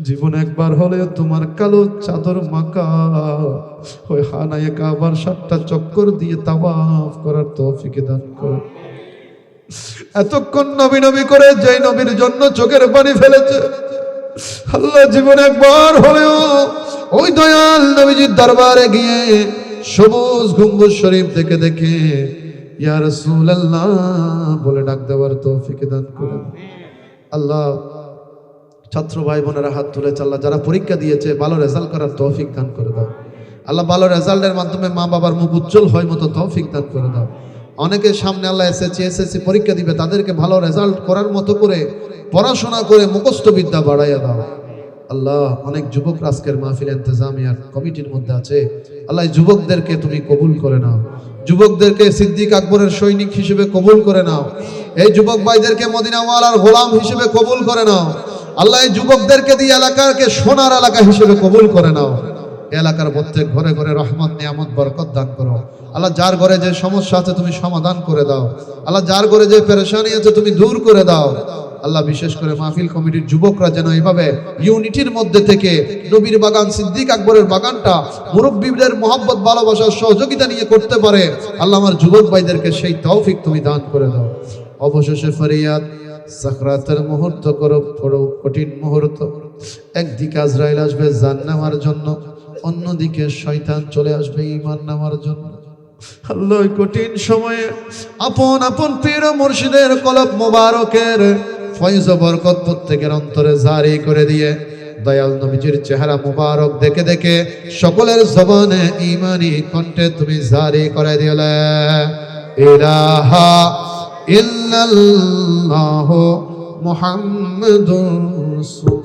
জীবনে একবার হলেও তোমার কালো চাদর মাকা ওই হানায়ে কাবার 7টা চক্কর দিয়ে তাওয়াফ করার তৌফিক দান করো। এতক্ষণ নবী নবী করে যেই নবীর জন্য চোখের পানি ফেলেছে, আল্লাহ জীবনে একবার হলেও ওই দয়াল নবীজির দরবারে গিয়ে সবুজ গম্বুজ শরীফ দেখে দেখে ইয়া রাসূলুল্লাহ বলে ডাক দেওয়ার তৌফিক দান করুন। আল্লাহ ছাত্র ভাই বোনেরা হাত তুলেছে, আল্লাহ যারা পরীক্ষা দিয়েছে ভালো রেজাল্ট করার তৌফিক দান করে দাও। আল্লাহ ভালো রেজাল্টের মাধ্যমে মা বাবার মুখ উজ্জ্বল হয় মতো তৌফিক দান করে দাও। অনেকের সামনে আল্লাহ এসএসসি পরীক্ষা দিবে, তাদেরকে ভালো রেজাল্ট করার মতো করে পড়াশোনা করে মুখস্থ বিদ্যা বাড়াইয়া দাও। আল্লাহ অনেক যুবক আজকের মাহফিল ইন্তেজামিয়ার কমিটির মধ্যে আছে, আল্লাহ এই যুবকদেরকে তুমি কবুল করে নাও, যুবকদেরকে সিদ্দিক আকবরের সৈনিক হিসেবে কবুল করে নাও, এই যুবক ভাইদেরকে মদিনাওয়ালার গোলাম হিসেবে কবুল করে নাও। আল্লাহ এই যুবকদেরকে দিয়ে এলাকাকে সোনার এলাকা হিসেবে কবুল করে নাও। এলাকার প্রত্যেক ঘরে ঘরে রহমত নিয়ামত বরকত দান করো। আল্লাহ যার ঘরে যে সমস্যা আছে তুমি সমাধান করে দাও। আল্লাহ যার ঘরে যে পেরেশানি আছে তুমি দূর করে দাও। আল্লাহ বিশেষ করে মাহফিল কমিটির যুবকরা যেন এইভাবে ইউনিটির মধ্যে থেকে নবীর বাগান সিদ্দিক আকবরের বাগানটা মুরব্বীদের মহব্বত ভালোবাসার সহযোগিতা নিয়ে করতে পারে। আল্লাহ আমার যুবক ভাইদেরকে সেই তৌফিক তুমি দান করে দাও। অবশেষে ফরিয়াদ, সাকরাতের মুহূর্ত করো বড় কঠিন মুহূর্ত, একদিকে আজরাইল আসবে জান নেওয়ার জন্য, অন্যদিকে শয়তান চলে আসবে ঈমান নেওয়ার জন্য। আল্লাহ কঠিন সময়ে আপন আপন পীর মুর্শিদের কলব মোবারকের ফয়জ বরকত প্রত্যেকের অন্তরে জারি করে দিয়ে দয়াল নবীজির চেহারা মুবারক দেখে দেখে সকলের জবানে ঈমানি কণ্ঠে তুমি জারি করে দিলে ইলাহা ইল্লাল্লাহু মুহাম্মাদুর রাসূল।